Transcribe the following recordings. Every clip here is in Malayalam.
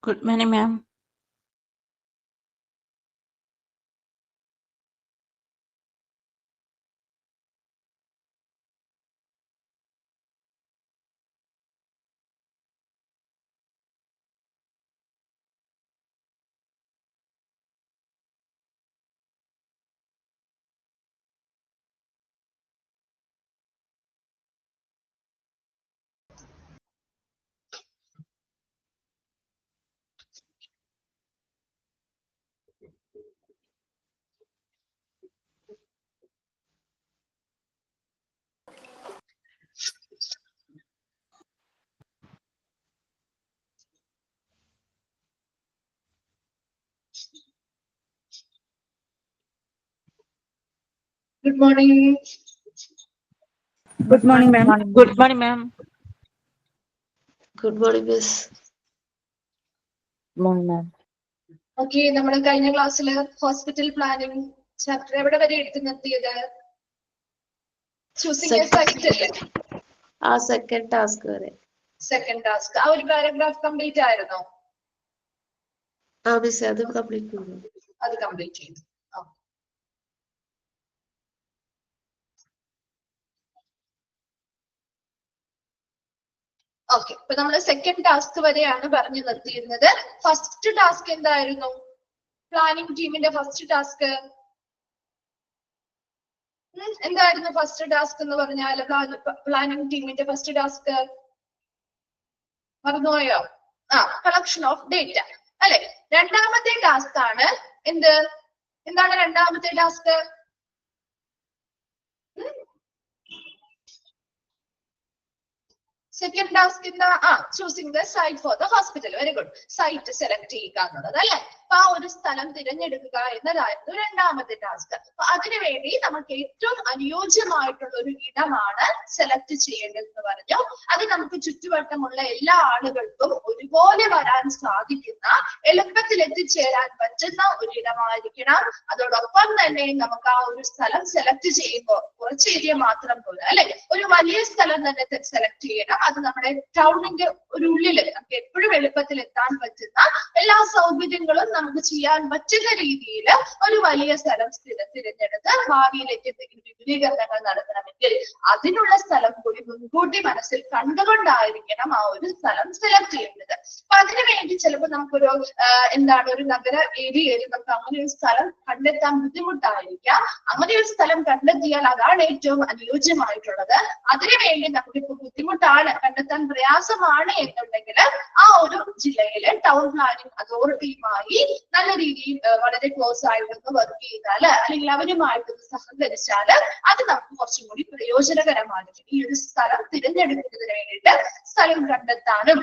Good morning, ma'am. Good morning. Good morning, ma'am. Good morning, ma'am. Good morning, miss. Good morning, ma'am. Okay, നമ്മുടെ കഴിഞ്ഞ ക്ലാസ്സിൽ ഹോസ്പിറ്റൽ പ്ലാനിംഗ് ചാപ്റ്റർ എവിടെ വരെ എടുത്തു നിർത്തിയത്? ചൂസിംഗ് എ സൈറ്റ് അല്ലേ? ആ സെക്കൻഡ് ടാസ്ക് വരെ. Second task. ആ ഒരു പാരഗ്രാഫ് കംപ്ലീറ്റ് ആയിരുന്നോ? ആ മിസ് അത് കംപ്ലീറ്റ് ചെയ്തു. അത് കംപ്ലീറ്റ് ചെയ്തു. ഓക്കെ, ഇപ്പൊ നമ്മൾ സെക്കൻഡ് ടാസ്ക് വരെയാണ് പറഞ്ഞു നിർത്തിയിരുന്നത്. ഫസ്റ്റ് ടാസ്ക് എന്തായിരുന്നു? പ്ലാനിംഗ് ടീമിന്റെ ഫസ്റ്റ് ടാസ്ക് എന്തായിരുന്നു? ഫസ്റ്റ് ടാസ്ക് എന്ന് പറഞ്ഞാൽ പ്ലാനിംഗ് ടീമിന്റെ ഫസ്റ്റ് ടാസ്ക് മറന്നുപോയോ? കളക്ഷൻ ഓഫ് ഡേറ്റ അല്ലെ? രണ്ടാമത്തെ ടാസ്ക് ആണ് എന്താണ് രണ്ടാമത്തെ ടാസ്ക്? സെക്കൻഡ് ടാസ്ക് എന്താ? Choosing the site for the hospital. Very good. Site select ചെയ്യുക എന്നുള്ളത് അല്ലെ? അപ്പൊ ആ ഒരു സ്ഥലം തിരഞ്ഞെടുക്കുക എന്നതായിരുന്നു രണ്ടാമത്തെ ടാസ്ക്. അപ്പൊ അതിനുവേണ്ടി നമുക്ക് ഏറ്റവും അനുയോജ്യമായിട്ടുള്ള ഒരു ഇടമാണ് സെലക്ട് ചെയ്യേണ്ടതെന്ന് പറഞ്ഞു. അത് നമുക്ക് ചുറ്റുവട്ടമുള്ള എല്ലാ ആളുകൾക്കും ഒരുപോലെ വരാൻ സാധിക്കുന്ന, എളുപ്പത്തിൽ എത്തിച്ചേരാൻ പറ്റുന്ന ഒരു ഇടമായിരിക്കണം. അതോടൊപ്പം തന്നെ നമുക്ക് ആ ഒരു സ്ഥലം സെലക്ട് ചെയ്യുമ്പോൾ കുറച്ച് ഏരിയ മാത്രം പോലെ അല്ലെ, ഒരു വലിയ സ്ഥലം തന്നെ സെലക്ട് ചെയ്യണം. അത് നമ്മുടെ ടൗണിന്റെ ഒരു ഉള്ളില് നമുക്ക് എപ്പോഴും എളുപ്പത്തിൽ എത്താൻ പറ്റുന്ന, എല്ലാ സൗകര്യങ്ങളും നമുക്ക് ചെയ്യാൻ പറ്റുന്ന രീതിയിൽ ഒരു വലിയ സ്ഥലം തിരഞ്ഞെടുത്ത് ഭാവിയിലേക്ക് എന്തെങ്കിലും വിപുലീകരണങ്ങൾ നടത്തണമെങ്കിൽ അതിനുള്ള സ്ഥലം കൂടി മുൻകൂട്ടി മനസ്സിൽ കണ്ടുകൊണ്ടായിരിക്കണം ആ ഒരു സ്ഥലം സെലക്ട് ചെയ്യുന്നത്. അപ്പൊ അതിനുവേണ്ടി ചിലപ്പോൾ നമുക്കൊരു ഒരു നഗര ഏരിയയിൽ നമുക്ക് അങ്ങനെ ഒരു സ്ഥലം കണ്ടെത്താൻ ബുദ്ധിമുട്ടായിരിക്കാം. അങ്ങനെ ഒരു സ്ഥലം കണ്ടെത്തിയാൽ അതാണ് ഏറ്റവും അനുയോജ്യമായിട്ടുള്ളത്. അതിനുവേണ്ടി നമുക്കിപ്പോ ബുദ്ധിമുട്ടാണ്, കണ്ടെത്താൻ പ്രയാസമാണ് എന്നുണ്ടെങ്കിൽ ആ ഒരു ജില്ലയിലെ ടൗൺ പ്ലാനിംഗ് അതോറിറ്റിയുമായി നല്ല രീതിയിൽ വളരെ ക്ലോസ് ആയിട്ടൊന്ന് വർക്ക് ചെയ്താൽ, അല്ലെങ്കിൽ അവരുമായിട്ടൊന്ന് സഹകരിച്ചാൽ അത് നമുക്ക് കുറച്ചും കൂടി പ്രയോജനകരമായിരിക്കും. ഈ ഒരു സ്ഥലം തിരഞ്ഞെടുക്കുന്നതിന് വേണ്ടിയിട്ട് സ്ഥലം കണ്ടെത്താനും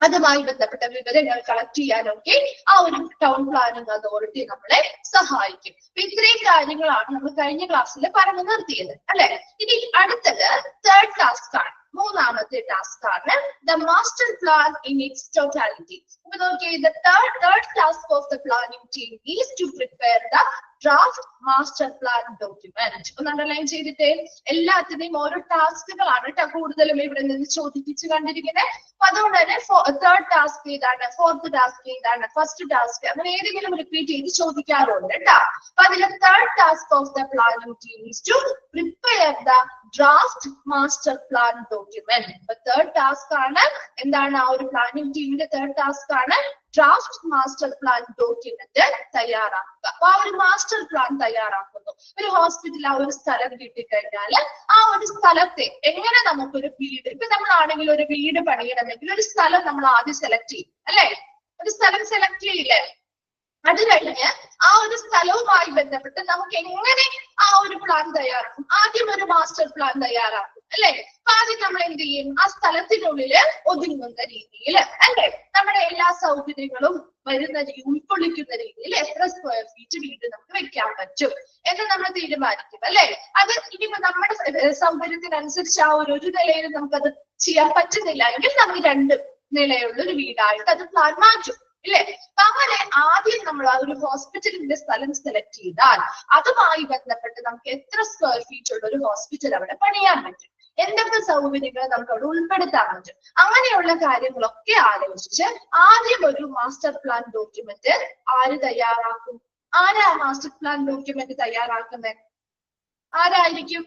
അതുമായി ബന്ധപ്പെട്ട വിവരങ്ങൾ കളക്ട് ചെയ്യാനൊക്കെ ആ ഒരു ടൗൺ പ്ലാനിംഗ് അതോറിറ്റി നമ്മളെ സഹായിക്കും. ഇത്രയും കാര്യങ്ങളാണ് നമ്മൾ കഴിഞ്ഞ ക്ലാസ്സിൽ പറഞ്ഞു നിർത്തിയത് അല്ലെ? ഇനി അടുത്തത് തേർഡ് ടാസ്ക് ആണ്, മൂന്നാമത്തെ ടാസ്ക് ആണ് the master plan in its totality. അപ്പൊ നോക്കിയേ, the third task of the planning team is to prepare the draft master plan document. ഒന്ന് അണ്ടർലൈൻ ചെയ്തിട്ടേ. എല്ലാത്തിനെയും ഓരോ ടാസ്കുകളാണ് കേട്ടോ കൂടുതലും ഇവിടെ നിന്ന് ചോദിപ്പിച്ച് കണ്ടിരിക്കുന്നത്. അപ്പൊ അതുകൊണ്ട് തന്നെ തേർഡ് ടാസ്ക് ഏതാണ്, ഫോർത്ത് ടാസ്ക് ഏതാണ്, ഫസ്റ്റ് ടാസ്ക്, അങ്ങനെ ഏതെങ്കിലും റിപ്പീറ്റ് ചെയ്ത് ചോദിക്കാറുണ്ട് കേട്ടോ. അപ്പൊ അതിലെ third task of the planning team is to prepare the draft master plan document. അപ്പൊ തേർഡ് ടാസ്ക് ആണ് എന്താണ്? ആ ഒരു പ്ലാനിംഗ് ടീമിന്റെ തേർഡ് ടാസ്ക് ആണ് ഡ്രാഫ്റ്റ് മാസ്റ്റർ പ്ലാൻ ഡോക്യുമെന്റ് തയ്യാറാക്കുക. അപ്പൊ ആ ഒരു മാസ്റ്റർ പ്ലാൻ തയ്യാറാക്കുന്നു. ഒരു ഹോസ്പിറ്റൽ ആ ഒരു സ്ഥലം കിട്ടിക്കഴിഞ്ഞാൽ ആ ഒരു സ്ഥലത്തെ എങ്ങനെ നമുക്കൊരു വീട്, ഇപ്പൊ നമ്മളാണെങ്കിൽ ഒരു വീട് പണിയണമെങ്കിൽ ഒരു സ്ഥലം നമ്മൾ ആദ്യം സെലക്ട് ചെയ്യും അല്ലെ? ഒരു സ്ഥലം സെലക്ട് ചെയ്യില്ലേ? അത് കഴിഞ്ഞ് ആ ഒരു സ്ഥലവുമായി ബന്ധപ്പെട്ട് നമുക്ക് എങ്ങനെ ആ ഒരു പ്ലാൻ തയ്യാറാക്കും? ആദ്യം ഒരു മാസ്റ്റർ പ്ലാൻ തയ്യാറാക്കും അല്ലെ? അപ്പൊ ആദ്യം നമ്മൾ എന്ത് ചെയ്യും? ആ സ്ഥലത്തിനുള്ളില് ഒതുങ്ങുന്ന രീതിയിൽ അല്ലെ, നമ്മുടെ എല്ലാ സൗകര്യങ്ങളും വരുന്ന ഉൾക്കൊള്ളിക്കുന്ന രീതിയിൽ എത്ര സ്ക്വയർ ഫീറ്റ് വീട് നമുക്ക് വെക്കാൻ പറ്റും എന്ന് നമ്മൾ തീരുമാനിക്കും അല്ലെ? അത് ഇനിയിപ്പോ നമ്മുടെ സൗകര്യത്തിനനുസരിച്ച് ആ ഒരു നിലയിൽ നമുക്കത് ചെയ്യാൻ പറ്റുന്നില്ല എങ്കിൽ നമുക്ക് 2 നിലയുള്ള ഒരു വീടായിട്ട് അത് പ്ലാൻ മാറ്റും ഇല്ലേ? അങ്ങനെ ആദ്യം നമ്മൾ ആ ഒരു ഹോസ്പിറ്റലിന്റെ സ്ഥലം സെലക്ട് ചെയ്താൽ അതുമായി ബന്ധപ്പെട്ട് നമുക്ക് എത്ര സ്ക്വയർ ഫീറ്റ് ഉള്ള ഒരു ഹോസ്പിറ്റൽ അവിടെ പണിയാൻ പറ്റും, എന്തൊക്കെ സൗകര്യങ്ങൾ നമുക്ക് അവിടെ ഉൾപ്പെടുത്താൻ പറ്റും. അങ്ങനെയുള്ള കാര്യങ്ങളൊക്കെ ആലോചിച്ച് ആദ്യം ഒരു മാസ്റ്റർ പ്ലാൻ ഡോക്യുമെന്റ് ആര് തയ്യാറാക്കും? ആരാ മാസ്റ്റർ പ്ലാൻ ഡോക്യുമെന്റ് തയ്യാറാക്കുന്നത്? ആരായിരിക്കും?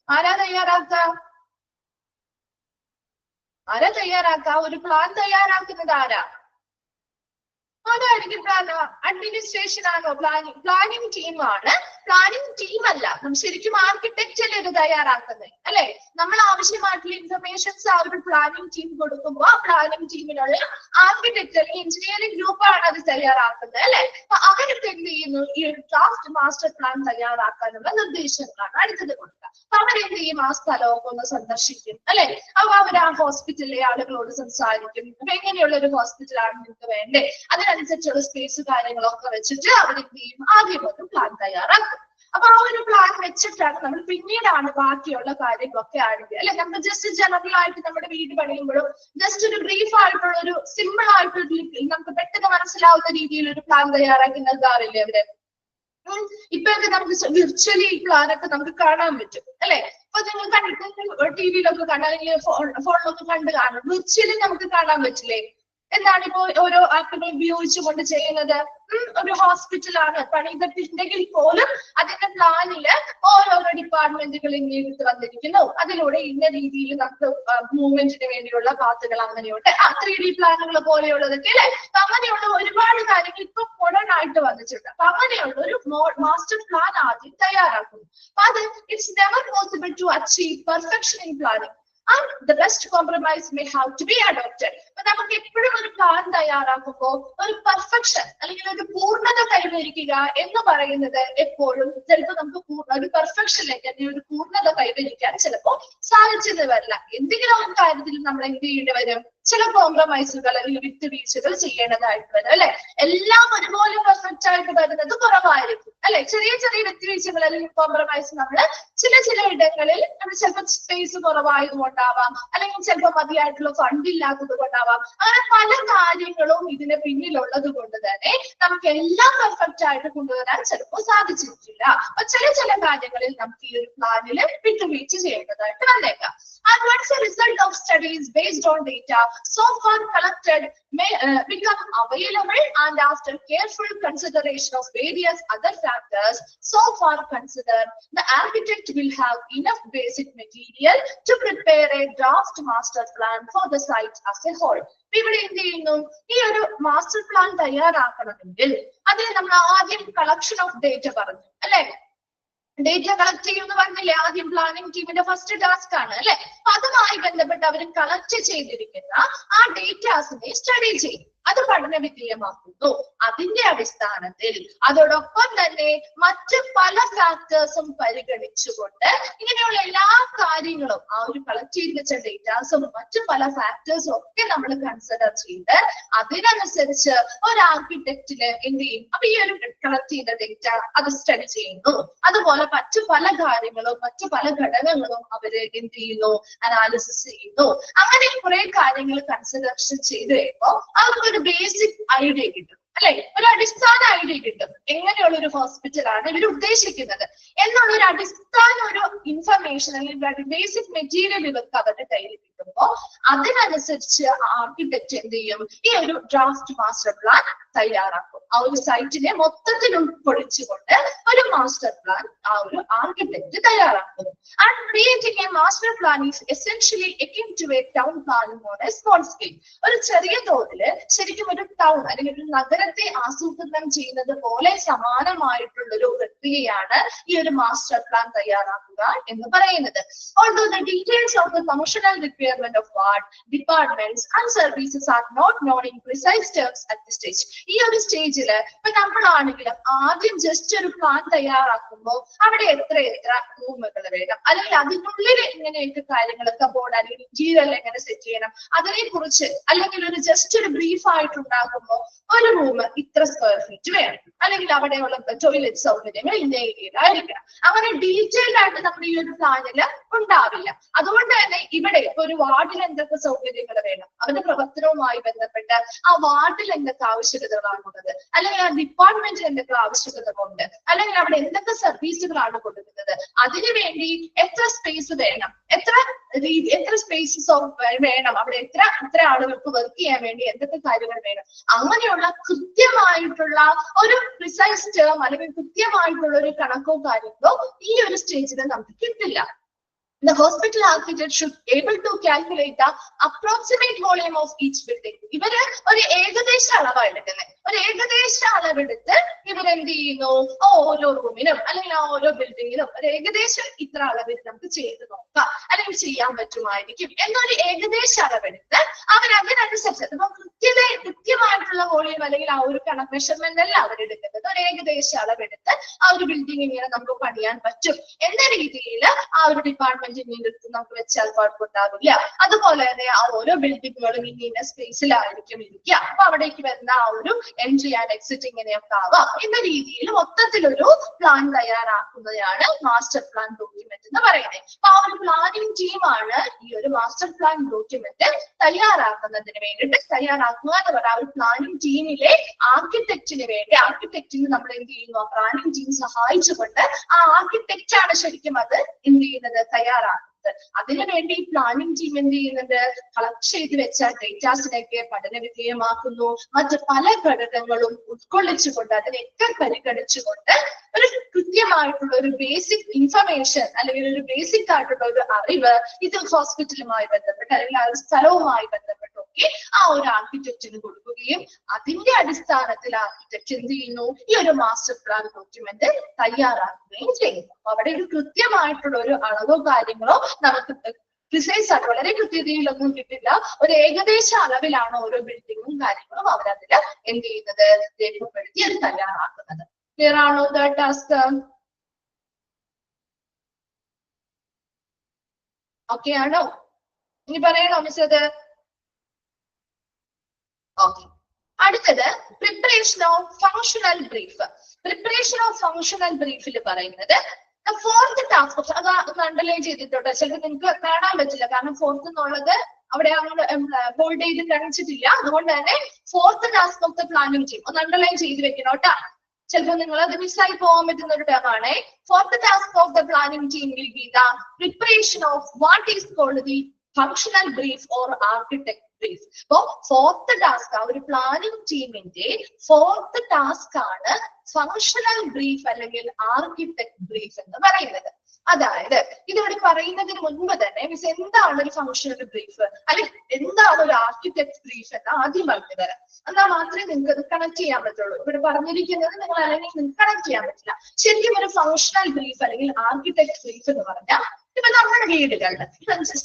ആരാ തയ്യാറാക്കുക? ഒരു പ്ലാൻ തയ്യാറാക്കുന്നത് ആരാ? ആരായിരിക്കും പ്ലാൻ? അഡ്മിനിസ്ട്രേഷൻ ആണോ? പ്ലാനിങ് ടീമാണ്. പ്ലാനിങ് ടീം അല്ല, നമ്മൾ ശരിക്കും ആർക്കിടെക്റ്റ് അല്ലേ ഇത് തയ്യാറാക്കുന്നത്, അല്ലെ? നമ്മൾ ആവശ്യമായിട്ടുള്ള ഇൻഫർമേഷൻസ് ആ ഒരു പ്ലാനിങ് ടീം കൊടുക്കുമ്പോൾ ആ പ്ലാനിങ് ടീമിനുള്ള ആർക്കിടെക്ട് അല്ലെങ്കിൽ എഞ്ചിനീയറിംഗ് ഗ്രൂപ്പാണ് അത് തയ്യാറാക്കുന്നത്, അല്ലെ? അപ്പൊ അവർക്ക് എന്ത് ചെയ്യുന്നു? ഈ ഒരു ഡ്രാഫ്റ്റ് മാസ്റ്റർ പ്ലാൻ തയ്യാറാക്കാനുള്ള നിർദ്ദേശങ്ങളാണ് അടുത്തത് കൊടുക്കുക. അപ്പൊ അവരെന്ത് ചെയ്യും? ആ സ്ഥലമൊക്കെ ഒന്ന് സന്ദർശിക്കും, അല്ലെ? അപ്പൊ അവർ ആ ഹോസ്പിറ്റലിലെ ആളുകളോട് സംസാരിക്കും. അപ്പൊ എങ്ങനെയുള്ള ഒരു ഹോസ്പിറ്റലാണ് നിങ്ങൾക്ക് വേണ്ടേ, അതിനനുസരിച്ചുള്ള സ്പേസ് കാര്യങ്ങളൊക്കെ വെച്ചിട്ട് അവരെന്ത് ചെയ്യും? ആദ്യം ഒരു പ്ലാൻ തയ്യാറാക്കും. അപ്പൊ ആ ഒരു പ്ലാൻ വെച്ചിട്ടാണ് നമ്മൾ പിന്നീടാണ് ബാക്കിയുള്ള കാര്യങ്ങളൊക്കെ ആണെങ്കിൽ, അല്ലെ? നമ്മൾ ജസ്റ്റ് ജനറൽ ആയിട്ട് നമ്മുടെ വീട് പണിയുമ്പോഴും ജസ്റ്റ് ഒരു ബ്രീഫ് ആയിട്ടുള്ള ഒരു സിമ്പിൾ ആയിട്ടുള്ള നമുക്ക് പെട്ടെന്ന് മനസ്സിലാവുന്ന രീതിയിൽ ഒരു പ്ലാൻ തയ്യാറാക്കി നൽകാറില്ലേ അവിടെ? ഇപ്പൊക്കെ നമുക്ക് വിർച്വലി ഈ പ്ലാനൊക്കെ നമുക്ക് കാണാൻ പറ്റും, അല്ലെ? ഇപ്പൊ നിങ്ങൾ കണ്ടിട്ട് ടിവിയിലൊക്കെ കണ്ട അല്ലെങ്കിൽ ഫോണിലൊക്കെ കണ്ട് കാണും. വിർച്വലി നമുക്ക് കാണാൻ പറ്റില്ലേ? എന്താണ് ഇപ്പോ ഓരോ ആപ്പുകൾ ഉപയോഗിച്ചുകൊണ്ട് ചെയ്യുന്നത്? ഒരു ഹോസ്പിറ്റലാണ് പണിതിട്ടുണ്ടെങ്കിൽ പോലും അതിന്റെ പ്ലാനില് ഓരോരോ ഡിപ്പാർട്ട്മെന്റുകൾ ഇങ്ങനെ വന്നിരിക്കുന്നു. അതിലൂടെ ഇന്ന രീതിയിൽ നമുക്ക് മൂവ്മെന്റിന് വേണ്ടിയുള്ള പാത്തുകൾ അങ്ങനെയുണ്ട്. 3D പ്ലാനുകൾ പോലെയുള്ളതൊക്കെ, അല്ലെ? അങ്ങനെയുള്ള ഒരുപാട് കാര്യങ്ങൾ ഇപ്പൊ മോഡേൺ ആയിട്ട് വന്നിട്ടുണ്ട്. അപ്പൊ അങ്ങനെയുള്ള ഒരു മാസ്റ്റർ പ്ലാൻ ആദ്യം തയ്യാറാക്കുന്നു. അപ്പൊ അത് it's never possible to achieve perfection in planning. And the best compromise may have to be adopted. അപ്പൊ നമുക്ക് എപ്പോഴും ഒരു പ്ലാൻ തയ്യാറാക്കുമ്പോൾ ഒരു പെർഫെക്ഷൻ അല്ലെങ്കിൽ ഒരു പൂർണ്ണത കൈവരിക്കുക എന്ന് പറയുന്നത് എപ്പോഴും ചിലപ്പോൾ നമുക്ക് ഒരു പെർഫെക്ഷനിലേക്ക് അല്ലെങ്കിൽ ഒരു പൂർണ്ണത കൈവരിക്കാൻ ചിലപ്പോൾ സാധിച്ചെന്ന് വരില്ല. എന്തെങ്കിലും ഒരു കാര്യത്തിൽ നമ്മൾ എന്ത് ചെയ്യേണ്ടി വരും? ചില കോംപ്രമൈസുകൾ അല്ലെങ്കിൽ വിട്ടുവീഴ്ചകൾ ചെയ്യേണ്ടതായിട്ട് വരും, അല്ലെ? എല്ലാം ഒരുപോലെ പെർഫെക്റ്റ് ആയിട്ട് വരുന്നത് കുറവായിരിക്കും, അല്ലെ? ചെറിയ ചെറിയ വിട്ടുവീഴ്ചകൾ അല്ലെങ്കിൽ കോംപ്രമൈസ് നമ്മൾ ചില ഇടങ്ങളിൽ നമ്മൾ ചിലപ്പോൾ സ്പേസ് കുറവായതുകൊണ്ടാവാം, അല്ലെങ്കിൽ ചിലപ്പോൾ മതിയായിട്ടുള്ള ഫണ്ട് ഇല്ലാത്തത് കൊണ്ടാവാം. അങ്ങനെ പല കാര്യങ്ങളും ഇതിന് പിന്നിലുള്ളത് കൊണ്ട് തന്നെ നമുക്ക് എല്ലാം പെർഫെക്റ്റ് ആയിട്ട് കൊണ്ടുവരാൻ ചിലപ്പോൾ സാധിച്ചിട്ടില്ല. അപ്പൊ ചില കാര്യങ്ങളിൽ നമുക്ക് ഈ ഒരു പ്ലാനിൽ വിട്ടുവീഴ്ച ചെയ്യേണ്ടതായിട്ട് വന്നേക്കാം. And once a result of studies based on data so far collected may become available, and after careful consideration of various other factors so far considered, the architect will have enough basic material to prepare a draft master plan for the site as a whole. ഇവിടെ എന്ത് ചെയ്യുന്നു? ഈ ഒരു മാസ്റ്റർ പ്ലാൻ തയ്യാറാക്കണമെങ്കിൽ അതിന് നമ്മൾ ആദ്യം കളക്ഷൻ ഓഫ് ഡേറ്റ പറഞ്ഞു, അല്ലെ? ഡേറ്റ കളക്ട് ചെയ്യുമെന്ന് പറഞ്ഞില്ലേ? ആദ്യം പ്ലാനിങ് ടീമിന്റെ ഫസ്റ്റ് ടാസ്ക് ആണ്, അല്ലെ? അപ്പൊ അതുമായി ബന്ധപ്പെട്ട് അവർ കളക്ട് ചെയ്തിരിക്കുന്ന ആ ഡേറ്റാസിനെ സ്റ്റഡി ചെയ്യും, അത് പഠന വിധേയമാക്കുന്നു. അതിന്റെ അടിസ്ഥാനത്തിൽ അതോടൊപ്പം തന്നെ മറ്റ് പല ഫാക്ടേഴ്സും പരിഗണിച്ചുകൊണ്ട് ഇങ്ങനെയുള്ള എല്ലാ കാര്യങ്ങളും ആ ഒരു കളക്ട് ചെയ്ത് വെച്ച ഡേറ്റാസും മറ്റു പല ഫാക്ടേഴ്സും ഒക്കെ നമ്മൾ കൺസിഡർ ചെയ്ത് അതിനനുസരിച്ച് ഒരു ആർക്കിടെക്റ്റിന് എന്ത് ചെയ്യും? അപ്പൊ ഈ ഒരു കളക്ട് ചെയ്ത ഡേറ്റ അത് സ്റ്റഡി ചെയ്യുന്നു. അതുപോലെ മറ്റു പല കാര്യങ്ങളും മറ്റു പല ഘടകങ്ങളും അവര് എന്ത് ചെയ്യുന്നു? അനാലിസിസ് ചെയ്യുന്നു. അങ്ങനെ കുറെ കാര്യങ്ങൾ കൺസിഡറേഷൻ ചെയ്ത് കഴിയുമ്പോൾ അവർക്ക് ഒരു ബേസിക് ഐഡിയ കിട്ടും, അല്ലെ? ഒരു അടിസ്ഥാന ഐഡിയ കിട്ടും എങ്ങനെയുള്ള ഒരു ഹോസ്പിറ്റലാണ് ഇവർ ഉദ്ദേശിക്കുന്നത് എന്നുള്ള ഒരു അടിസ്ഥാന ഒരു ഇൻഫർമേഷൻ അല്ലെങ്കിൽ ബേസിക് മെറ്റീരിയൽ ഇവർക്ക് അവരുടെ കയ്യിൽ കിട്ടുമ്പോൾ അതിനനുസരിച്ച് ആർക്കിടെക്ട് എന്ത് ചെയ്യും? ഈ ഒരു ഡ്രാഫ്റ്റ് മാസ്റ്റർ പ്ലാൻ തയ്യാറാക്കും. ആ ഒരു സൈറ്റിനെ മൊത്തത്തിൽ ഉൾക്കൊള്ളിച്ചുകൊണ്ട് ഒരു മാസ്റ്റർ പ്ലാൻ ആ ഒരു ആർക്കിടെക്ട് തയ്യാറാക്കുന്നു. And creating a master plan is essentially akin to a town planning on a small scale. ഒരു ചെറിയ തോതില് ശരിക്കും ഒരു ടൗൺ അല്ലെങ്കിൽ ഒരു നഗരത്തെ ആസൂത്രണം ചെയ്യുന്നത് പോലെ സമാനമായിട്ടുള്ള ഒരു പ്രക്രിയയാണ് ഈ ഒരു മാസ്റ്റർ പ്ലാൻ തയ്യാറാക്കുക എന്ന് പറയുന്നത്. Although the details of the functional requirement of what departments and services are not known in precise terms at this stage. ഈ ഒരു സ്റ്റേജില് ഇപ്പൊ നമ്മളാണെങ്കിലും ആദ്യം ജസ്റ്റ് ഒരു പ്ലാൻ തയ്യാറാക്കുമ്പോൾ അവിടെ എത്ര റൂമുകൾ വേണം, അല്ലെങ്കിൽ അതിനുള്ളിൽ എങ്ങനെയൊക്കെ കാര്യങ്ങൾ കബോർഡ് അല്ലെങ്കിൽ ഇന്റീരിയർ എങ്ങനെ സെറ്റ് ചെയ്യണം അതിനെ കുറിച്ച്, അല്ലെങ്കിൽ ഒരു ജസ്റ്റ് ഒരു ബ്രീഫ് ആയിട്ടുണ്ടാക്കുമ്പോൾ ഒരു റൂം ഇത്ര സ്ക്വയർ ഫീറ്റ് വേണം, അല്ലെങ്കിൽ അവിടെയുള്ള ടോയ്ലറ്റ് സൗകര്യങ്ങൾ ഇന്ന ഏരിയയിലായിരിക്കണം. അങ്ങനെ ഡീറ്റെയിൽഡ് ആയിട്ട് നമ്മുടെ ഈ ഒരു പ്ലാനില് ഉണ്ടാവില്ല. അതുകൊണ്ട് തന്നെ ഇവിടെ ഇപ്പൊ ഒരു വാർഡിൽ എന്തൊക്കെ സൗകര്യങ്ങൾ വേണം, അവരുടെ പ്രവർത്തനവുമായി ബന്ധപ്പെട്ട് ആ വാർഡിൽ എന്തൊക്കെ ആവശ്യകതകളാണുള്ളത്, അല്ലെങ്കിൽ ആ ഡിപ്പാർട്ട്മെന്റിൽ എന്തൊക്കെ ആവശ്യകതകളുണ്ട്, അല്ലെങ്കിൽ അവിടെ എന്തൊക്കെ സർവീസുകളാണ് കൊടുക്കുന്നത്, അതിനുവേണ്ടി എത്ര സ്പേസ് വേണം, എത്ര സ്പേസസ് ഓഫ് വേണം, അവിടെ എത്ര ആളുകൾക്ക് വർക്ക് ചെയ്യാൻ വേണ്ടി എന്തൊക്കെ കാര്യങ്ങൾ വേണം, അങ്ങനെയുള്ള കൃത്യമായിട്ടുള്ള ഒരു പ്രിസൈസ് ടേം അല്ലെങ്കിൽ കൃത്യമായിട്ടുള്ള ഒരു കണക്കോ കാര്യങ്ങളോ ഈ ഒരു സ്റ്റേജിൽ നമുക്ക് കിട്ടില്ല. The hospital architect should able to calculate the approximate volume of each building. ഇവര് ഒരു ഏകദേശ അളവാണ് എടുക്കുന്നത്. ഒരു ഏകദേശ അളവെടുത്ത് ഇവരെന്ത് ചെയ്യുന്നു, ഓരോ റൂമിനും അല്ലെങ്കിൽ ഓരോ ബിൽഡിങ്ങിനും ഒരു ഏകദേശം ഇത്ര അളവിൽ നമുക്ക് ചെയ്ത് നോക്കാം അല്ലെങ്കിൽ ചെയ്യാൻ പറ്റുമായിരിക്കും എന്നൊരു ഏകദേശ അളവെടുത്ത് അവരതിനനുസരിച്ച് ഇപ്പൊ കൃത്യമായിട്ടുള്ള വോളിയം അല്ലെങ്കിൽ ആ ഒരു കണക്ക് മെഷർമെന്റ് അല്ല അവരെടുക്കുന്നത്. ഒരു ഏകദേശ അളവെടുത്ത് ആ ഒരു ബിൽഡിംഗ് ഇങ്ങനെ നമുക്ക് പണിയാൻ പറ്റും എന്ന രീതിയിൽ ആ ഒരു ഡിപ്പാർട്ട്മെന്റ് നമുക്ക് വെച്ചാൽ കുഴപ്പമുണ്ടാവില്ല. അതുപോലെ തന്നെ ആ ഓരോ ബിൽഡിങ്ങുകളും ഇന്ന സ്പേസിലായിരിക്കും ഇരിക്കുക. അപ്പൊ അവിടേക്ക് വരുന്ന ആ ഒരു എൻട്രി ആൻഡ് എക്സിറ്റ് ഇങ്ങനെയൊക്കെ ആവാം എന്ന രീതിയിൽ മൊത്തത്തിലൊരു പ്ലാൻ തയ്യാറാക്കുന്നതാണ് മാസ്റ്റർ പ്ലാൻ ഡോക്യുമെന്റ് എന്ന് പറയുന്നത്. അപ്പൊ ആ ഒരു പ്ലാനിങ് ടീമാണ് ഈ ഒരു മാസ്റ്റർ പ്ലാൻ ഡോക്യുമെന്റ് തയ്യാറാക്കുന്നതിന് വേണ്ടിയിട്ട് തയ്യാറാക്കുക എന്ന് പറഞ്ഞാൽ ആ ഒരു പ്ലാനിങ് ടീമിലെ ആർക്കിടെക്റ്റിന് നമ്മൾ എന്ത് ചെയ്യുന്നു, ആ പ്ലാനിങ് ടീം സഹായിച്ചുകൊണ്ട് ആ ആർക്കിടെക്റ്റ് ആണ് ശരിക്കും അത് എന്ത് ചെയ്യുന്നത്, തയ്യാറാക്കുന്നത്. അതിനുവേണ്ടി പ്ലാനിങ് ടീം എന്ത് ചെയ്യുന്നുണ്ട്, കളക്ട് ചെയ്ത് വെച്ച ഡേറ്റാസിനൊക്കെ പഠന വിധേയമാക്കുന്നു. മറ്റ് പല ഘടകങ്ങളും ഉൾക്കൊള്ളിച്ചുകൊണ്ട് അതിനെയൊക്കെ പരിഗണിച്ചുകൊണ്ട് ഒരു കൃത്യമായിട്ടുള്ള ഒരു ബേസിക് ഇൻഫർമേഷൻ അല്ലെങ്കിൽ ഒരു ബേസിക് ആയിട്ടുള്ള ഒരു അറിവ് ഇത് ഹോസ്പിറ്റലുമായി ബന്ധപ്പെട്ട് അല്ലെങ്കിൽ ആ സ്ഥലവുമായി ബന്ധപ്പെട്ടൊക്കെ ആ ഒരു ആർക്കിടെക്റ്റിന് കൊടുക്കുകയും അതിന്റെ അടിസ്ഥാനത്തിൽ ആർക്കിടെക്ട് എന്ത് ചെയ്യുന്നു, ഈ ഒരു മാസ്റ്റർ പ്ലാൻ ഡോക്യുമെന്റ് തയ്യാറാക്കുകയും ചെയ്യുന്നു. അപ്പൊ അവിടെ ഒരു കൃത്യമായിട്ടുള്ള ഒരു അളവോ കാര്യങ്ങളോ നമുക്ക് പ്രിസൈസ് ആയിട്ട് വളരെ കൃത്യതയിലൊന്നും കിട്ടില്ല. ഒരു ഏകദേശ അളവിലാണ് ഓരോ ബിൽഡിങ്ങും കാര്യങ്ങളും അവരതിൽ എന്ത് ചെയ്യുന്നത്, രേഖപ്പെടുത്തി അത് തയ്യാറാക്കുന്നത്. ക്ലിയർ ആണോ ദ ടാസ്ക്? ഓക്കെ ആണോ? ഇനി പറയണോ മിസ് അത്? ഓക്കെ. അടുത്തത് preparation of functional brief. Preparation of functional ബ്രീഫിൽ പറയുന്നത് ഫോർത്ത് ടാസ്ക്, അത് അണ്ടർലൈൻ ചെയ്തിട്ടുണ്ട്. ചിലപ്പോൾ നിങ്ങൾക്ക് കാണാൻ പറ്റില്ല കാരണം ഫോർത്ത് എന്നുള്ളത് അവിടെ ബോൾഡ് ചെയ്ത് കാണിച്ചിട്ടില്ല. അതുകൊണ്ട് തന്നെ fourth task of the planning team ഒന്ന് അണ്ടർലൈൻ ചെയ്ത് വെക്കണം കേട്ടാ. ചിലപ്പോൾ നിങ്ങൾ അത് മിസ്സായി പോകാൻ പറ്റുന്ന ഒരു ടേം ആണ്. Fourth task of the planning team will be the preparation of what is called the functional brief or architect brief. അപ്പോ ഫോർത്ത് ടാസ്ക് ആ ഒരു പ്ലാനിങ് ടീമിന്റെ ഫോർത്ത് ടാസ്ക് ആണ് ഫങ്ഷണൽ ബ്രീഫ് അല്ലെങ്കിൽ ആർക്കിടെക്ട് ബ്രീഫ് എന്ന് പറയുന്നത്. അതായത് ഇതിവിടെ പറയുന്നതിന് മുൻപ് തന്നെ മിസ് എന്താണ് ഒരു ഫങ്ഷണൽ ബ്രീഫ് അല്ലെങ്കിൽ എന്താണ് ഒരു ആർക്കിടെക്ട് ബ്രീഫ് എന്ന് ആദ്യം പറഞ്ഞു തരാം. എന്നാൽ മാത്രമേ നിങ്ങൾക്ക് അത് കണക്ട് ചെയ്യാൻ പറ്റുള്ളൂ. ഇവിടെ പറഞ്ഞിരിക്കുന്നത് നിങ്ങൾ അല്ലെങ്കിൽ നിങ്ങൾക്ക് കണക്ട് ചെയ്യാൻ പറ്റില്ല. ശരിക്കും ഒരു ഫങ്ഷണൽ ബ്രീഫ് അല്ലെങ്കിൽ ആർക്കിടെക്ട് ബ്രീഫ് എന്ന് പറഞ്ഞാൽ ഇപ്പൊ നമ്മുടെ വീടുകളിൽ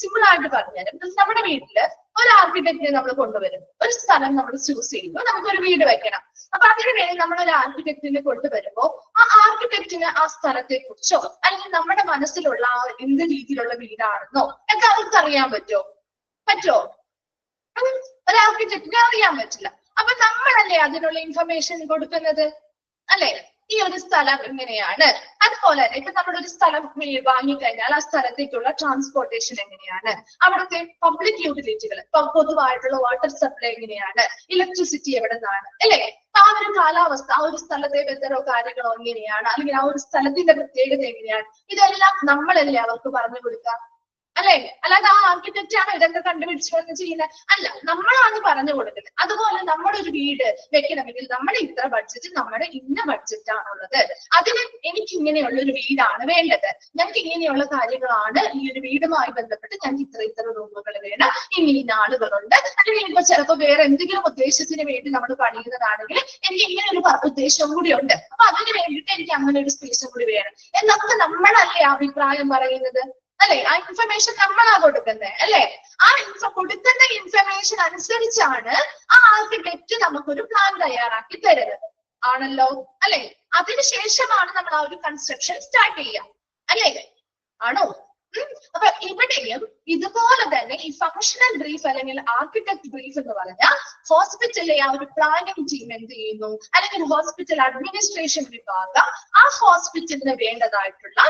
സിമ്പിൾ ആയിട്ട് പറഞ്ഞുതരാം. നമ്മുടെ വീട്ടില് ഒരു ആർക്കിടെക്റ്റിനെ നമ്മൾ കൊണ്ടുവരും, ഒരു സ്ഥലം നമ്മൾ ചൂസ് ചെയ്യുമ്പോൾ നമുക്കൊരു വീട് വെക്കണം. അപ്പൊ അതിനു വേണ്ടി നമ്മൾ ഒരു ആർക്കിടെക്റ്റിനെ കൊണ്ടുവരുമ്പോ ആ ആർക്കിടെക്റ്റിന് ആ സ്ഥലത്തെ കുറിച്ചോ അല്ലെങ്കിൽ നമ്മുടെ മനസ്സിലുള്ള ആ എന്ത് രീതിയിലുള്ള വീടാണെന്നോ ഒക്കെ അവർക്ക് അറിയാൻ പറ്റുമോ? ഒരു ആർക്കിടെക്റ്റിനെ അറിയാൻ പറ്റില്ല. അപ്പൊ നമ്മളല്ലേ അതിനുള്ള ഇൻഫർമേഷൻ കൊടുക്കുന്നത് അല്ലെ? ഈ ഒരു സ്ഥലം എങ്ങനെയാണ്, അതുപോലെ തന്നെ ഇപ്പൊ നമ്മളൊരു സ്ഥലം വാങ്ങിക്കഴിഞ്ഞാൽ ആ സ്ഥലത്തേക്കുള്ള ട്രാൻസ്പോർട്ടേഷൻ എങ്ങനെയാണ്, അവിടുത്തെ പബ്ലിക് യൂട്ടിലിറ്റികൾ, പൊതുവായിട്ടുള്ള വാട്ടർ സപ്ലൈ എങ്ങനെയാണ്, ഇലക്ട്രിസിറ്റി എവിടെ നിന്നാണ് അല്ലെ, ആ ഒരു കാലാവസ്ഥ, ആ ഒരു സ്ഥലത്തെ വെതറോ കാര്യങ്ങളോ എങ്ങനെയാണ്, അല്ലെങ്കിൽ ആ ഒരു സ്ഥലത്തിന്റെ പ്രത്യേകത എങ്ങനെയാണ്, ഇതെല്ലാം നമ്മളല്ലേ അവർക്ക് പറഞ്ഞു കൊടുക്കുക അല്ലെ? അല്ലാതെ ആ ആർക്കിടെക്റ്റ് ആണ് ഇതൊക്കെ കണ്ടുപിടിച്ചു ചെയ്യുന്നത് അല്ല, നമ്മളാണ് പറഞ്ഞു കൊടുക്കുന്നത്. അതുപോലെ നമ്മുടെ ഒരു വീട് വെക്കണമെങ്കിൽ നമ്മുടെ ഇത്ര ബഡ്ജറ്റ്, നമ്മുടെ ഇന്ന ബഡ്ജറ്റ് ആണുള്ളത്, അതിന് എനിക്ക് ഇങ്ങനെയുള്ള ഒരു വീടാണ് വേണ്ടത്, ഞങ്ങൾക്ക് ഇങ്ങനെയുള്ള കാര്യങ്ങളാണ് ഈ ഒരു വീടുമായി ബന്ധപ്പെട്ട് ഞങ്ങൾക്ക് ഇത്ര റൂമുകൾ വേണം, ഇന്ന ആളുകളുണ്ട്, അല്ലെങ്കിൽ ഇപ്പൊ ചിലപ്പോൾ വേറെ എന്തെങ്കിലും ഉദ്ദേശത്തിന് വേണ്ടി നമ്മൾ പണിയുന്നതാണെങ്കിൽ എനിക്ക് ഇങ്ങനെ ഒരു ഉദ്ദേശവും കൂടി ഉണ്ട്, അപ്പൊ അതിന് വേണ്ടിയിട്ട് എനിക്ക് അങ്ങനെ ഒരു സ്പേസും കൂടി വേണം എന്നൊക്കെ നമ്മളല്ലേ അഭിപ്രായം പറയുന്നത് അല്ലെ? ആ ഇൻഫർമേഷൻ നമ്മളാ കൊടുക്കുന്നത് അല്ലെ? ആ കൊടുക്കുന്ന ഇൻഫർമേഷൻ അനുസരിച്ചാണ് ആ ആർക്കിടെക്റ്റ് നമുക്കൊരു പ്ലാൻ തയ്യാറാക്കി തരുന്നത് ആണല്ലോ അല്ലെ? അതിനുശേഷമാണ് നമ്മൾ ആ ഒരു കൺസ്ട്രക്ഷൻ സ്റ്റാർട്ട് ചെയ്യുക അല്ലെ? ആണോ? അപ്പൊ ഇവിടെയും ഇതുപോലെ തന്നെ ഈ ഫങ്ഷണൽ ബ്രീഫ് അല്ലെങ്കിൽ ആർക്കിടെക്ട് ബ്രീഫ് എന്ന് പറഞ്ഞാൽ ഹോസ്പിറ്റലിലെ ആ ഒരു പ്ലാനിങ് ടീം എന്ത് ചെയ്യുന്നു, അല്ലെങ്കിൽ ഹോസ്പിറ്റൽ അഡ്മിനിസ്ട്രേഷൻ വിഭാഗം ആ ഹോസ്പിറ്റലിന് വേണ്ടതായിട്ടുള്ള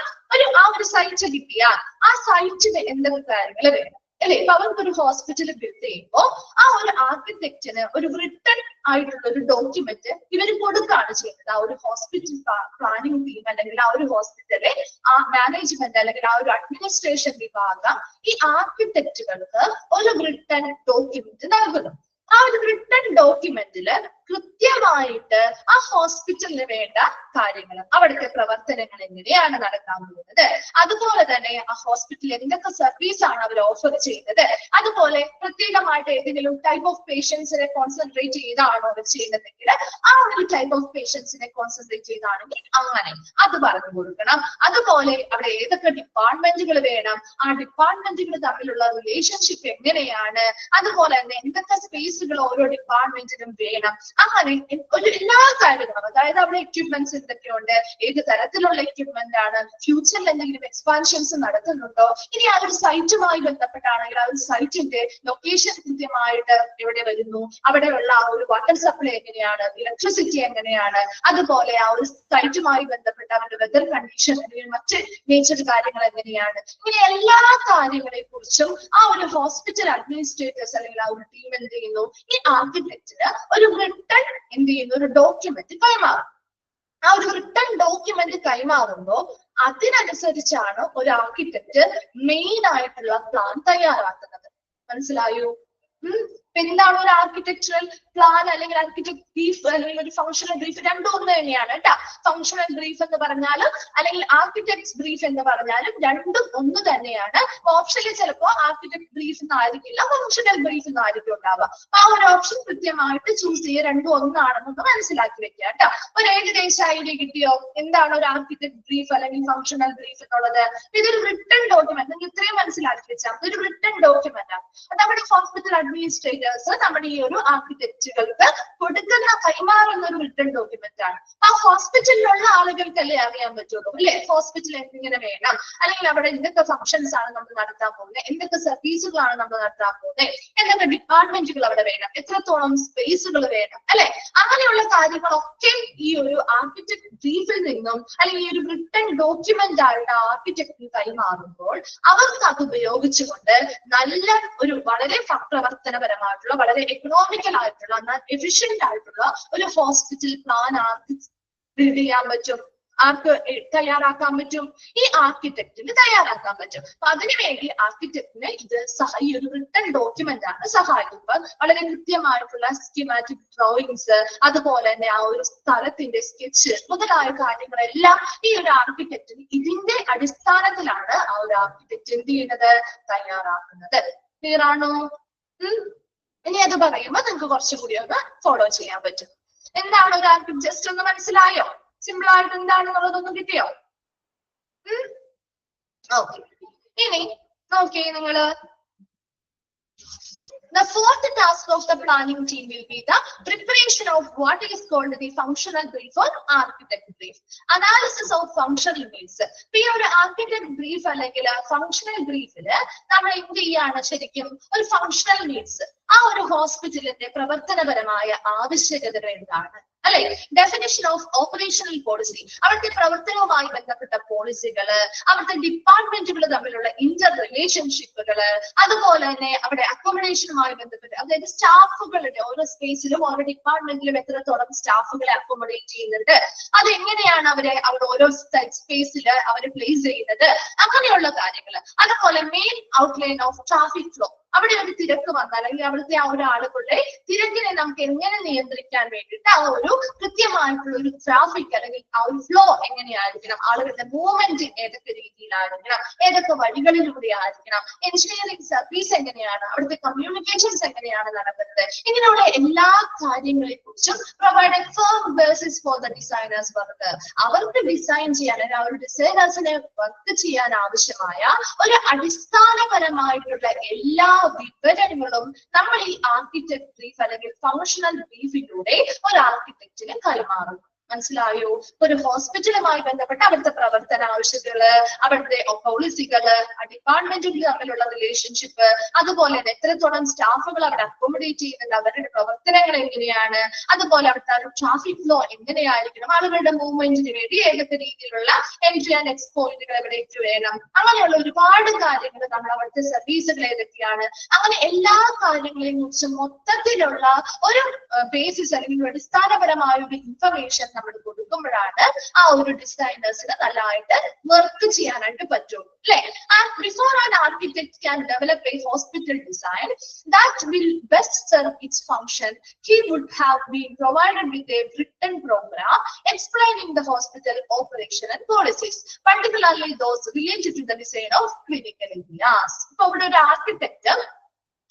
ആ ഒരു സൈറ്റ് കിട്ടിയാൽ ആ സൈറ്റിന് എന്തൊക്കെ കാര്യങ്ങൾ വേണം, അല്ലെ? ഇപ്പൊ അവർക്ക് ഒരു ഹോസ്പിറ്റൽ ബിൽഡ് ചെയ്യുമ്പോ ആ ഒരു ആർക്കിടെക്റ്റിന് ഒരു റിട്ടൺ ആയിട്ടുള്ള ഒരു ഡോക്യുമെന്റ് ഇവർ കൊടുക്കുകയാണ് ചെയ്യുന്നത്. ആ ഒരു ഹോസ്പിറ്റൽ പ്ലാനിങ് ടീം അല്ലെങ്കിൽ ആ ഒരു ഹോസ്പിറ്റലിലെ ആ മാനേജ്മെന്റ് അല്ലെങ്കിൽ ആ ഒരു അഡ്മിനിസ്ട്രേഷൻ വിഭാഗം ഈ ആർക്കിടെക്റ്റുകൾക്ക് ഒരു റിട്ടൺ ഡോക്യുമെന്റ് നൽകുന്നു. ആ ഒരു റിട്ടൺ ഡോക്യുമെന്റില് കൃത്യമായിട്ട് ആ ഹോസ്പിറ്റലിന് വേണ്ട കാര്യങ്ങൾ, അവിടുത്തെ പ്രവർത്തനങ്ങൾ എങ്ങനെയാണ് നടക്കാൻ പോകുന്നത്, അതുപോലെ തന്നെ ആ ഹോസ്പിറ്റലിൽ എന്തൊക്കെ സർവീസ് ആണ് അവർ ഓഫർ ചെയ്യുന്നത്, അതുപോലെ പ്രത്യേകമായിട്ട് ഏതെങ്കിലും ടൈപ്പ് ഓഫ് പേഷ്യൻസിനെ കോൺസെൻട്രേറ്റ് ചെയ്താണോ അവർ ചെയ്യുന്നതെങ്കിൽ ആ ഒരു ടൈപ്പ് ഓഫ് പേഷ്യൻസിനെ കോൺസെൻട്രേറ്റ് ചെയ്താണെങ്കിൽ അങ്ങനെ അത് പറഞ്ഞു കൊടുക്കണം. അതുപോലെ അവിടെ ഏതൊക്കെ ഡിപ്പാർട്ട്മെന്റുകൾ വേണം, ആ ഡിപ്പാർട്ട്മെന്റുകൾ തമ്മിലുള്ള റിലേഷൻഷിപ്പ് എങ്ങനെയാണ്, അതുപോലെ തന്നെ എന്തൊക്കെ സ്പേസുകൾ ഓരോ ഡിപ്പാർട്ട്മെന്റിനും വേണം, അങ്ങനെ ഒരു എല്ലാ കാര്യങ്ങളും, അതായത് അവിടെ എക്യുപ്മെന്റ്സ് എന്തൊക്കെയുണ്ട്, ഏത് തരത്തിലുള്ള എക്യുപ്മെന്റ് ആണ്, ഫ്യൂച്ചറിൽ എന്തെങ്കിലും എക്സ്പാൻഷൻസ് നടത്തുന്നുണ്ടോ, ഇനി ആ ഒരു സൈറ്റുമായി ബന്ധപ്പെട്ടാണെങ്കിൽ ആ ഒരു സൈറ്റിന്റെ ലൊക്കേഷൻ കൃത്യമായിട്ട് എവിടെ വരുന്നു, അവിടെയുള്ള ആ ഒരു വാട്ടർ സപ്ലൈ എങ്ങനെയാണ്, ഇലക്ട്രിസിറ്റി എങ്ങനെയാണ്, അതുപോലെ ആ ഒരു സൈറ്റുമായി ബന്ധപ്പെട്ട അവരുടെ വെതർ കണ്ടീഷൻ അല്ലെങ്കിൽ മറ്റ് നേച്ചർ കാര്യങ്ങൾ എങ്ങനെയാണ്, ഇങ്ങനെ എല്ലാ കാര്യങ്ങളെ കുറിച്ചും ആ ഒരു ഹോസ്പിറ്റൽ അഡ്മിനിസ്ട്രേറ്റേഴ്സ് അല്ലെങ്കിൽ ആ ഒരു ടീം എന്ത് ചെയ്യുന്നു, ഈ ആർക്കിടെക്റ്റിന് ഒരു റിട്ടൺ എന്ത് ചെയ്യുന്നു, ഒരു ഡോക്യുമെന്റ് കൈമാറും. ആ ഒരു റിട്ടൺ ഡോക്യുമെന്റ് കൈമാറുമ്പോൾ അതിനനുസരിച്ചാണ് ഒരു ആർക്കിടെക്റ്റ് മെയിൻ ആയിട്ടുള്ള പ്ലാൻ തയ്യാറാക്കുന്നത്. മനസ്സിലായോ? എന്താണ് ഒരു ആർക്കിടെക്ചറൽ പ്ലാൻ അല്ലെങ്കിൽ ആർക്കിടെക്ട് ബ്രീഫ് അല്ലെങ്കിൽ ഒരു ഫംഗ്ഷണൽ ബ്രീഫ്? രണ്ടും ഒന്ന് തന്നെയാണ് കേട്ടോ. ഫംഗ്ഷണൽ ബ്രീഫ് എന്ന് പറഞ്ഞാലും അല്ലെങ്കിൽ ആർക്കിടെക്ട് ബ്രീഫ് എന്ന് പറഞ്ഞാലും രണ്ടും ഒന്ന് തന്നെയാണ്. ഓപ്ഷനിൽ ചിലപ്പോൾ ആർക്കിടെക്ട് ബ്രീഫ് എന്നായിരിക്കില്ല, ഫംഗ്ഷണൽ ബ്രീഫ് എന്നായിരിക്കും ഉണ്ടാവുക. ആ ഒരു ഓപ്ഷൻ കൃത്യമായിട്ട് ചൂസ് ചെയ്യുക, രണ്ടും ഒന്നാണെന്നൊന്ന് മനസ്സിലാക്കി വെക്കുക കേട്ടോ. ഒരു ഏകദേശ ഐഡിയ കിട്ടിയോ എന്താണ് ഒരു ആർക്കിടെക്ട് ബ്രീഫ് അല്ലെങ്കിൽ ഫംഗ്ഷണൽ ബ്രീഫ് എന്നുള്ളത്? ഇതൊരു റിട്ടൺ ഡോക്യുമെന്റ്, നിങ്ങൾ ഇത്രയും മനസ്സിലാക്കി വെച്ചാൽ ഇതൊരു റിട്ടൺ ഡോക്യുമെന്റ് ആണ്. അത് നമ്മുടെ ഹോസ്പിറ്റൽ അഡ്മിനിസ്ട്രേറ്റേഴ്സ് നമ്മുടെ ഈ ഒരു ആർക്കിടെക്റ്റുകൾക്ക് കൊടുക്കുന്ന കൈമാറുന്ന ഒരു റിട്ടൺ ഡോക്യുമെന്റ് ആണ്. ആ ഹോസ്പിറ്റലിലുള്ള ആളുകൾക്കല്ലേ അറിയാൻ പറ്റുള്ളൂ അല്ലെ, ഹോസ്പിറ്റൽ എങ്ങനെ വേണം, അല്ലെങ്കിൽ അവിടെ എന്തൊക്കെ ഫംഗ്ഷൻസ് ആണ് നമ്മൾ നടത്താൻ പോകുന്നത്, എന്തൊക്കെ സർവീസുകളാണ് നമ്മൾ നടത്താൻ പോകുന്നത്, എന്തൊക്കെ ഡിപ്പാർട്ട്മെന്റുകൾ അവിടെ വേണം, എത്രത്തോളം സ്പേസുകൾ വേണം അല്ലെ, അങ്ങനെയുള്ള കാര്യങ്ങളൊക്കെ ഈ ഒരു ആർക്കിടെക്ട് ബ്രീഫിൽ നിന്നും അല്ലെങ്കിൽ ഈ ഒരു റിട്ടൺ ഡോക്യുമെന്റ് ആയിട്ട് ആർക്കിടെക്റ്റിന് കൈമാറുമ്പോൾ അവർക്ക് അത് ഉപയോഗിച്ചുകൊണ്ട് നല്ല ഒരു വളരെ പ്രവർത്തനപരമായിട്ടുള്ള വളരെ എക്കണോമിക്കൽ ആയിട്ടുള്ള എന്നാൽ എഫിഷ്യന്റ് ആയിട്ടുള്ള ഒരു ഹോസ്പിറ്റൽ പ്ലാൻ ആർക്ക് ബിൽഡ് ചെയ്യാൻ പറ്റും, ആർക്ക് തയ്യാറാക്കാൻ പറ്റും, ഈ ആർക്കിടെക്റ്റിന് തയ്യാറാക്കാൻ പറ്റും. അപ്പൊ അതിനുവേണ്ടി ആർക്കിടെക്റ്റിന് ഇത് ഈ ഒരു റിട്ടൺ ഡോക്യുമെന്റ് ആണ് സഹായിക്കുന്നത്. വളരെ കൃത്യമായിട്ടുള്ള സ്കീമാറ്റിക് ഡ്രോയിങ്സ്, അതുപോലെ തന്നെ ആ ഒരു സ്ഥലത്തിന്റെ സ്കെച്ച് മുതലായ കാര്യങ്ങളെല്ലാം ഈ ഒരു ആർക്കിടെക്റ്റിന് ഇതിന്റെ അടിസ്ഥാനത്തിലാണ് ആ ഒരു ആർക്കിടെക്റ്റ് എന്ത് ചെയ്യുന്നത്, തയ്യാറാക്കുന്നത്. ക്ലിയർ ആണോ? ഇനി അത് പറയുമ്പോൾ നിങ്ങൾക്ക് കുറച്ചും കൂടി ഒന്ന് ഫോളോ ചെയ്യാൻ പറ്റും. എന്താണ് ഒരു ആർക്കിടെക്ട്, ജസ്റ്റ് ഒന്ന് മനസ്സിലായോ? സിമ്പിൾ ആയിട്ട് എന്താണെന്നുള്ളതൊന്നും കിട്ടിയോ? ഓക്കെ, ഇനി നോക്കിയേ നിങ്ങള്. The fourth task of the planning team will be the preparation of what is called the functional brief or architect brief. Analysis of functional briefs. ഈ ഒരു ആർക്കിടെക്ട് ബ്രീഫ് അല്ലെങ്കിൽ ഫംഗ്ഷണൽ ബ്രീഫില് നമ്മൾ എന്ത് ചെയ്യാണ്, ശരിക്കും ഒരു ഫംഗ്ഷണൽ നീഡ്സ്, ആ ഒരു ഹോസ്പിറ്റലിന്റെ പ്രവർത്തനപരമായ ആവശ്യകതകൾ എന്താണ് അല്ലെ, ഡെഫിനിഷൻ ഓഫ് ഓപ്പറേഷണൽ പോളിസി, അവിടുത്തെ പ്രവർത്തനവുമായി ബന്ധപ്പെട്ട പോളിസികള്, അവിടുത്തെ ഡിപ്പാർട്ട്മെന്റുകൾ തമ്മിലുള്ള ഇന്റർ റിലേഷൻഷിപ്പുകള്, അതുപോലെ തന്നെ അവിടെ അക്കോമഡേഷനുമായി ബന്ധപ്പെട്ട് അതായത് സ്റ്റാഫുകളുടെ ഓരോ സ്പേസിലും ഓരോ ഡിപ്പാർട്ട്മെന്റിലും എത്രത്തോളം സ്റ്റാഫുകളെ അക്കോമഡേറ്റ് ചെയ്യുന്നുണ്ട്, അതെങ്ങനെയാണ് അവരെ അവിടെ ഓരോ സ്പേസിൽ അവരെ പ്ലേസ് ചെയ്യുന്നത്, അങ്ങനെയുള്ള കാര്യങ്ങൾ. അതുപോലെ main outline of traffic flow, അവിടെ ഒരു തിരക്ക് വന്നാൽ അല്ലെങ്കിൽ അവിടുത്തെ ആ ഒരു ആളുകളുടെ തിരക്കിനെ നമുക്ക് എങ്ങനെ നിയന്ത്രിക്കാൻ വേണ്ടിയിട്ട് ആ ഒരു കൃത്യമായിട്ടുള്ള ഒരു ട്രാഫിക് അല്ലെങ്കിൽ ആ ഒരു ഫ്ലോ എങ്ങനെയായിരിക്കണം, ആളുകളുടെ മൂവ്മെന്റ് ഏതൊക്കെ രീതിയിലായിരിക്കണം, ഏതൊക്കെ വഴികളിലൂടെ ആയിരിക്കണം, എഞ്ചിനീയറിംഗ് സർവീസ് എങ്ങനെയാണ്, അവിടുത്തെ കമ്മ്യൂണിക്കേഷൻസ് എങ്ങനെയാണ് നടക്കുന്നത്, ഇങ്ങനെയുള്ള എല്ലാ കാര്യങ്ങളെ കുറിച്ചും provide firm basis for the designers work. അവർക്ക് ഡിസൈൻ ചെയ്യാൻ അല്ലെങ്കിൽ ആ ഒരു ഡിസൈനേഴ്സിനെ വർക്ക് ചെയ്യാൻ ആവശ്യമായ ഒരു അടിസ്ഥാനപരമായിട്ടുള്ള എല്ലാ വിവരങ്ങളും നമ്മൾ ഈ ആർക്കിടെക്ട് ബ്രീഫ് അല്ലെങ്കിൽ ഫംഗ്ഷണൽ ബ്രീഫിലൂടെ ഒരു ആർക്കിടെക്റ്റിന് കൈമാറും. മനസ്സിലായോ? ഒരു ഹോസ്പിറ്റലുമായി ബന്ധപ്പെട്ട അവിടുത്തെ പ്രവർത്തന ആവശ്യങ്ങള്, അവിടുത്തെ പോളിസികള്, ഡിപ്പാർട്ട്മെന്റുകൾ തമ്മിലുള്ള റിലേഷൻഷിപ്പ്, അതുപോലെ തന്നെ എത്രത്തോളം സ്റ്റാഫുകൾ അവിടെ അക്കോമഡേറ്റ് ചെയ്യുന്നുണ്ട്, അവരുടെ പ്രവർത്തനങ്ങൾ എങ്ങനെയാണ്, അതുപോലെ അവിടുത്തെ ട്രാഫിക് ഫ്ലോ എങ്ങനെയായിരിക്കണം, ആളുകളുടെ മൂവ്മെന്റിന് വേണ്ടി ഏതൊക്കെ രീതിയിലുള്ള എൻട്രി ആൻഡ് എക്സ് പോയിന്റുകൾ എവിടേക്ക് വേണം, അങ്ങനെയുള്ള ഒരുപാട് കാര്യങ്ങൾ, നമ്മൾ അവിടുത്തെ സർവീസുകൾ ഏതൊക്കെയാണ്, അങ്ങനെ എല്ലാ കാര്യങ്ങളെയും കുറിച്ച് മൊത്തത്തിലുള്ള ഒരു ബേസിസ് അല്ലെങ്കിൽ ഒരു അടിസ്ഥാനപരമായ ഒരു ഇൻഫർമേഷൻ നമ്മൾ കൊടുക്കുമ്പോഴാണ് ആ ഒരു ഡിസൈനേഴ്സിന് നല്ലതായിട്ട് വർക്ക് ചെയ്യാനായിട്ട് പറ്റുള്ളൂ, അല്ലെ? And before an architect can develop A hospital design that will best serve its function, he would have been provided with a written program explaining the hospital operation and policies, particularly those related to the design of clinical areas. So, an architect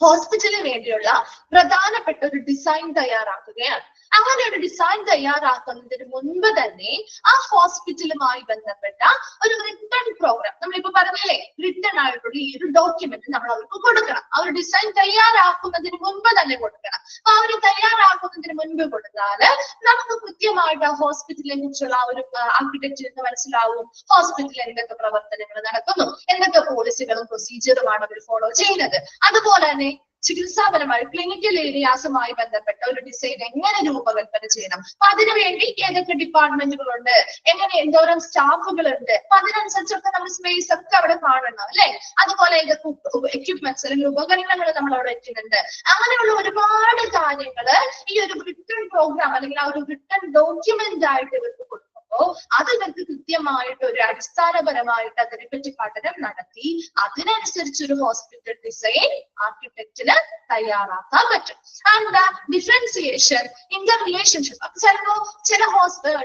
ഹോസ്പിറ്റലിന് വേണ്ടിയുള്ള പ്രധാനപ്പെട്ട ഒരു ഡിസൈൻ തയ്യാറാക്കുകയാണ്. അങ്ങനെ ഒരു ഡിസൈൻ തയ്യാറാക്കുന്നതിന് മുൻപ് തന്നെ ആ ഹോസ്പിറ്റലുമായി ബന്ധപ്പെട്ട ഒരു റിട്ടേൺ പ്രോഗ്രാം, നമ്മളിപ്പോ പറഞ്ഞില്ലേ, റിട്ടേൺ ആയിട്ടുള്ള ഈ ഒരു ഡോക്യുമെന്റ് നമ്മൾ അവർക്ക് കൊടുക്കണം. ആ ഒരു ഡിസൈൻ തയ്യാറാക്കുന്നതിന് മുൻപ് തന്നെ കൊടുക്കണം. അപ്പൊ ആ ഒരു തയ്യാറാക്കുന്നതിന് മുൻപ് കൊടുത്താല് നമുക്ക് കൃത്യമായിട്ട് ആ ഹോസ്പിറ്റലിനെ കുറിച്ചുള്ള ആ ഒരു ആർക്കിടെക്ചറിന് മനസ്സിലാവും. ഹോസ്പിറ്റലിൽ എന്തൊക്കെ പ്രവർത്തനങ്ങൾ നടക്കുന്നു, എന്തൊക്കെ പോളിസികളും പ്രൊസീജിയറുമാണ് അവർ ഫോളോ ചെയ്യുന്നത്, അതുപോലെ തന്നെ ചികിത്സാപരമായി ക്ലിനിക്കൽ ഏരിയാസുമായി ബന്ധപ്പെട്ട ഒരു ഡിസൈൻ എങ്ങനെ രൂപകൽപ്പന ചെയ്യണം, അപ്പൊ അതിനുവേണ്ടി ഏതൊക്കെ ഡിപ്പാർട്ട്മെന്റുകളുണ്ട്, എങ്ങനെ എന്തോരം സ്റ്റാഫുകളുണ്ട്, അപ്പൊ അതിനനുസരിച്ചൊക്കെ നമ്മൾ സ്പേസ് ഒക്കെ അവിടെ കാണണം, അല്ലെ? അതുപോലെ ഏതൊക്കെ എക്യുപ്മെന്റ്സ് അല്ലെങ്കിൽ ഉപകരണങ്ങൾ നമ്മൾ അവിടെ വെക്കുന്നുണ്ട്, അങ്ങനെയുള്ള ഒരുപാട് കാര്യങ്ങള് ഈ ഒരു റിട്ടേൺ പ്രോഗ്രാം അല്ലെങ്കിൽ ആ ഒരു റിട്ടേൺ ഡോക്യുമെന്റ് ആയിട്ട് ഇവർക്ക് കൊടുക്കും. അത് ഇവർക്ക് കൃത്യമായിട്ട് ഒരു അടിസ്ഥാനപരമായിട്ട് അതിനെപ്പറ്റി പഠനം നടത്തി അതിനനുസരിച്ച് ഒരു ഹോസ്പിറ്റൽ ഡിസൈൻ ആർക്കിടെക്റ്റിന് തയ്യാറാക്കാൻ പറ്റും. And differentiation in the relationship, ചിലപ്പോ ചില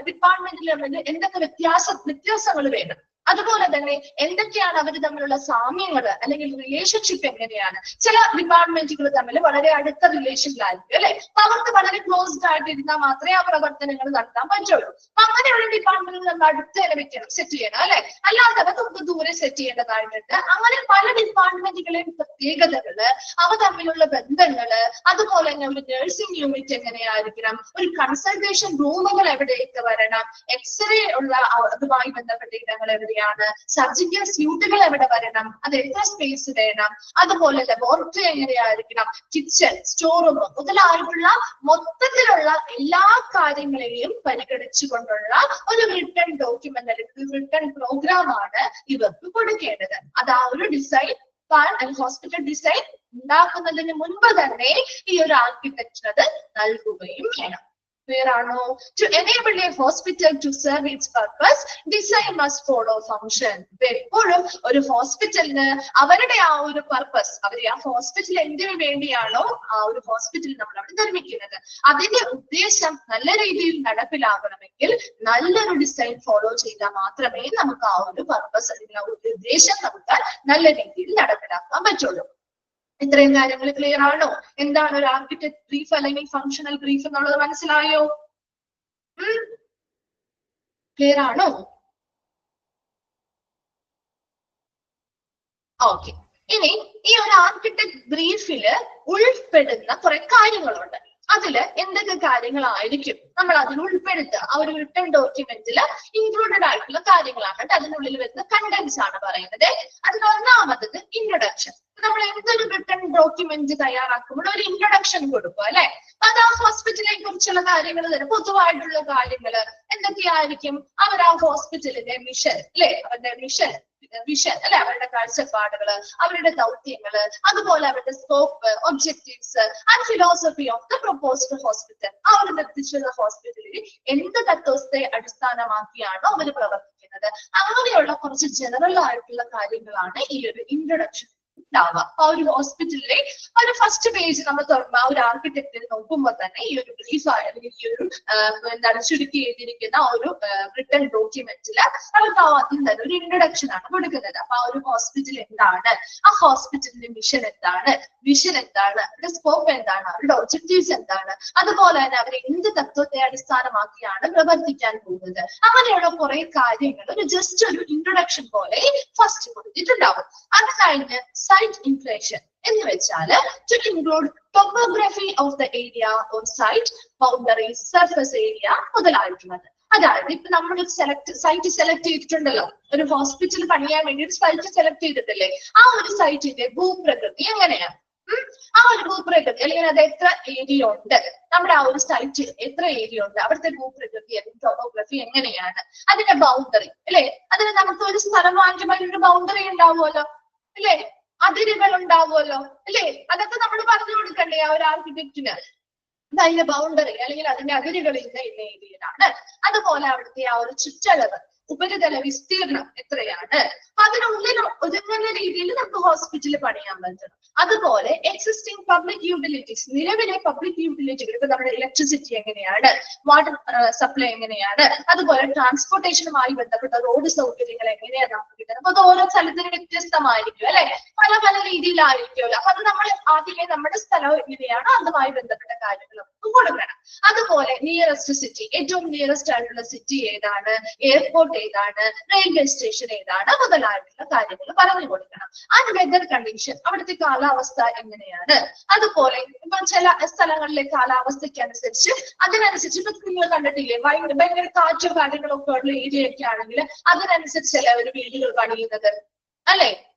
ഡിപ്പാർട്ട്മെന്റിൽ എന്തൊക്കെ വ്യത്യാസങ്ങൾ വേണം, അതുപോലെ തന്നെ എന്തൊക്കെയാണ് അവർ തമ്മിലുള്ള സാമ്യങ്ങൾ അല്ലെങ്കിൽ റിലേഷൻഷിപ്പ് എങ്ങനെയാണ്. ചില ഡിപ്പാർട്ട്മെന്റുകൾ തമ്മിൽ വളരെ അടുത്ത റിലേഷനിലായിരിക്കും, അല്ലെ? അപ്പൊ അവർക്ക് വളരെ ക്ലോസ്ഡ് ആയിട്ട് ഇരുന്നാൽ മാത്രമേ ആ പ്രവർത്തനങ്ങൾ നടത്താൻ പറ്റുള്ളൂ. അപ്പൊ അങ്ങനെയുള്ള ഡിപ്പാർട്ട്മെന്റുകൾ നമ്മൾ അടുത്ത് തന്നെ വെക്കണം, സെറ്റ് ചെയ്യണം, അല്ലെ? അല്ലാതെ നമുക്ക് ദൂരെ സെറ്റ് ചെയ്യേണ്ടതായിട്ടുണ്ട്. അങ്ങനെ പല ഡിപ്പാർട്ട്മെന്റുകളെയും പ്രത്യേകതകള്, അവ തമ്മിലുള്ള ബന്ധങ്ങള്, അതുപോലെ തന്നെ ഒരു നഴ്സിംഗ് യൂണിറ്റ് എങ്ങനെയായിരിക്കണം, ഒരു കൺസൾട്ടേഷൻ റൂമുകൾ എവിടെയൊക്കെ വരണം, എക്സ്റേ ഉള്ള അതുമായി ബന്ധപ്പെട്ട ഇടങ്ങൾ എവിടെയാണ്, സർജിക്കൽ സ്യൂട്ടുകൾ എവിടെ വരണം, അത് എത്ര സ്പേസ് വേണം, അതുപോലെ ലബോറട്ടറി എങ്ങനെയായിരിക്കണം, കിച്ചൺ, സ്റ്റോർ റൂം മുതലായിട്ടുള്ള മൊത്തത്തിലുള്ള എല്ലാ കാര്യങ്ങളെയും പരിഗണിച്ചുകൊണ്ടുള്ള ഒരു റിട്ടേൺ ഡോക്യുമെന്റ് അല്ലെങ്കിൽ റിട്ടേൺ പ്രോഗ്രാം ആണ് ഇവർക്ക് കൊടുക്കേണ്ടത്. അത് ആ ഒരു ഡിസൈൻ പ്ലാൻ അല്ലെങ്കിൽ ഹോസ്പിറ്റൽ ഡിസൈൻ ഉണ്ടാക്കുന്നതിന് മുൻപ് തന്നെ ഈ ഒരു ആർക്കിടെക്ചർ അത് നൽകുകയും വേണം. ആണോ? To enable a hospital to serve its purpose, design must follow function. എപ്പോഴും ഒരു ഹോസ്പിറ്റലിന് അവരുടെ ആ ഒരു പർപ്പസ്, അവർ ആ ഹോസ്പിറ്റൽ എന്തിനു വേണ്ടിയാണോ ആ ഒരു ഹോസ്പിറ്റൽ നമ്മൾ അവിടെ നിർമ്മിക്കുന്നത്, അതിന്റെ ഉദ്ദേശം നല്ല രീതിയിൽ നടപ്പിലാകണമെങ്കിൽ നല്ലൊരു ഡിസൈൻ ഫോളോ ചെയ്താൽ മാത്രമേ നമുക്ക് ആ ഒരു പർപ്പസ് അല്ലെങ്കിൽ ആ ഒരു ഉദ്ദേശം നമുക്ക് നല്ല രീതിയിൽ നടപ്പിലാക്കാൻ പറ്റുള്ളൂ. ഇത്രയും കാര്യങ്ങൾ ക്ലിയർ ആണോ? എന്താണ് ഒരു ആർക്കിടെക്ട് ബ്രീഫ് അല്ലെങ്കിൽ ഫങ്ഷണൽ ബ്രീഫ് എന്നുള്ളത് മനസ്സിലായോ? ക്ലിയർ ആണോ? ഓക്കെ. ഇനി ഈ ഒരു ആർക്കിടെക്ട് ബ്രീഫില് ഉൾപ്പെടുന്ന കുറെ കാര്യങ്ങളുണ്ട്. അതില് എന്തൊക്കെ കാര്യങ്ങളായിരിക്കും നമ്മൾ അതിൽ ഉൾപ്പെടുത്തുക? ആ ഒരു റിട്ടേൺ ഡോക്യുമെന്റില് ഇൻക്ലൂഡഡ് ആയിട്ടുള്ള കാര്യങ്ങളാണ്. അതിനുള്ളിൽ വരുന്ന കണ്ടന്റ്സ് ആണ് പറയുന്നത്. അതിൽ ഒന്നാമത്തത് ഇൻട്രൊഡക്ഷൻ. നമ്മൾ എന്തൊരു റിട്ടേൺ ഡോക്യുമെന്റ് തയ്യാറാക്കുമ്പോൾ ഒരു ഇൻട്രൊഡക്ഷൻ കൊടുക്കും, അല്ലെ? അത് ആ ഹോസ്പിറ്റലിനെ കുറിച്ചുള്ള കാര്യങ്ങൾ തന്നെ, പൊതുവായിട്ടുള്ള കാര്യങ്ങൾ എന്തൊക്കെയായിരിക്കും? അവർ ആ ഹോസ്പിറ്റലിന്റെ മിഷൻ, അല്ലെ? അവരുടെ വിഷൻ അല്ലെ? അവരുടെ കാഴ്ചപ്പാടുകള്, അവരുടെ ദൗത്യങ്ങള്, അതുപോലെ അവരുടെ scope, objectives and philosophy of the proposed hospital. ആ ഒരു നിർദ്ദിഷ്ട ഹോസ്പിറ്റലിൽ എന്ത് തത്വത്തെ അടിസ്ഥാനമാക്കിയാണോ അവർ പ്രവർത്തിക്കുന്നത്, അങ്ങനെയുള്ള കുറച്ച് ജനറൽ ആയിട്ടുള്ള കാര്യങ്ങളാണ് ഈ ഒരു ഇൻട്രൊഡക്ഷൻ ഉണ്ടാവുക. ആ ഒരു ഹോസ്പിറ്റലിലെ ഒരു ഫസ്റ്റ് പേജ് നമ്മൾ തുറന്ന ആ ഒരു ആർക്കിടെക്ചർ നോക്കുമ്പോൾ തന്നെ ഈ ഒരു ബ്രീഫ് അല്ലെങ്കിൽ ഈ ഒരു എന്താണ് ചുരുക്കി എഴുതിയിരിക്കുന്ന ആ ഒരു റിട്ടേൺ ഡോക്യുമെന്റില് അവർക്ക് ആദ്യം തന്നെ ഒരു ഇൻട്രൊഡക്ഷൻ ആണ് കൊടുക്കുന്നത്. അപ്പൊ ആ ഒരു ഹോസ്പിറ്റൽ എന്താണ്, ആ ഹോസ്പിറ്റലിന്റെ മിഷൻ എന്താണ്, വിഷൻ എന്താണ്, അവരുടെ സ്കോപ്പ് എന്താണ്, അവരുടെ ഒബ്ജക്റ്റീവ്സ് എന്താണ്, അതുപോലെ തന്നെ അവർ എന്ത് തത്വത്തെ അടിസ്ഥാനമാക്കിയാണ് പ്രവർത്തിക്കാൻ പോകുന്നത്, അങ്ങനെയുള്ള കുറെ കാര്യങ്ങൾ ഒരു ജസ്റ്റ് ഒരു ഇൻട്രൊഡക്ഷൻ പോലെ ഫസ്റ്റ് കൊടുത്തിട്ടുണ്ടാവും. അത് കഴിഞ്ഞ് സൈറ്റ് ഇൻഫ്ലേഷൻ എന്ന് വെച്ചാല് to include topography of the area or site, boundaries, surface area മുതലായിട്ടുള്ളത്. അതായത് ഇപ്പൊ നമ്മൾ സൈറ്റ് സെലക്ട് ചെയ്തിട്ടുണ്ടല്ലോ, ഒരു ഹോസ്പിറ്റൽ പണിയാൻ വേണ്ടി ഒരു സൈറ്റ് സെലക്ട് ചെയ്തിട്ടില്ലേ, ആ ഒരു സൈറ്റിന്റെ ഭൂപ്രകൃതി എങ്ങനെയാണ്, ആ ഒരു ഭൂപ്രകൃതി അല്ലെങ്കിൽ അത് എത്ര ഏരിയ ഉണ്ട്, നമ്മുടെ ആ ഒരു സൈറ്റ് എത്ര ഏരിയ ഉണ്ട്, അവിടുത്തെ ഭൂപ്രകൃതി അല്ലെങ്കിൽ ടോപ്പോഗ്രഫി എങ്ങനെയാണ്, അതിന്റെ ബൗണ്ടറി അല്ലെ, അതിന് നമുക്ക് ഒരു സ്ഥലം വാങ്ങിക്കുമ്പോൾ ഒരു ബൗണ്ടറി ഉണ്ടാവുമല്ലോ അല്ലെ, അതിരുകൾ ഉണ്ടാവുമല്ലോ അല്ലെ, അതൊക്കെ നമ്മൾ പറഞ്ഞു കൊടുക്കണ്ടേ ആ ഒരു ആർക്കിടെക്റ്റിന്. അതിന്റെ ബൗണ്ടറി അല്ലെങ്കിൽ അതിന്റെ അതിരുകൾ ഇന്ന ഏരിയയിലാണ്, അതുപോലെ അവിടുത്തെ ആ ഒരു ചുറ്റളവ് ഉപരിതല വിസ്തീർണം എത്രയാണ്, അപ്പൊ അതിനുള്ളിൽ ഒതുങ്ങുന്ന രീതിയിൽ നമുക്ക് ഹോസ്പിറ്റൽ പണിയാൻ പറ്റണം. അതുപോലെ എക്സിസ്റ്റിംഗ് പബ്ലിക് യൂട്ടിലിറ്റീസ്, നിലവിലെ പബ്ലിക് യൂട്ടിലിറ്റികൾ, ഇപ്പൊ നമ്മുടെ ഇലക്ട്രിസിറ്റി എങ്ങനെയാണ്, വാട്ടർ സപ്ലൈ എങ്ങനെയാണ്, അതുപോലെ ട്രാൻസ്പോർട്ടേഷനുമായി ബന്ധപ്പെട്ട റോഡ് സൗകര്യങ്ങൾ എങ്ങനെയാണ് നമുക്ക് കിട്ടുന്നത്. അപ്പൊ അത് ഓരോ സ്ഥലത്തിന് വ്യത്യസ്തമായിരിക്കും അല്ലെ, പല പല രീതിയിലായിരിക്കുമല്ലോ. അപ്പൊ അത് നമ്മൾ ആദ്യമേ നമ്മുടെ സ്ഥലം എങ്ങനെയാണ് അതുമായി ബന്ധപ്പെട്ട കാര്യങ്ങൾ കൊടുക്കണം. അതുപോലെ നിയറസ്റ്റ് സിറ്റി, ഏറ്റവും നിയറസ്റ്റ് ആയിട്ടുള്ള സിറ്റി ഏതാണ്, എയർപോർട്ട് ഏതാണ്, റെയിൽവേ സ്റ്റേഷൻ ഏതാണ് മുതലായിട്ടുള്ള കാര്യങ്ങൾ പറഞ്ഞു കൊടുക്കണം. ആൻഡ് വെതർ കണ്ടീഷൻ, അവിടുത്തെ കാലാവസ്ഥ എങ്ങനെയാണ്, അതുപോലെ ഇപ്പൊ ചില സ്ഥലങ്ങളിലെ കാലാവസ്ഥയ്ക്ക് അനുസരിച്ച് അതിനനുസരിച്ച് ഇപ്പൊ നിങ്ങൾ കണ്ടിട്ടില്ലേ ഭയങ്കര കാറ്റും കാര്യങ്ങളൊക്കെ ഉള്ള ഏരിയ ഒക്കെ ആണെങ്കിൽ അതിനനുസരിച്ചല്ലേ ഒരു വീടുകൾ പണിയുന്നത് അല്ലെ.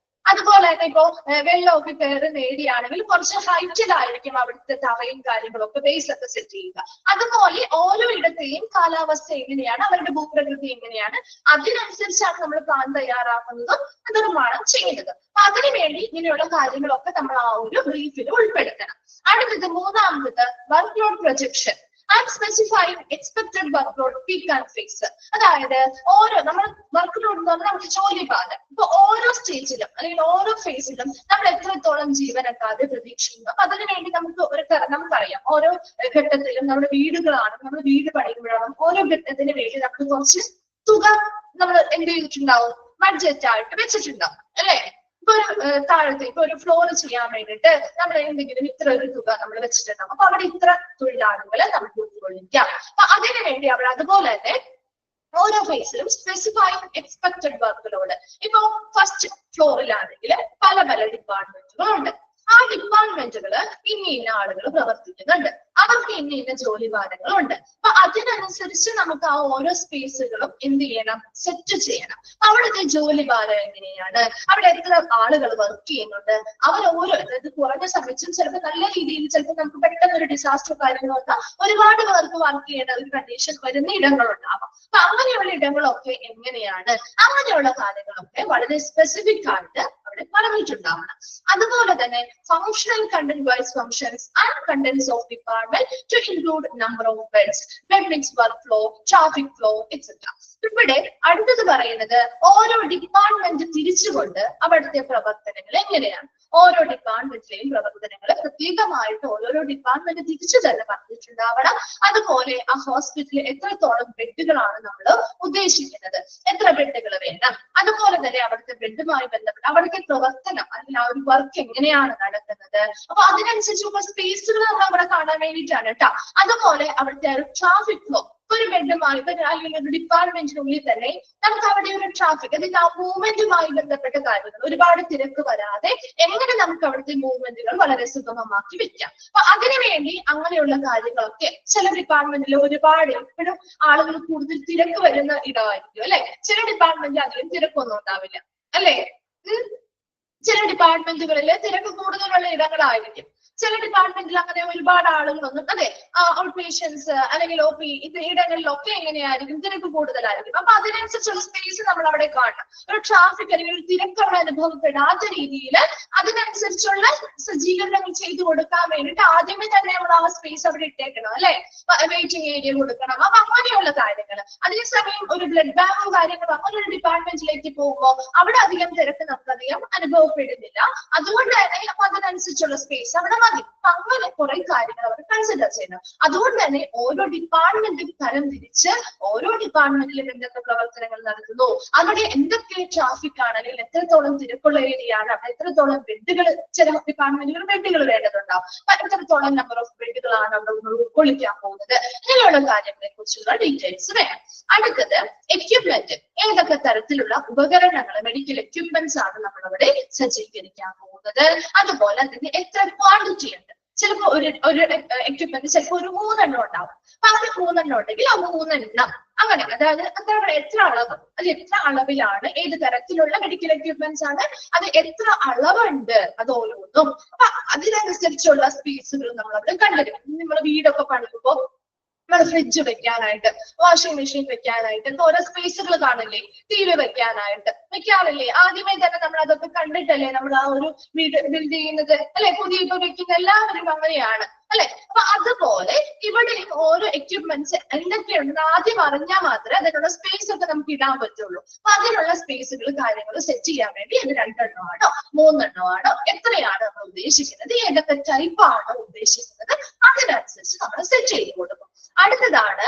അതുപോലെ തന്നെ ഇപ്പോ വെള്ളമൊക്കെ കയറുന്ന ഏരിയ ആണെങ്കിൽ കുറച്ച് ഹൈറ്റിലായിരിക്കും അവിടുത്തെ തറയും കാര്യങ്ങളൊക്കെ ബേസ് ഒക്കെ സെറ്റ് ചെയ്യുക. അതുപോലെ ഓരോ ഇടത്തെയും കാലാവസ്ഥ എങ്ങനെയാണ്, അവരുടെ ഭൂപ്രകൃതി എങ്ങനെയാണ്, അതിനനുസരിച്ചാണ് നമ്മൾ പ്ലാൻ തയ്യാറാക്കുന്നതും നിർമ്മാണം ചെയ്യുന്നത്. അപ്പൊ അതിനുവേണ്ടി ഇങ്ങനെയുള്ള കാര്യങ്ങളൊക്കെ നമ്മൾ ആ ഒരു ബ്രീഫിൽ ഉൾപ്പെടുത്തണം. അടുത്തത് മൂന്നാമത് work load projection and specifying expected work load peak and phase. അതായത് ഓരോ നമ്മൾ വർക്ക് ലോഡ് എന്ന് പറഞ്ഞാൽ നമുക്ക് ജോലിഭാരം, ഇപ്പൊ ഓരോ സ്റ്റേജിലും അല്ലെങ്കിൽ ഓരോ ഫേസിലും നമ്മൾ എത്രത്തോളം ജീവനക്കാരെ പ്രതീക്ഷിക്കുന്നു. അപ്പൊ അതിനുവേണ്ടി നമുക്കറിയാം ഓരോ ഘട്ടത്തിലും നമ്മുടെ വീടുകളാണ്, നമ്മൾ വീട് പണിയുമ്പോഴാണ് ഓരോ ഘട്ടത്തിന് വേണ്ടി നമുക്ക് കുറച്ച് തുക നമ്മൾ എന്ത് ചെയ്തിട്ടുണ്ടാവും, ബഡ്ജറ്റ് ആയിട്ട് വെച്ചിട്ടുണ്ടാവും അല്ലെ. ഇപ്പൊ ഒരു താഴത്തെ ഇപ്പൊ ഒരു ഫ്ലോർ ചെയ്യാൻ വേണ്ടിയിട്ട് നമ്മൾ എന്തെങ്കിലും ഇത്ര ഒരു തുക നമ്മൾ വെച്ചിട്ടുണ്ടാവും. അപ്പൊ അവിടെ ഇത്ര തൊഴിലാളികളെ നമുക്ക് ഉൾക്കൊള്ളിക്കാം. അപ്പൊ അതിനു വേണ്ടി അവിടെ അതുപോലെ തന്നെ ഓരോ ഫേസിലും സ്പെസിഫൈങ് എക്സ്പെക്ടഡ് വർക്ക് ലോഡ്. ഇപ്പൊ ഫസ്റ്റ് ഫ്ലോറിലാണെങ്കിൽ പല പല ഡിപ്പാർട്ട്മെന്റുകളുണ്ട്. ആ ഡിപ്പാർട്ട്മെന്റുകള് ഇന്ന ആളുകൾ പ്രവർത്തിക്കുന്നുണ്ട്, അവർക്ക് ഇന്ന ജോലി ഭാരങ്ങളുണ്ട്. അപ്പൊ അതിനനുസരിച്ച് നമുക്ക് ആ ഓരോ സ്പേസുകളും എന്ത് ചെയ്യണം, സെറ്റ് ചെയ്യണം. അവിടുത്തെ ജോലി ഭാരം എങ്ങനെയാണ്, അവിടെ എത്ര ആളുകൾ വർക്ക് ചെയ്യുന്നുണ്ട്, അവർ ഓരോ അതായത് കുറഞ്ഞ സമയത്തും ചിലപ്പോൾ നല്ല രീതിയിൽ ചിലപ്പോൾ നമുക്ക് പെട്ടെന്ന് ഒരു ഡിസാസ്റ്റർ കാര്യങ്ങൾ വന്നാൽ ഒരുപാട് പേർക്ക് വർക്ക് ചെയ്യേണ്ട ഒരു കണ്ടീഷൻ വരുന്ന ഇടങ്ങളുണ്ടാവാം. അപ്പൊ അങ്ങനെയുള്ള ഇടങ്ങളൊക്കെ എങ്ങനെയാണ്, അങ്ങനെയുള്ള കാര്യങ്ങളൊക്കെ വളരെ സ്പെസിഫിക് ആയിട്ട് അവിടെ പറഞ്ഞിട്ടുണ്ടാവണം. അതുപോലെ തന്നെ functional content wise functions and contents of department to include number of beds, bed mix work flow, traffic flow etcetera. ഇവിടെ അടുത്തത് പറയുന്നത് ഓരോ ഡിപ്പാർട്ട്മെന്റ് തിരിച്ചുകൊണ്ട് അവിടുത്തെ പ്രവർത്തനങ്ങൾ എങ്ങനെയാണ്, ഓരോ ഡിപ്പാർട്ട്മെന്റിലെയും പ്രവർത്തനങ്ങൾ പ്രത്യേകമായിട്ട് ഓരോരോ ഡിപ്പാർട്ട്മെന്റ് തിരിച്ചു തന്നെ പറഞ്ഞിട്ടുണ്ടാവണം. അതുപോലെ ആ ഹോസ്പിറ്റലിൽ എത്രത്തോളം ബെഡുകളാണ് നമ്മൾ ഉദ്ദേശിക്കുന്നത്, എത്ര ബെഡുകൾ വേണം, അതുപോലെ തന്നെ അവിടുത്തെ ബെഡുമായി ബന്ധപ്പെട്ട് അവിടുത്തെ പ്രവർത്തനം അല്ലെങ്കിൽ ആ ഒരു വർക്ക് എങ്ങനെയാണ് നടക്കുന്നത്. അപ്പൊ അതിനനുസരിച്ചുള്ള സ്പേസുകൾ നമ്മൾ അവിടെ കാണാൻ വേണ്ടിയിട്ടാണ് കേട്ടോ. അതുപോലെ അവിടുത്തെ ഒരു ട്രാഫിക് ഫ്ലോ, ഒരു ബെഡുമായി അല്ലെങ്കിൽ ഒരു ഡിപ്പാർട്ട്മെന്റിനുള്ളിൽ തന്നെ നമുക്ക് അവിടെ ഒരു ട്രാഫിക് അതിന്റെ ആ മൂവ്മെന്റുമായി ബന്ധപ്പെട്ട കാര്യങ്ങൾ ഒരുപാട് തിരക്ക് വരാതെ എങ്ങനെ നമുക്ക് അവിടുത്തെ മൂവ്മെന്റുകൾ വളരെ സുഗമമാക്കി വെക്കാം. അപ്പൊ അതിനുവേണ്ടി അങ്ങനെയുള്ള കാര്യങ്ങളൊക്കെ ചില ഡിപ്പാർട്ട്മെന്റിൽ ഒരുപാട് എപ്പോഴും ആളുകൾ കൂടുതൽ തിരക്ക് വരുന്ന ഇടമായിരിക്കും അല്ലെ. ചില ഡിപ്പാർട്ട്മെന്റിൽ അധികം തിരക്കൊന്നും ഉണ്ടാവില്ല അല്ലെ. ചില ഡിപ്പാർട്ട്മെന്റുകളിൽ തിരക്ക് കൂടുതലുള്ള ഇടങ്ങളായിരിക്കും. ചില ഡിപ്പാർട്ട്മെന്റിൽ അങ്ങനെ ഒരുപാട് ആളുകളൊന്നും അതെ ഔട്ട് പേഷ്യൻസ് അല്ലെങ്കിൽ OP ഇടങ്ങളിലൊക്കെ എങ്ങനെയായിരിക്കും, തിരക്ക് കൂടുതലായിരിക്കും. അപ്പൊ അതിനനുസരിച്ചുള്ള സ്പേസ് നമ്മൾ അവിടെ കാണണം. ഒരു ട്രാഫിക് അല്ലെങ്കിൽ ഒരു തിരക്ക് അവിടെ അനുഭവപ്പെടാത്ത രീതിയിൽ അതിനനുസരിച്ചുള്ള സജ്ജീകരണങ്ങൾ ചെയ്തു കൊടുക്കാൻ വേണ്ടിയിട്ട് ആദ്യമേ തന്നെ നമ്മൾ ആ സ്പേസ് അവിടെ ഇട്ടേക്കണം അല്ലെ. വെയിറ്റിംഗ് ഏരിയ കൊടുക്കണം. അപ്പൊ അങ്ങനെയുള്ള കാര്യങ്ങൾ. അതേസമയം ഒരു ബ്ലഡ് ബാങ്കോ കാര്യങ്ങളോ അങ്ങനെ ഒരു ഡിപ്പാർട്ട്മെന്റിലേക്ക് പോകുമ്പോൾ അവിടെ അധികം തിരക്ക് നമുക്കധികം അനുഭവപ്പെടുന്നില്ല. അതുകൊണ്ട് തന്നെ അപ്പൊ അതിനനുസരിച്ചുള്ള സ്പേസ് അവിടെ മതി. അങ്ങനെ കുറെ കാര്യങ്ങൾ അവർ കൺസിഡർ ചെയ്യണം. അതുകൊണ്ട് തന്നെ ഓരോ ഡിപ്പാർട്ട്മെന്റും തരം തിരിച്ച് ഓരോ ഡിപ്പാർട്ട്മെന്റിലും എന്തൊക്കെ പ്രവർത്തനങ്ങൾ നടത്തുന്നു, അവിടെ എന്തൊക്കെ ട്രാഫിക് ആണ് അല്ലെങ്കിൽ എത്രത്തോളം തിരക്കുള്ള ഏരിയയാണ്, അവിടെ എത്രത്തോളം ബെഡുകൾ, ചില ഡിപ്പാർട്ട്മെന്റുകൾ ബെഡുകൾ വേണ്ടതുണ്ടാവും, എത്രത്തോളം നമ്പർ ഓഫ് ബെഡുകളാണ് അവിടെ ഉൾക്കൊള്ളിക്കാൻ പോകുന്നത്, ഇങ്ങനെയുള്ള കാര്യങ്ങളെ കുറിച്ചുള്ള ഡീറ്റെയിൽസ് വേണം. അടുത്തത് എക്യുപ്മെന്റ്, ഏതൊക്കെ തരത്തിലുള്ള ഉപകരണങ്ങൾ മെഡിക്കൽ എക്യുപ്മെന്റ്സ് ആണ് നമ്മൾ അവിടെ സജ്ജീകരിക്കാൻ പോകുന്നത്, അതുപോലെ തന്നെ എത്ര ക്വാണ്ടിറ്റി ഉണ്ട്, ചിലപ്പോൾ ഒരു എക്യുപ്മെന്റ് ചിലപ്പോൾ ഒരു 3 എണ്ണം ഉണ്ടാവും. അപ്പൊ അങ്ങനെ 3 എണ്ണം ഉണ്ടെങ്കിൽ ആ 3 എണ്ണം അങ്ങനെ, അതായത് എന്താണ് എത്ര അളവ്, അത് എത്ര അളവിലാണ്, ഏത് തരത്തിലുള്ള മെഡിക്കൽ എക്യുപ്മെന്റ്സ് ആണ്, അത് എത്ര അളവുണ്ട്, അത് ഓരോന്നും. അപ്പൊ അതിനനുസരിച്ചുള്ള സ്പേസുകൾ നമ്മൾ അവിടെ കണ്ടുവരും. നമ്മൾ വീടൊക്കെ പണിയുമ്പോൾ നമ്മുടെ ഫ്രിഡ്ജ് വെക്കാനായിട്ട്, വാഷിംഗ് മെഷീൻ വെക്കാനായിട്ട് ഓരോ സ്പേസുകൾ കാണില്ലേ, ടി വി വെക്കാനായിട്ട് വെക്കാറില്ലേ. ആദ്യമേ തന്നെ നമ്മൾ അതൊക്കെ കണ്ടിട്ടല്ലേ നമ്മൾ ആ ഒരു വീട് ബിൽഡ് ചെയ്യുന്നത് അല്ലെ, പുതിയ ഇപ്പൊ വെക്കുന്ന എല്ലാവരും അങ്ങനെയാണ് അല്ലെ. അപ്പൊ അതുപോലെ ഇവിടെ ഓരോ എക്യുപ്മെന്റ്സ് എന്തൊക്കെയുണ്ടെന്ന് ആദ്യം അറിഞ്ഞാൽ മാത്രമേ അതിനുള്ള സ്പേസ് ഒക്കെ നമുക്ക് ഇടാൻ പറ്റുള്ളൂ. അപ്പൊ അതിനുള്ള സ്പേസുകൾ കാര്യങ്ങൾ സെറ്റ് ചെയ്യാൻ വേണ്ടി അത് 2 എണ്ണമാണോ 3 എണ്ണമാണോ എത്രയാണ് നമ്മൾ ഉദ്ദേശിക്കുന്നത്, ഏതൊക്കെ ടൈപ്പാണോ ഉദ്ദേശിക്കുന്നത് അതിനനുസരിച്ച് നമ്മൾ സെറ്റ് ചെയ്ത് കൊടുക്കും. അടുത്തതാണ്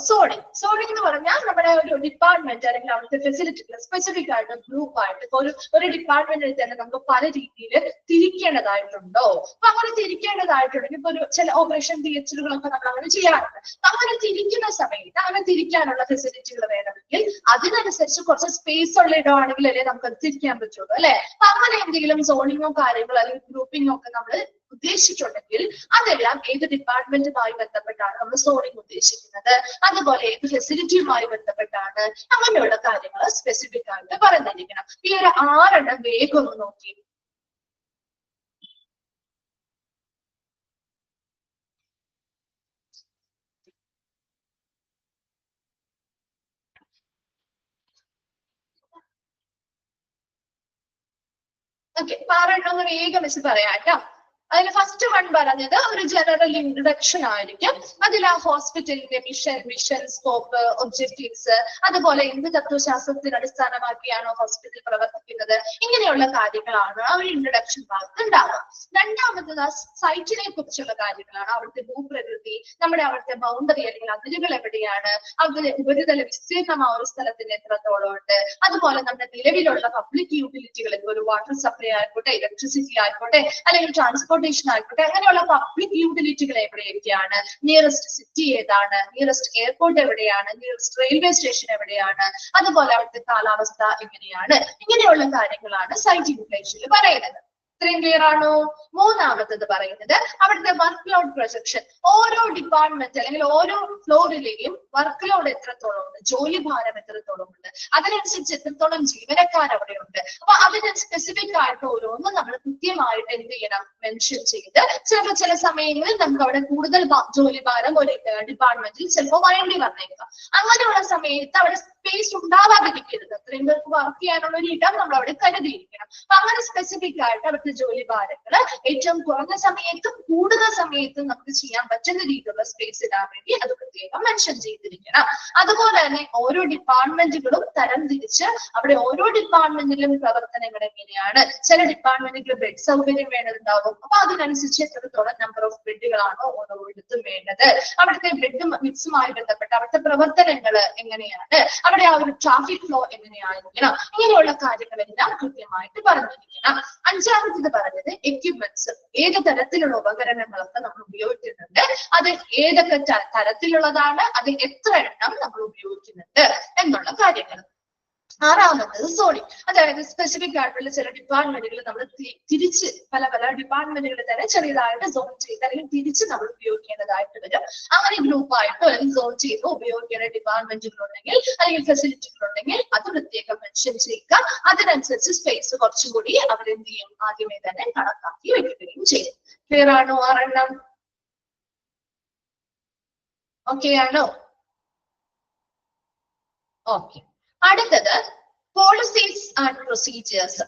സോണിങ്. സോണിങ് എന്ന് പറഞ്ഞാൽ നമ്മുടെ ഒരു ഡിപ്പാർട്ട്മെന്റ് അല്ലെങ്കിൽ അവിടുത്തെ ഫെസിലിറ്റികൾ സ്പെസിഫിക് ആയിട്ട് ഗ്രൂപ്പ് ആയിട്ട് ഇപ്പൊ ഒരു ഡിപ്പാർട്ട്മെന്റിൽ തന്നെ നമുക്ക് പല രീതിയിൽ തിരിക്കേണ്ടതായിട്ടുണ്ടോ. അപ്പൊ അങ്ങനെ തിരിക്കേണ്ടതായിട്ടുണ്ടെങ്കിൽ ഇപ്പൊ ഒരു ചില ഓപ്പറേഷൻ തിയേറ്ററുകളൊക്കെ നമ്മൾ അങ്ങനെ ചെയ്യാറുണ്ട്. അങ്ങനെ തിരിക്കുന്ന സമയത്ത് അങ്ങനെ തിരിക്കാനുള്ള ഫെസിലിറ്റികൾ വേണമെങ്കിൽ അതിനനുസരിച്ച് കുറച്ച് സ്പേസ് ഉള്ള ഇടമാണെങ്കിൽ അല്ലേ നമുക്ക് അത് തിരിക്കാൻ പറ്റുള്ളൂ അല്ലെ. അപ്പൊ അങ്ങനെ എന്തെങ്കിലും സോണിങ്ങോ കാര്യങ്ങളോ അല്ലെങ്കിൽ ഗ്രൂപ്പിങ്ങോ ഒക്കെ നമ്മൾ ഉദ്ദേശിച്ചിട്ടുണ്ടെങ്കിൽ അതെല്ലാം ഏത് ഡിപ്പാർട്ട്മെന്റുമായി ബന്ധപ്പെട്ടാണ് നമ്മൾ സോണിങ് ഉദ്ദേശിക്കുന്നത്, അതുപോലെ ഏത് ഫെസിലിറ്റിയുമായി ബന്ധപ്പെട്ടാണ്, അങ്ങനെയുള്ള കാര്യങ്ങൾ സ്പെസിഫിക് ആയിട്ട് പറഞ്ഞിരിക്കണം. ഈ ഒരു 6 എണ്ണം വേഗം ഒന്ന് നോക്കി. ഓക്കെ, 6 എണ്ണം ഒന്ന് വേഗം വെച്ച് പറയാം കേട്ടോ. അതിൽ ഫസ്റ്റ് വൺ പറഞ്ഞത് ഒരു ജനറൽ ഇൻട്രഡക്ഷൻ ആയിരിക്കും. അതിൽ ആ ഹോസ്പിറ്റലിന്റെ മിഷൻ സ്കോപ്പ്, ഒബ്ജക്റ്റീവ്സ്, അതുപോലെ എന്ത് തത്വശാസ്ത്രത്തിന് അടിസ്ഥാനമാക്കിയാണോ ഹോസ്പിറ്റൽ പ്രവർത്തിക്കുന്നത്, ഇങ്ങനെയുള്ള കാര്യങ്ങളാണ് ആ ഒരു ഇൻട്രഡക്ഷൻ ഭാഗത്ത് ഉണ്ടാവുക. രണ്ടാമത്തത് ആ സൈറ്റിനെ കുറിച്ചുള്ള കാര്യങ്ങളാണ്. അവിടുത്തെ ഭൂപ്രകൃതി, നമ്മുടെ അവിടുത്തെ ബൗണ്ടറി അല്ലെങ്കിൽ അതിരുകൾ എവിടെയാണ്, അവിടെ ഉപരിതല വിസ്തീർണം ആ ഒരു സ്ഥലത്തിന് എത്രത്തോളം ഉണ്ട്, അതുപോലെ നമ്മുടെ നിലവിലുള്ള പബ്ലിക് യൂട്ടിലിറ്റികൾ, ഒരു വാട്ടർ സപ്ലൈ ആയിക്കോട്ടെ, ഇലക്ട്രിസിറ്റി ആയിക്കോട്ടെ, അല്ലെങ്കിൽ ട്രാൻസ്പോർട്ടേഷൻ ആയിക്കോട്ടെ, അങ്ങനെയുള്ള പബ്ലിക് യൂട്ടിലിറ്റികൾ എവിടെയൊക്കെയാണ്, നിയറസ്റ്റ് സിറ്റി ഏതാണ്, നിയറസ്റ്റ് എയർപോർട്ട് എവിടെയാണ്, നിയറസ്റ്റ് റെയിൽവേ സ്റ്റേഷൻ എവിടെയാണ്, അതുപോലെ അവിടുത്തെ കാലാവസ്ഥ എങ്ങനെയാണ്, ഇങ്ങനെയുള്ള കാര്യങ്ങളാണ് സൈറ്റ് ഇൻഫ്ലേഷനിൽ പറയുന്നത്. ഇത്രയും ക്ലിയർ ആണോ? മൂന്നാമത്തത് പറയുന്നത് അവിടുത്തെ വർക്ക് ലോഡ് പ്രൊജക്ഷൻ. ഓരോ ഡിപ്പാർട്ട്മെന്റ് അല്ലെങ്കിൽ ഓരോ ഫ്ലോറിലെയും വർക്ക് ലോഡ് എത്രത്തോളം ഉണ്ട്, ജോലി ഭാരം എത്രത്തോളം ഉണ്ട്, അതിനനുസരിച്ച് എത്രത്തോളം ജീവനക്കാർ അവിടെ ഉണ്ട്. അപ്പൊ അതിന് സ്പെസിഫിക് ആയിട്ട് ഓരോന്നും നമ്മൾ കൃത്യമായിട്ട് എന്ത് ചെയ്യണം, മെൻഷൻ ചെയ്ത് ചിലപ്പോൾ ചില സമയങ്ങളിൽ നമുക്ക് അവിടെ കൂടുതൽ ജോലി ഭാരം ഒരു ഡിപ്പാർട്ട്മെന്റിൽ ചിലപ്പോൾ വേണ്ടി വന്നേക്കാം. അങ്ങനെയുള്ള സമയത്ത് അവിടെ സ്പേസ് ഉണ്ടാവാതിരിക്കരുത്. അത്രയും പേർക്ക് വർക്ക് ചെയ്യാനുള്ള ഒരു ഇടം നമ്മൾ അവിടെ കരുതിയിരിക്കണം. അപ്പൊ അങ്ങനെ സ്പെസിഫിക് ആയിട്ട് അവിടുത്തെ ജോലി ഭാരങ്ങള് ഏറ്റവും കുറഞ്ഞ സമയത്തും കൂടുതൽ സമയത്തും നമുക്ക് ചെയ്യാൻ പറ്റുന്ന രീതിയിലുള്ള സ്പേസ് ഇടാൻ വേണ്ടി അത് പ്രത്യേകം മെൻഷൻ ചെയ്തിരിക്കണം. അതുപോലെ തന്നെ ഓരോ ഡിപ്പാർട്ട്മെന്റുകളും തരം തിരിച്ച് അവിടെ ഓരോ ഡിപ്പാർട്ട്മെന്റിലും പ്രവർത്തനങ്ങൾ എങ്ങനെയാണ്. ചില ഡിപ്പാർട്ട്മെന്റുകൾ ബെഡ് സൗകര്യം വേണ്ടതുണ്ടാവും. അപ്പൊ അതിനനുസരിച്ച് എത്രത്തോളം നമ്പർ ഓഫ് ബെഡുകളാണോ ഓരോരുത്തും വേണ്ടത്, അവിടുത്തെ ബെഡ് മിക്സുമായി ബന്ധപ്പെട്ട് അവിടുത്തെ പ്രവർത്തനങ്ങൾ എങ്ങനെയാണ്, അവിടെ ആ ഒരു ട്രാഫിക് ഫ്ലോ എങ്ങനെയായിരിക്കണം, ഇങ്ങനെയുള്ള കാര്യങ്ങളെല്ലാം കൃത്യമായിട്ട് പറഞ്ഞിരിക്കണം. അഞ്ചാമത്തേത് പറഞ്ഞത് എക്യുപ്മെന്റ്സ്, ഏത് തരത്തിലുള്ള ഉപകരണങ്ങളൊക്കെ നമ്മൾ ഉപയോഗിക്കുന്നുണ്ട്, അത് ഏതൊക്കെ തരത്തിലുള്ളതാണ്, അത് എത്ര എണ്ണം നമ്മൾ ഉപയോഗിക്കുന്നുണ്ട് എന്നുള്ള കാര്യങ്ങൾ. ആറാമത്തത് സോണിങ്, അതായത് സ്പെസിഫിക് ആയിട്ടുള്ള ചില ഡിപ്പാർട്ട്മെന്റുകൾ നമ്മൾ തിരിച്ച് പല ഡിപ്പാർട്ട്മെന്റുകൾ തന്നെ ചെറിയതായിട്ട് സോൺ ചെയ്ത് അല്ലെങ്കിൽ തിരിച്ച് നമ്മൾ ഉപയോഗിക്കേണ്ടതായിട്ട് വരും. അങ്ങനെ ഗ്രൂപ്പായിട്ടോ അല്ലെങ്കിൽ സോൺ ചെയ്തോ ഉപയോഗിക്കേണ്ട ഡിപ്പാർട്ട്മെന്റുകൾ ഉണ്ടെങ്കിൽ അല്ലെങ്കിൽ ഫെസിലിറ്റികൾ ഉണ്ടെങ്കിൽ അത് പ്രത്യേകം മെൻഷൻ ചെയ്യുക. അതിനനുസരിച്ച് സ്പേസ് കുറച്ചുകൂടി അവരെന്ത് ചെയ്യും, ആദ്യമേ തന്നെ കണക്കാക്കി വെക്കുകയും ചെയ്യും. ക്ലിയർ ആണോ? 6 എണ്ണം ഓക്കെ ആണോ? ഓക്കെ. അടുത്തത് policies and procedures.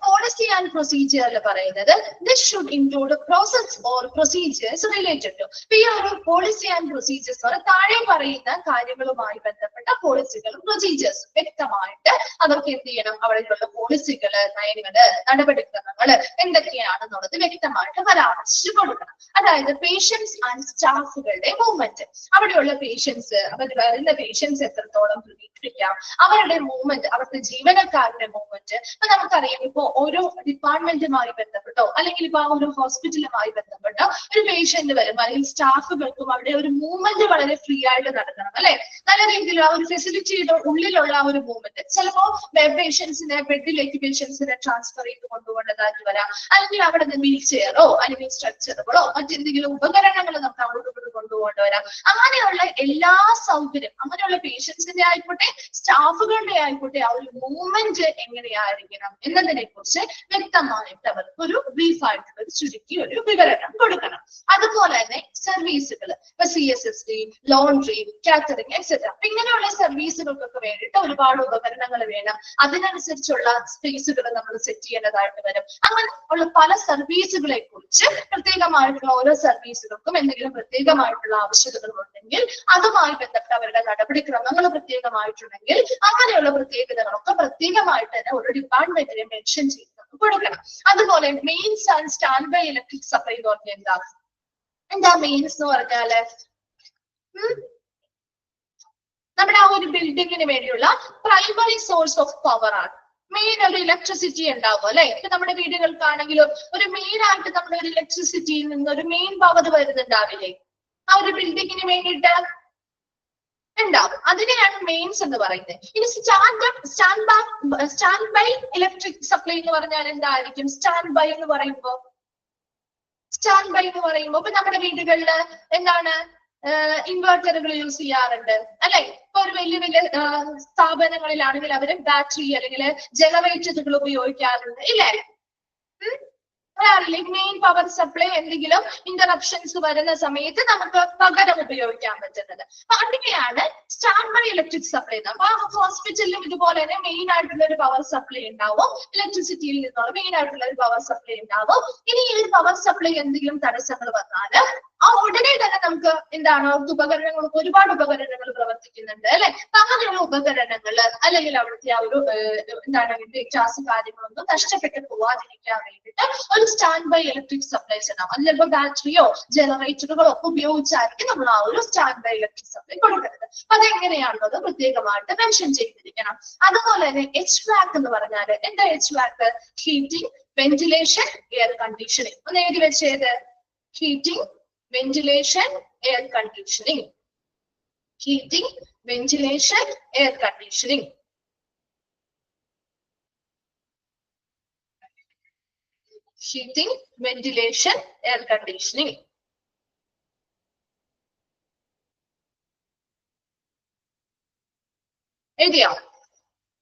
Policy and പ്രൊസീജിയറിൽ പറയുന്നത് this should include process or procedures related to. ഈ ഒരു പോളിസി ആൻഡ് പ്രൊസീജിയേഴ്സ് താഴെ പറയുന്ന കാര്യങ്ങളുമായി ബന്ധപ്പെട്ട പോളിസികളും പ്രൊസീജിയേഴ്സും വ്യക്തമായിട്ട് അവർക്ക് എന്ത് ചെയ്യണം, അവിടെയുള്ള പോളിസികള്, നയങ്ങള്, നടപടിക്രമങ്ങള് എന്തൊക്കെയാണെന്നുള്ളത് വ്യക്തമായിട്ട് പരാമർശിച്ചു കൊടുക്കണം. അതായത് പേഷ്യൻസ് ആൻഡ് സ്റ്റാഫുകളുടെ മൂവ്മെന്റ്, അവിടെയുള്ള പേഷ്യൻസ്, അവർ വരുന്ന പേഷ്യൻസ് എത്രത്തോളം പ്രതീക്ഷിക്കാം, അവരുടെ മൂവ്മെന്റ്, അവിടുത്തെ ജീവനക്കാരുടെ മൂവ്മെന്റ്. അപ്പൊ നമുക്കറിയാം ഇപ്പോ ഓരോ ഡിപ്പാർട്ട്മെന്റുമായി ബന്ധപ്പെട്ടോ അല്ലെങ്കിൽ ഇപ്പൊ ആ ഒരു ഹോസ്പിറ്റലുമായി ബന്ധപ്പെട്ടോ ഒരു പേഷ്യന്റ് വരും, അല്ലെങ്കിൽ സ്റ്റാഫുകൾക്കും അവിടെ ഒരു മൂവ്മെന്റ് വളരെ ഫ്രീ ആയിട്ട് നടക്കണം അല്ലെ. നല്ല രീതിയിൽ ആ ഒരു ഫെസിലിറ്റിയുടെ ഉള്ളിലുള്ള ആ ഒരു മൂവ്മെന്റ്. ചിലപ്പോ പേഷ്യൻസിനെ ബെഡിലേക്ക് പേഷ്യൻസിനെ ട്രാൻസ്ഫർ ചെയ്ത് കൊണ്ടുപോകേണ്ടതായിട്ട് വരാം, അല്ലെങ്കിൽ അവിടെ നിന്ന് വീൽ ചെയറോ അല്ലെങ്കിൽ സ്ട്രക്ചറുകളോ മറ്റെന്തെങ്കിലും ഉപകരണങ്ങൾ നമുക്ക് അങ്ങോട്ട് കൊണ്ടുപോകേണ്ടി വരാം. അങ്ങനെയുള്ള എല്ലാ സൗകര്യം, അങ്ങനെയുള്ള പേഷ്യൻസിന്റെ ആയിക്കോട്ടെ സ്റ്റാഫുകളുടെ ആയിക്കോട്ടെ ആ ഒരു മൂവ്മെന്റ് എങ്ങനെയായിരിക്കണം എന്നതിനെ കുറിച്ച് വ്യക്തമായിട്ട് അവർക്ക് ഒരു ബ്രീഫായിട്ടുള്ള ഒരു ചുരുക്കി ഒരു വിവരണം കൊടുക്കണം. അതുപോലെ തന്നെ സർവീസുകൾ, ഇപ്പൊ CSSD, ലോണ്ട്രി, കാറ്ററിംഗ് എക്സെട്ര, ഇങ്ങനെയുള്ള സർവീസുകൾക്കൊക്കെ വേണ്ടിയിട്ട് ഒരുപാട് ഉപകരണങ്ങൾ വേണം. അതിനനുസരിച്ചുള്ള സ്പേസുകൾ നമ്മൾ സെറ്റ് ചെയ്യേണ്ടതായിട്ട് വരും. അങ്ങനെ ഉള്ള പല സർവീസുകളെ കുറിച്ച് പ്രത്യേകമായിട്ടുള്ള ഓരോ സർവീസുകൾക്കും എന്തെങ്കിലും പ്രത്യേകമായിട്ടുള്ള ആവശ്യകതകൾ ഉണ്ടെങ്കിൽ അതുമായി ബന്ധപ്പെട്ട അവരുടെ നടപടിക്രമങ്ങൾ പ്രത്യേകമായിട്ടുണ്ടെങ്കിൽ അങ്ങനെയുള്ള പ്രത്യേകതകളൊക്കെ പ്രത്യേകമായിട്ട് തന്നെ ഒരു ഡിപ്പാർട്ട്മെന്റിനെ മെൻഷൻ ചെയ്ത് കൊടുക്കണം. അതുപോലെ mains and standby electric supply എന്ന് പറഞ്ഞാൽ എന്താ മെയിൻസ് എന്ന് പറഞ്ഞാല് നമ്മുടെ ആ ഒരു ബിൽഡിങ്ങിന് വേണ്ടിയുള്ള പ്രൈമറി സോഴ്സ് ഓഫ് പവർ ആണ്. മെയിൻ ഒരു ഇലക്ട്രിസിറ്റി ഉണ്ടാവും അല്ലെ. ഇപ്പൊ നമ്മുടെ വീടുകൾക്കാണെങ്കിലും ഒരു മെയിൻ ആയിട്ട് നമ്മുടെ ഒരു ഇലക്ട്രിസിറ്റിയിൽ നിന്ന് ഒരു മെയിൻ പവർ വരുന്നുണ്ടാവില്ലേ ആ ഒരു ബിൽഡിങ്ങിന് വേണ്ടിയിട്ട് ഉണ്ടാവും. അതിനെയാണ് മെയിൻസ് എന്ന് പറയുന്നത്. ഇനി സ്റ്റാൻഡ് ബൈ ഇലക്ട്രിക് സപ്ലൈ എന്ന് പറഞ്ഞാൽ എന്തായിരിക്കും? സ്റ്റാൻഡ് ബൈ എന്ന് പറയുമ്പോ ഇപ്പൊ നമ്മുടെ വീടുകളില് എന്താണ് ഇൻവെർട്ടറുകൾ യൂസ് ചെയ്യാറുണ്ട് അല്ലെ. ഇപ്പൊ ഒരു വലിയ വലിയ സ്ഥാപനങ്ങളിലാണെങ്കിൽ അവര് ബാറ്ററി അല്ലെങ്കിൽ ജനറേറ്ററുകൾ ഉപയോഗിക്കാറുണ്ട് ഇല്ലേ. മെയിൻ പവർ സപ്ലൈ എന്തെങ്കിലും ഇന്ററപ്ഷൻസ് വരുന്ന സമയത്ത് നമുക്ക് പകരം ഉപയോഗിക്കാൻ പറ്റുന്നത്. അപ്പൊ അങ്ങനെയാണ് സ്റ്റാൻഡ് ബൈ ഇലക്ട്രിക് സപ്ലൈ. അപ്പൊ ഹോസ്പിറ്റലിലും ഇതുപോലെ തന്നെ മെയിൻ ആയിട്ടുള്ള ഒരു പവർ സപ്ലൈ ഉണ്ടാവും. ഇലക്ട്രിസിറ്റിയിൽ നിന്നുള്ള മെയിൻ ആയിട്ടുള്ള ഒരു പവർ സപ്ലൈ ഉണ്ടാവും. ഇനി ഈ ഒരു പവർ സപ്ലൈ എന്തെങ്കിലും തടസ്സങ്ങൾ വന്നാല് ആ ഉടനെ തന്നെ നമുക്ക് എന്താണ് ഉപകരണങ്ങൾ, ഒരുപാട് ഉപകരണങ്ങൾ പ്രവർത്തിക്കുന്നുണ്ട് അല്ലെ. അങ്ങനെയുള്ള ഉപകരണങ്ങൾ അല്ലെങ്കിൽ അവിടുത്തെ ആ ഒരു എന്താണ് ഡേറ്റാസ് കാര്യങ്ങളൊന്നും നഷ്ടപ്പെട്ടു പോവാതിരിക്കാൻ വേണ്ടിയിട്ട് ഒരു സ്റ്റാൻഡ് ബൈ ഇലക്ട്രിക് സപ്ലൈസ് ഉണ്ടാവും. അത് ചിലപ്പോൾ ബാറ്ററിയോ ജനറേറ്ററുകളോ ഒക്കെ ഉപയോഗിച്ചായിരിക്കും നമ്മൾ ആ ഒരു സ്റ്റാൻഡ് ബൈ ഇലക്ട്രിക് സപ്ലൈ കൊടുക്കുന്നത്. അതെങ്ങനെയാണുള്ളത് പ്രത്യേകമായിട്ട് മെൻഷൻ ചെയ്തിരിക്കണം. അതുപോലെ തന്നെ HVAC എന്ന് പറഞ്ഞാൽ എന്താ? HVAC heating, ventilation, air conditioning. ഒന്ന് എഴുതി വെച്ചേത്. Heating, ventilation, air conditioning. Heating, ventilation, air conditioning. Heating, ventilation, air conditioning. എഴുതിയോ?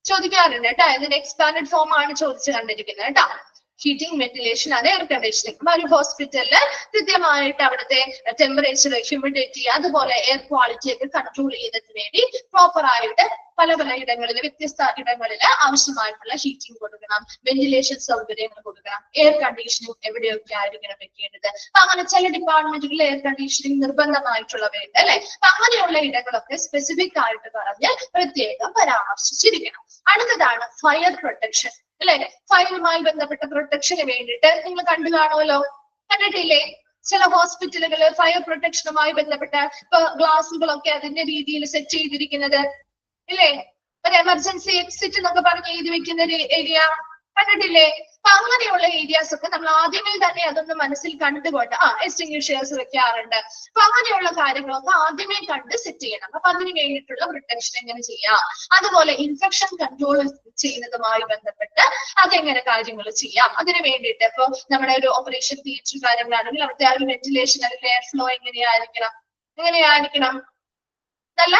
ചോദിക്കാറുണ്ട് കേട്ടോ. ഇതിന് എക്സ്പാൻഡഡ് ഫോം ആണ് ചോദിച്ചു കണ്ടിരിക്കുന്നത് കേട്ടോ. ഹീറ്റിംഗ്, വെന്റിലേഷൻ, അത് എയർ കണ്ടീഷനിങ്. ഒരു ഹോസ്പിറ്റലില് കൃത്യമായിട്ട് അവിടുത്തെ ടെമ്പറേച്ചർ, ഹ്യൂമിഡിറ്റി, അതുപോലെ എയർ ക്വാളിറ്റി ഒക്കെ കൺട്രോൾ ചെയ്യുന്നതിന് വേണ്ടി പ്രോപ്പർ ആയിട്ട് പല ഇടങ്ങളിൽ, വ്യത്യസ്ത ഇടങ്ങളിൽ ആവശ്യമായിട്ടുള്ള ഹീറ്റിംഗ് കൊടുക്കണം, വെന്റിലേഷൻ സൗകര്യങ്ങൾ കൊടുക്കണം, എയർ കണ്ടീഷനിങ് എവിടെയൊക്കെ ആയിരിക്കണം വെക്കേണ്ടത്. അപ്പൊ അങ്ങനെ ചില ഡിപ്പാർട്ട്മെന്റുകളിൽ എയർ കണ്ടീഷനിങ് നിർബന്ധമായിട്ടുള്ളവയുണ്ട് അല്ലെ. അപ്പൊ അങ്ങനെയുള്ള ഇടങ്ങളൊക്കെ സ്പെസിഫിക് ആയിട്ട് പറഞ്ഞ് പ്രത്യേകം പരാമർശിച്ചിരിക്കണം. അടുത്തതാണ് ഫയർ പ്രൊട്ടക്ഷൻ അല്ലെ. ഫയറുമായി ബന്ധപ്പെട്ട പ്രൊട്ടക്ഷന് വേണ്ടിയിട്ട് നിങ്ങൾ കണ്ടു കാണുമല്ലോ, കണ്ടിട്ടില്ലേ? ചില ഹോസ്പിറ്റലുകൾ ഫയർ പ്രൊട്ടക്ഷനുമായി ബന്ധപ്പെട്ട ഇപ്പൊ ഗ്ലാസുകളൊക്കെ അതിന്റെ രീതിയിൽ സെറ്റ് ചെയ്തിരിക്കുന്നത് ഇല്ലേ. ഒരു എമർജൻസി എക്സിറ്റ് എന്നൊക്കെ പറഞ്ഞ് എഴുതി വെക്കുന്ന ഒരു ഏരിയ കണ്ടിട്ടില്ലേ? അപ്പൊ അങ്ങനെയുള്ള ഏരിയാസ് ഒക്കെ നമ്മൾ ആദ്യമേ തന്നെ അതൊന്ന് മനസ്സിൽ കണ്ടുകൊണ്ട് എക്സ്റ്റിംഗ്വിഷേഴ്സ് വെക്കാറുണ്ട്. അപ്പൊ അങ്ങനെയുള്ള കാര്യങ്ങളൊക്കെ ആദ്യമേ കണ്ട് സെറ്റ് ചെയ്യണം. അപ്പൊ അതിന് വേണ്ടിയിട്ടുള്ള പ്രൊട്ടക്ഷൻ എങ്ങനെ ചെയ്യാം, അതുപോലെ ഇൻഫെക്ഷൻ കൺട്രോൾ ചെയ്യുന്നതുമായി ബന്ധപ്പെട്ട് അതെങ്ങനെ കാര്യങ്ങൾ ചെയ്യാം, അതിന് വേണ്ടിയിട്ട് ഇപ്പൊ നമ്മുടെ ഒരു ഓപ്പറേഷൻ തിയേറ്റർ കാര്യങ്ങളാണെങ്കിൽ അവിടുത്തെ ആ ഒരു വെന്റിലേഷൻ അല്ലെങ്കിൽ എയർ ഫ്ലോ എങ്ങനെയായിരിക്കണം നല്ല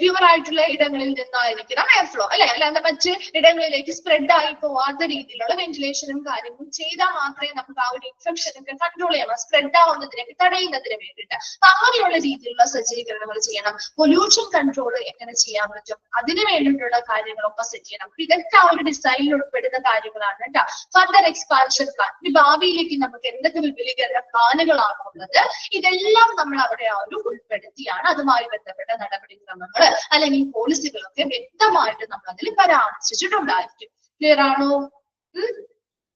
പ്യൂർ ആയിട്ടുള്ള ഇടങ്ങളിൽ നിന്നായിരിക്കണം എയർ ഫ്ലോ അല്ലെ. അല്ലാതെ മറ്റ് ഇടങ്ങളിലേക്ക് സ്പ്രെഡ് ആയി പോവാത്ത രീതിയിലുള്ള വെന്റിലേഷനും കാര്യങ്ങളും ചെയ്താൽ മാത്രമേ നമുക്ക് ആ ഒരു ഇൻഫെക്ഷൻ ഒക്കെ കൺട്രോൾ ചെയ്യാം, സ്പ്രെഡ് ആവുന്നതിനൊക്കെ തടയുന്നതിന് വേണ്ടിയിട്ട്. അപ്പൊ അങ്ങനെയുള്ള രീതിയിലുള്ള സജ്ജീകരണങ്ങൾ ചെയ്യണം. പൊല്യൂഷൻ കൺട്രോൾ എങ്ങനെ ചെയ്യാൻ പറ്റും, അതിന് വേണ്ടിയിട്ടുള്ള കാര്യങ്ങളൊക്കെ സെറ്റ് ചെയ്യണം. ഇതൊക്കെ ആ ഒരു ഡിസൈനിൽ ഉൾപ്പെടുന്ന കാര്യങ്ങളാണ് കേട്ടോ. ഫർദർ എക്സ്പാൻഷൻ പ്ലാൻ, ഈ ഭാവിയിലേക്ക് നമുക്ക് എന്തൊക്കെ വിപുലീകരണ പ്ലാനുകളാണ് ഉള്ളത്, ഇതെല്ലാം നമ്മൾ അവിടെ ആ ഒരു ഉൾപ്പെടുത്തിയാണ് അതുമായി ബന്ധപ്പെട്ട നടപടിക്രമങ്ങൾ അല്ലെങ്കിൽ പോളിസികളൊക്കെ വ്യക്തമായിട്ട് നമ്മൾ അതിൽ പരാമർശിച്ചിട്ടുണ്ടായിരിക്കും. ക്ലിയർ ആണോ?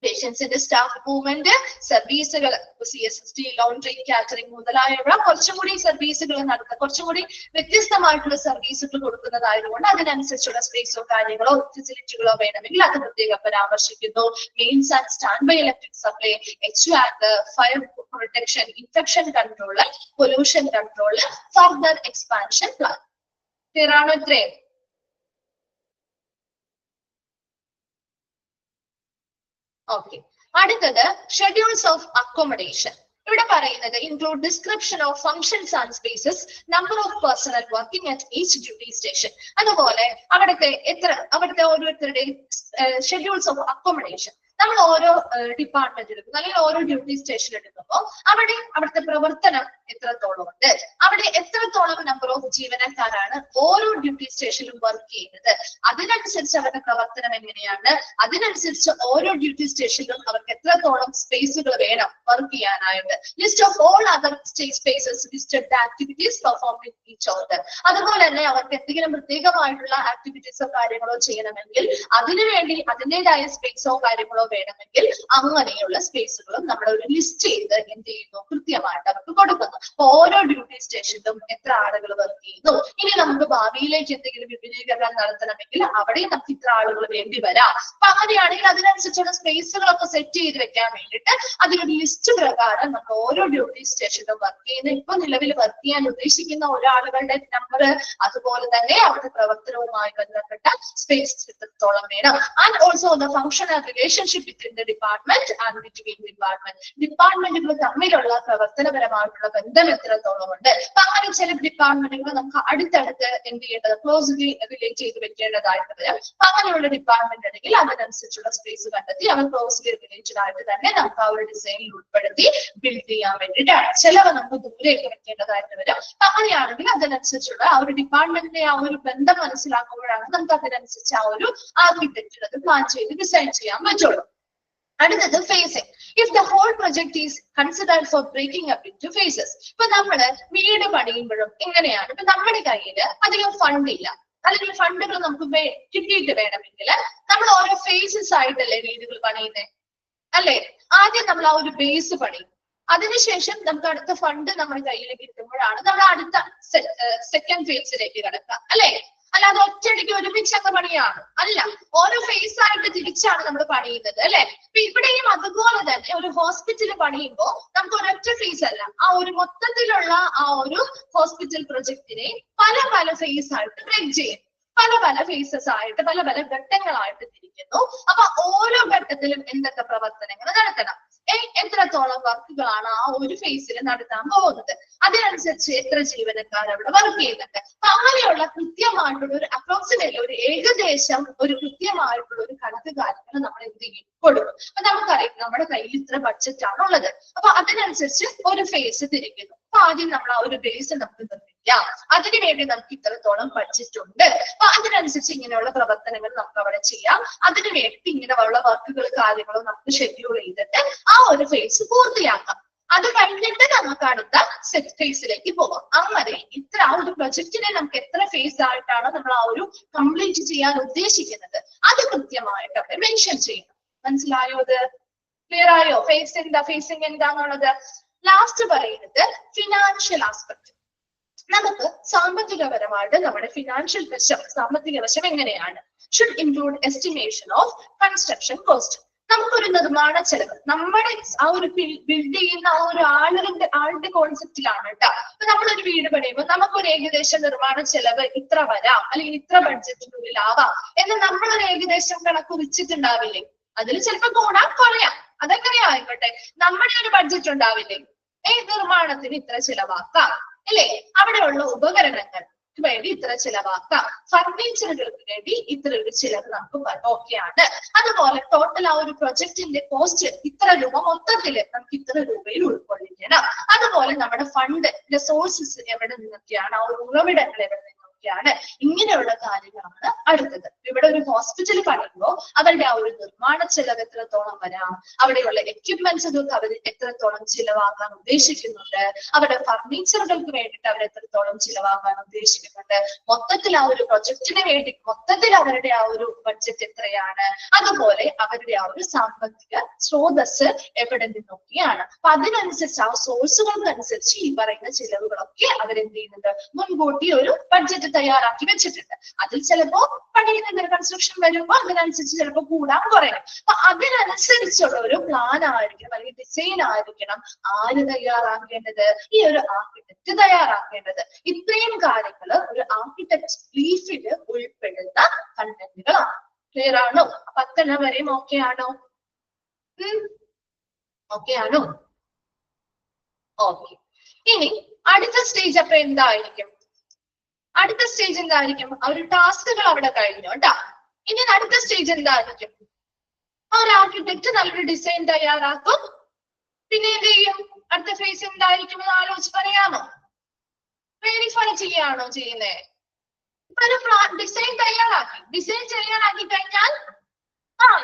പേഷ്യൻസിന്റെ സ്റ്റാഫ് മൂവ്മെന്റ്, സർവീസുകൾ, CSST, ലോണ്ടറി, കാറ്ററിംഗ് മുതലായവ കുറച്ചും കൂടി സർവീസുകൾ നടത്തുക, കുറച്ചും കൂടി വ്യത്യസ്തമായിട്ടുള്ള സർവീസുകൾ കൊടുക്കുന്നതായതുകൊണ്ട് അതിനനുസരിച്ചുള്ള സ്പേസോ കാര്യങ്ങളോ ഫെസിലിറ്റികളോ വേണമെങ്കിൽ അത് പ്രത്യേകം പരാമർശിക്കുന്നു. Mains and standby electric supply, HVAC, fire protection, infection control, pollution control, further expansion plan. Clear ആണോ ഇത്രയും? ഓക്കെ, അടുത്തത് ഷെഡ്യൂൾസ് ഓഫ് അക്കോമഡേഷൻ. ഇവിടെ പറയുന്നത് include description of functions and spaces, number of personnel working at each duty station. അതുപോലെ അവിടുത്തെ ഓരോരുത്തരുടെയും ഷെഡ്യൂൾസ് ഓഫ് അക്കോമഡേഷൻ. നമ്മൾ ഓരോ ഡിപ്പാർട്ട്മെന്റ് എടുക്കും അല്ലെങ്കിൽ ഓരോ ഡ്യൂട്ടി സ്റ്റേഷൻ എടുക്കുമ്പോൾ അവിടുത്തെ പ്രവർത്തനം എത്രത്തോളം ഉണ്ട്, അവിടെ എത്രത്തോളം നമ്പർ ഓഫ് ജീവനക്കാരാണ് ഓരോ ഡ്യൂട്ടി സ്റ്റേഷനിലും വർക്ക് ചെയ്യുന്നത്, അതിനനുസരിച്ച് അവരുടെ പ്രവർത്തനം എങ്ങനെയാണ്, അതിനനുസരിച്ച് ഓരോ ഡ്യൂട്ടി സ്റ്റേഷനിലും അവർക്ക് എത്രത്തോളം സ്പേസുകൾ വേണം വർക്ക് ചെയ്യാനായിട്ട്. List of all other spaces listed activities performed in each order. അതുപോലെ തന്നെ അവർക്ക് എന്തെങ്കിലും പ്രത്യേകമായിട്ടുള്ള ആക്ടിവിറ്റീസോ കാര്യങ്ങളോ ചെയ്യണമെങ്കിൽ അതിനുവേണ്ടി അതിൻ്റെതായ സ്പേസോ കാര്യങ്ങളോ വേണമെങ്കിൽ അങ്ങനെയുള്ള സ്പേസുകളും നമ്മൾ ഒരു ലിസ്റ്റ് ചെയ്ത് എന്ത് ചെയ്യുന്നു, കൃത്യമായിട്ട് അവർക്ക് കൊടുക്കുന്നു. ഓരോ ഡ്യൂട്ടി സ്റ്റേഷനിലും എത്ര ആളുകൾ വർക്ക് ചെയ്യുന്നു. ഇനി നമുക്ക് ഭാവിയിലേക്ക് എന്തെങ്കിലും വിപുലീകരണം നടത്തണമെങ്കിൽ അവിടെയും നമുക്ക് ഇത്ര ആളുകൾ വേണ്ടി വരാം. അപ്പൊ അങ്ങനെയാണെങ്കിൽ അതിനനുസരിച്ചുള്ള സ്പേസുകളൊക്കെ സെറ്റ് ചെയ്ത് വെക്കാൻ വേണ്ടിയിട്ട് അതിലൊരു ലിസ്റ്റ് പ്രകാരം നമ്മൾ ഓരോ ഡ്യൂട്ടി സ്റ്റേഷനിലും വർക്ക് ചെയ്യുന്ന ഇപ്പൊ നിലവിൽ വർക്ക് ചെയ്യാൻ ഉദ്ദേശിക്കുന്ന ഒരാളുകളുടെ നമ്പർ, അതുപോലെ തന്നെ അവരുടെ പ്രവർത്തനവുമായി ബന്ധപ്പെട്ട സ്പേസ് എത്രത്തോളം വേണം. And also the function and relationship between the department and between department. ഡിപ്പാർട്ട്മെന്റുകൾ തമ്മിലുള്ള പ്രവർത്തനപരമായിട്ടുള്ള ബന്ധം എത്രത്തോളം ഉണ്ട്. അപ്പൊ അങ്ങനെ ചില ഡിപ്പാർട്ട്മെന്റുകൾ നമുക്ക് അടുത്തടുത്ത് എന്ത് ചെയ്യേണ്ടത്, ക്ലോസ്ലി റിലേറ്റ് ചെയ്ത് വെക്കേണ്ടതായിട്ട് വരും. അപ്പൊ അങ്ങനെയുള്ള ഡിപ്പാർട്ട്മെന്റ് ഉണ്ടെങ്കിൽ അതിനനുസരിച്ചുള്ള സ്പേസ് കണ്ടെത്തി അവർ ക്ലോസ്ലി റിലേറ്റഡ് ആയിട്ട് തന്നെ നമുക്ക് ആ ഒരു ഡിസൈനിൽ ഉൾപ്പെടുത്തി ബിൽഡ് ചെയ്യാൻ വേണ്ടിയിട്ടാണ്. ചിലവ് നമുക്ക് ദൂരെയൊക്കെ വെക്കേണ്ടതായിട്ട് വരും. അപ്പൊ അങ്ങനെയാണെങ്കിൽ അതിനനുസരിച്ചുള്ള ആ ഒരു ഡിപ്പാർട്ട്മെന്റിന്റെ ആ ഒരു ബന്ധം മനസ്സിലാക്കുമ്പോഴാണ് നമുക്ക് അതിനനുസരിച്ച് ആ ഒരു ആർക്കിടെക്ചർ അത് പ്ലാൻ ചെയ്ത് ഡിസൈൻ ചെയ്യാൻ പറ്റുള്ളൂ. അടുത്തത് phasing. If the whole project is considered for breaking up into phases. ഇപ്പൊ നമ്മള് വീട് പണിയുമ്പോഴും എങ്ങനെയാണ്, ഇപ്പൊ നമ്മുടെ കയ്യിൽ അധികം ഫണ്ട് ഇല്ല അല്ലെങ്കിൽ ഫണ്ടുകൾ നമുക്ക് കിട്ടിയിട്ട് വേണമെങ്കിൽ നമ്മൾ ഓരോ ഫേസസ് ആയിട്ടല്ലേ വീടുകൾ പണിയുന്നത് അല്ലേ? ആദ്യം നമ്മൾ ആ ഒരു ബേസ് പണിയും, അതിനുശേഷം നമുക്ക് അടുത്ത ഫണ്ട് നമ്മുടെ കയ്യിലേക്ക് കിട്ടുമ്പോഴാണ് നമ്മൾ അടുത്ത സെക്കൻഡ് ഫേസിലേക്ക് കിടക്കുക അല്ലേ? അല്ലാതെ ഒറ്റയടിക്ക് ഒരുമിച്ചങ്ങ് പണിയാണ് അല്ല, ഓരോ ഫേസ് ആയിട്ട് തിരിച്ചാണ് നമ്മൾ പണിയുന്നത് അല്ലെ? അപ്പൊ ഇവിടെയും അതുപോലെ തന്നെ ഒരു ഹോസ്പിറ്റൽ പണിയുമ്പോൾ നമുക്ക് ഒരൊറ്റ ഫേസ് അല്ല, ആ ഒരു മൊത്തത്തിലുള്ള ആ ഒരു ഹോസ്പിറ്റൽ പ്രൊജക്ടിനെ പല പല ഫേസ് ആയിട്ട് ബ്രേക്ക് ചെയ്യും, പല ഫേസസ് ആയിട്ട് പല ഘട്ടങ്ങളായിട്ട് തിരിക്കുന്നു. അപ്പൊ ഓരോ ഘട്ടത്തിലും എന്തൊക്കെ പ്രവർത്തനങ്ങൾ നടത്തണം, എത്രത്തോളം വർക്കുകളാണ് ആ ഒരു ഫേസിൽ നടത്താൻ പോകുന്നത്, അതിനനുസരിച്ച് എത്ര ജീവനക്കാർ അവിടെ വർക്ക് ചെയ്യുന്നുണ്ട്. അപ്പൊ അങ്ങനെയുള്ള കൃത്യമായിട്ടുള്ള ഒരു അപ്രോക്സിമേറ്റ്ലി ഒരു ഏകദേശം ഒരു കൃത്യമായിട്ടുള്ള ഒരു കണക്ക് കാര്യങ്ങൾ നമ്മൾ എന്ത് ചെയ്യും, കൊടുക്കും. അപ്പൊ നമുക്കറിയാം നമ്മുടെ കയ്യിൽ ഇത്ര ബഡ്ജറ്റ് ആണ് ഉള്ളത്, അപ്പൊ അതിനനുസരിച്ച് ഒരു ഫേസ് തിരിക്കുന്നു. അപ്പൊ ആദ്യം നമ്മൾ ആ ഒരു ബേസ് നമുക്ക് നിർമ്മിക്കാം, അതിനുവേണ്ടി നമുക്ക് ഇത്രത്തോളം ബഡ്ജറ്റ് ഉണ്ട്, അപ്പൊ അതിനനുസരിച്ച് ഇങ്ങനെയുള്ള പ്രവർത്തനങ്ങൾ നമുക്ക് അവിടെ ചെയ്യാം, അതിനു വേണ്ടി ഇങ്ങനെയുള്ള വർക്കുകൾ കാര്യങ്ങളും നമുക്ക് ഷെഡ്യൂൾ ചെയ്തിട്ട് ആ ഒരു ഫേസ് പൂർത്തിയാക്കാം. അത് കഴിഞ്ഞിട്ട് നമുക്ക് അടുത്ത സെറ്റ് ഫേസിലേക്ക് പോകാം. അങ്ങനെ ഇത്ര ആ ഒരു പ്രൊജക്റ്റിനെ നമുക്ക് എത്ര ഫേസ് ആയിട്ടാണ് നമ്മൾ ആ ഒരു കംപ്ലീറ്റ് ചെയ്യാൻ ഉദ്ദേശിക്കുന്നത് അത് കൃത്യമായിട്ട് അവിടെ മെൻഷൻ ചെയ്യണം. മനസ്സിലായോ? അത് ക്ലിയർ ആയോ? ഫേസിംഗ് എന്താന്നുള്ളത്. ലാസ്റ്റ് പറയുന്നത് ഫിനാൻഷ്യൽ ആസ്പെക്ട്. നമുക്ക് സാമ്പത്തികപരമായിട്ട് നമ്മുടെ ഫിനാൻഷ്യൽ വശം, സാമ്പത്തിക വശം എങ്ങനെയാണ്? Should include estimation of construction cost. നമുക്കൊരു നിർമ്മാണ ചെലവ് നമ്മുടെ ആ ഒരു ബിൽഡ് ചെയ്യുന്ന ആ ഒരു ആളുടെ കോൺസെപ്റ്റിലാണ് കേട്ടോ. അപ്പൊ നമ്മളൊരു വീട് പണിയുമ്പോൾ നമുക്കൊരു ഏകദേശം നിർമ്മാണ ചെലവ് ഇത്ര വരാം അല്ലെങ്കിൽ ഇത്ര ബഡ്ജറ്റിനുള്ളിൽ ആവാം എന്ന് നമ്മളൊരു ഏകദേശം കണക്ക് വെച്ചിട്ടുണ്ടാവില്ലേ? അതിൽ ചിലപ്പോൾ കൂടാൻ കുറയാം, അതെങ്ങനെ ആയിക്കോട്ടെ, നമ്മുടെ ഒരു ബഡ്ജറ്റ് ഉണ്ടാവില്ലേ? നിർമ്മാണത്തിന് ഇത്ര ചിലവാക്കാം അല്ലേ? അവിടെയുള്ള ഉപകരണങ്ങൾ വേണ്ടി ഇത്ര ചിലവാക്കാം, ഫർണിച്ചറുകൾക്ക് വേണ്ടി ഇത്ര ഒരു ചിലവ് നമുക്ക് ഓക്കെയാണ്. അതുപോലെ ടോട്ടൽ ആ ഒരു പ്രൊജക്ടിന്റെ കോസ്റ്റ് ഇത്ര രൂപ മൊത്തത്തില് നമുക്ക് ഇത്ര രൂപയിൽ ഉൾക്കൊള്ളിക്കണം. അതുപോലെ നമ്മുടെ ഫണ്ട് സോഴ്സസ് എവിടെ നിന്നൊക്കെയാണ്, ആ ഒരു ഉറവിടങ്ങൾ എവിടെ നിന്നൊക്കെയാണ് എന്തൊക്കെയാണ്? ഇങ്ങനെയുള്ള കാര്യങ്ങളാണ് അടുത്തത്. ഇവിടെ ഒരു ഹോസ്പിറ്റൽ പണിയുമ്പോൾ അവരുടെ ആ ഒരു നിർമ്മാണ ചെലവ് എത്രത്തോളം വരാം, അവിടെയുള്ള എക്യുപ്മെന്റ്സുകൾക്ക് അവർ എത്രത്തോളം ചിലവാക്കാൻ ഉദ്ദേശിക്കുന്നുണ്ട്, അവരുടെ ഫർണിച്ചറുകൾക്ക് വേണ്ടിയിട്ട് അവർ എത്രത്തോളം ചിലവാക്കാൻ ഉദ്ദേശിക്കുന്നുണ്ട്, മൊത്തത്തിൽ ആ ഒരു പ്രൊജക്ടിന് വേണ്ടി മൊത്തത്തിൽ അവരുടെ ആ ഒരു ബഡ്ജറ്റ് എത്രയാണ്, അതുപോലെ അവരുടെ ആ ഒരു സാമ്പത്തിക സ്രോതസ് എവിടെ നിന്നൊക്കെയാണ്. അപ്പൊ അതിനനുസരിച്ച് ആ സോഴ്സുകൾക്കനുസരിച്ച് ഈ പറയുന്ന ചിലവുകളൊക്കെ അവരെന്ത് ചെയ്യുന്നുണ്ട്, മുൻകൂട്ടി ഒരു ബഡ്ജറ്റ് തയ്യാറാക്കി വെച്ചിട്ടുണ്ട്. അതിൽ ചിലപ്പോ പണിയുന്ന കൺസ്ട്രക്ഷൻ വരുമ്പോൾ അതിനനുസരിച്ച് ചിലപ്പോൾ കൂടാൻ കുറയാം. അപ്പൊ അതിനനുസരിച്ചുള്ള ഒരു പ്ലാൻ ആയിരിക്കണം അല്ലെങ്കിൽ ഡിസൈൻ ആയിരിക്കണം ആര് തയ്യാറാക്കേണ്ടത്, ഈ ഒരു ആർക്കിടെക്ട് തയ്യാറാക്കേണ്ടത്. ഇത്രയും കാര്യങ്ങൾ ഒരു ആർക്കിടെക്ട് ബ്രീഫിൽ ഉൾപ്പെടുന്ന കണ്ടന്റുകളാണ്. ക്ലിയർ ആണോ? 10 വരെയും ഓക്കെ ആണോ? ഓക്കെ ആണോ? ഓക്കെ. ഇനി അടുത്ത സ്റ്റേജ് അപ്പൊ എന്തായിരിക്കും? അടുത്ത സ്റ്റേജ് എന്തായിരിക്കും? ആ ഒരു ടാസ്കുകൾ അവിടെ കഴിഞ്ഞു കേട്ടാ. ഇനി അടുത്ത സ്റ്റേജ് എന്തായിരിക്കും? ആ ഒരു ആർക്കിടെക്ട് നല്ലൊരു ഡിസൈൻ തയ്യാറാക്കും. പിന്നെ എന്ത് ചെയ്യും? അടുത്ത ഫേസ് എന്തായിരിക്കും എന്ന് ആലോചിച്ച് പറയാമോ? വെരിഫൈ ചെയ്യാണോ ചെയ്യുന്നേ? ഇപ്പൊ ഒരു ഡിസൈൻ തയ്യാറാക്കി കഴിഞ്ഞാൽ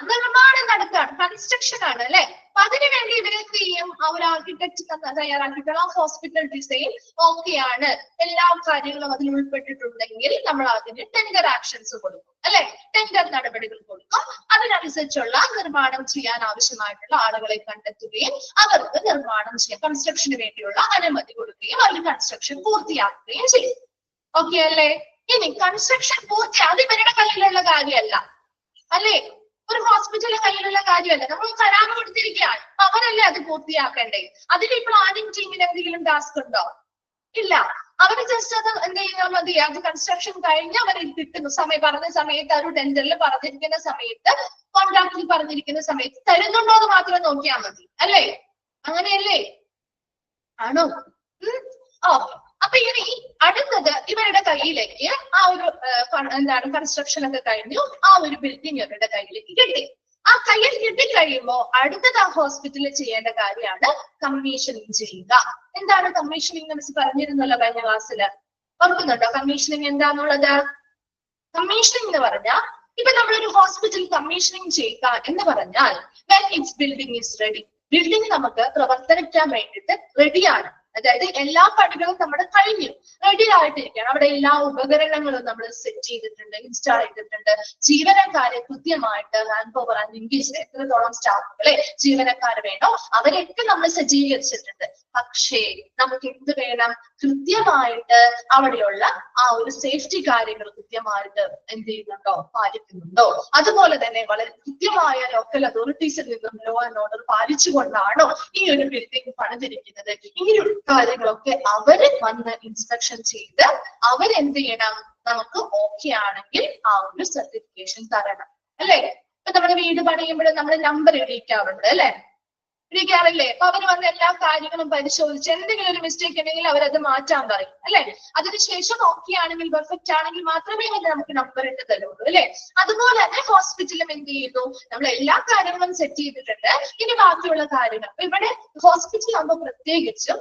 നിർമ്മാണം നടക്കുകയാണ്, കൺസ്ട്രക്ഷൻ ആണ് അല്ലെ. അപ്പൊ അതിനു വേണ്ടി ഇവരെന്ത് ചെയ്യും? ആ ഒരു ആർക്കിടെക്ട് തയ്യാറാക്കിയിട്ടുള്ള ഹോസ്പിറ്റൽ ഡിസൈൻ ഓക്കെയാണ്, എല്ലാ കാര്യങ്ങളും അതിൽ ഉൾപ്പെട്ടിട്ടുണ്ടെങ്കിൽ നമ്മൾ അതിന് ടെൻഡർ ആക്ഷൻസ് കൊടുക്കും അല്ലെ, ടെൻഡർ നടപടികൾ കൊടുക്കും. അതിനനുസരിച്ചുള്ള നിർമ്മാണം ചെയ്യാൻ ആവശ്യമായിട്ടുള്ള ആളുകളെ കണ്ടെത്തുകയും അവർക്ക് നിർമ്മാണം ചെയ്യാൻ കൺസ്ട്രക്ഷന് വേണ്ടിയുള്ള അനുമതി കൊടുക്കുകയും അവർ കൺസ്ട്രക്ഷൻ പൂർത്തിയാക്കുകയും ചെയ്യും. ഓക്കെ അല്ലേ? ഇനി കൺസ്ട്രക്ഷൻ അത് ഇവരുടെ കയ്യിലുള്ള കാര്യമല്ല അല്ലേ, ഒരു ഹോസ്പിറ്റലിന്റെ കയ്യിലുള്ള കാര്യമല്ല. നമ്മൾ കരാറ് കൊടുത്തിരിക്കുകയാണ്, അവരല്ലേ അത് പൂർത്തിയാക്കേണ്ടേ. അതിൽ ഈ പ്ലാനിങ് ടീമിന് എന്തെങ്കിലും ടാസ്ക് ഉണ്ടോ? ഇല്ല. അവര് ജസ്റ്റ് അത് എന്ത് ചെയ്യുന്ന മതി, അത് കൺസ്ട്രക്ഷൻ കഴിഞ്ഞ് അവർ കിട്ടുന്ന പറഞ്ഞ സമയത്ത്, ഒരു ടെൻഡറിൽ പറഞ്ഞിരിക്കുന്ന സമയത്ത്, കോൺട്രാക്റ്റിൽ പറഞ്ഞിരിക്കുന്ന സമയത്ത് തരുന്നുണ്ടോ എന്ന് മാത്രം നോക്കിയാൽ മതി അല്ലേ? അങ്ങനെയല്ലേ? ആണോ? ഓക്കെ. അപ്പൊ ഇനി അടുത്തത് ഇവരുടെ കയ്യിലേക്ക് ആ ഒരു കൺസ്ട്രക്ഷൻ ഒക്കെ കഴിഞ്ഞു, ആ ഒരു ബിൽഡിംഗ് ഇവരുടെ കയ്യിലേക്ക് കിട്ടി. ആ കയ്യിൽ കിട്ടിക്കഴിയുമ്പോ അടുത്തത് ആ ഹോസ്പിറ്റലിൽ ചെയ്യേണ്ട കാര്യമാണ് കമ്മീഷനിങ് ചെയ്യുക. എന്താണ് കമ്മീഷനിങ് എന്ന് പറഞ്ഞിരുന്നല്ലോ കഴിഞ്ഞ ക്ലാസ്സിൽ, ഓർക്കുന്നുണ്ടോ? കമ്മീഷനിങ് എന്താന്നുള്ളത്? കമ്മീഷനിങ് എന്ന് പറഞ്ഞാൽ ഇപ്പൊ നമ്മളൊരു ഹോസ്പിറ്റൽ കമ്മീഷനിങ് ചെയ്യുക എന്ന് പറഞ്ഞാൽ when its building is ready, building നമുക്ക് പ്രവർത്തനിക്കാൻ വേണ്ടിയിട്ട് റെഡിയാണ്. അതായത് എല്ലാ പണികളും നമ്മുടെ കഴിഞ്ഞു, റെഡി ആയിട്ടിരിക്കുകയാണ്. അവിടെ എല്ലാ ഉപകരണങ്ങളും നമ്മൾ സെറ്റ് ചെയ്തിട്ടുണ്ട്, ഇൻസ്റ്റാൾ ചെയ്തിട്ടുണ്ട്. ജീവനക്കാരെ കൃത്യമായിട്ട് മാൻ പവർ ആൻഡ് എൻഗേജ് എത്രത്തോളം സ്റ്റാഫുകളെ ജീവനക്കാർ വേണോ അവരെയൊക്കെ നമ്മൾ സജ്ജീകരിച്ചിട്ടുണ്ട്. പക്ഷേ നമുക്ക് എന്ത് വേണം? കൃത്യമായിട്ട് അവിടെയുള്ള ആ ഒരു സേഫ്റ്റി കാര്യങ്ങൾ കൃത്യമായിട്ട് എന്ത് ചെയ്യുന്നുണ്ടോ, പാലിക്കുന്നുണ്ടോ? അതുപോലെ തന്നെ വളരെ കൃത്യമായ ലോക്കൽ അതോറിറ്റീസിൽ നിന്നും ലോ ആൻഡ് ഓർഡർ പാലിച്ചുകൊണ്ടാണോ ഈ ഒരു ബിൽഡിംഗ് പണിതിരിക്കുന്നത്? ഇങ്ങനെയുള്ള കാര്യങ്ങളൊക്കെ അവര് വന്ന് ഇൻസ്പെക്ഷൻ ചെയ്ത് അവരെന്ത് ചെയ്യണം? നമുക്ക് ഓക്കെ ആണെങ്കിൽ ആ ഒരു സർട്ടിഫിക്കേഷൻ തരണം അല്ലെ. ഇപ്പൊ നമ്മുടെ വീട് പണിയുമ്പോഴും നമ്മൾ നമ്പർ ഇടിക്കാറുണ്ട് അല്ലെ, ഇടിക്കാറില്ലേ? അപ്പൊ അവര് വന്ന് എല്ലാ കാര്യങ്ങളും പരിശോധിച്ച് എന്തെങ്കിലും ഒരു മിസ്റ്റേക്ക് ഉണ്ടെങ്കിൽ അവരത് മാറ്റാൻ പറയും അല്ലെ. അതിനുശേഷം ഓക്കെ ആണെങ്കിൽ പെർഫെക്റ്റ് ആണെങ്കിൽ മാത്രമേ നമുക്ക് നമ്പർ ഇട്ട് തരുള്ളൂ അല്ലെ. അതുപോലെ തന്നെ ഹോസ്പിറ്റലും എന്ത് ചെയ്യുന്നു? നമ്മൾ എല്ലാ കാര്യങ്ങളും സെറ്റ് ചെയ്തിട്ടുണ്ട്, ഇനി ബാക്കിയുള്ള കാര്യങ്ങൾ. ഇവിടെ ഹോസ്പിറ്റൽ ആകുമ്പോൾ പ്രത്യേകിച്ചും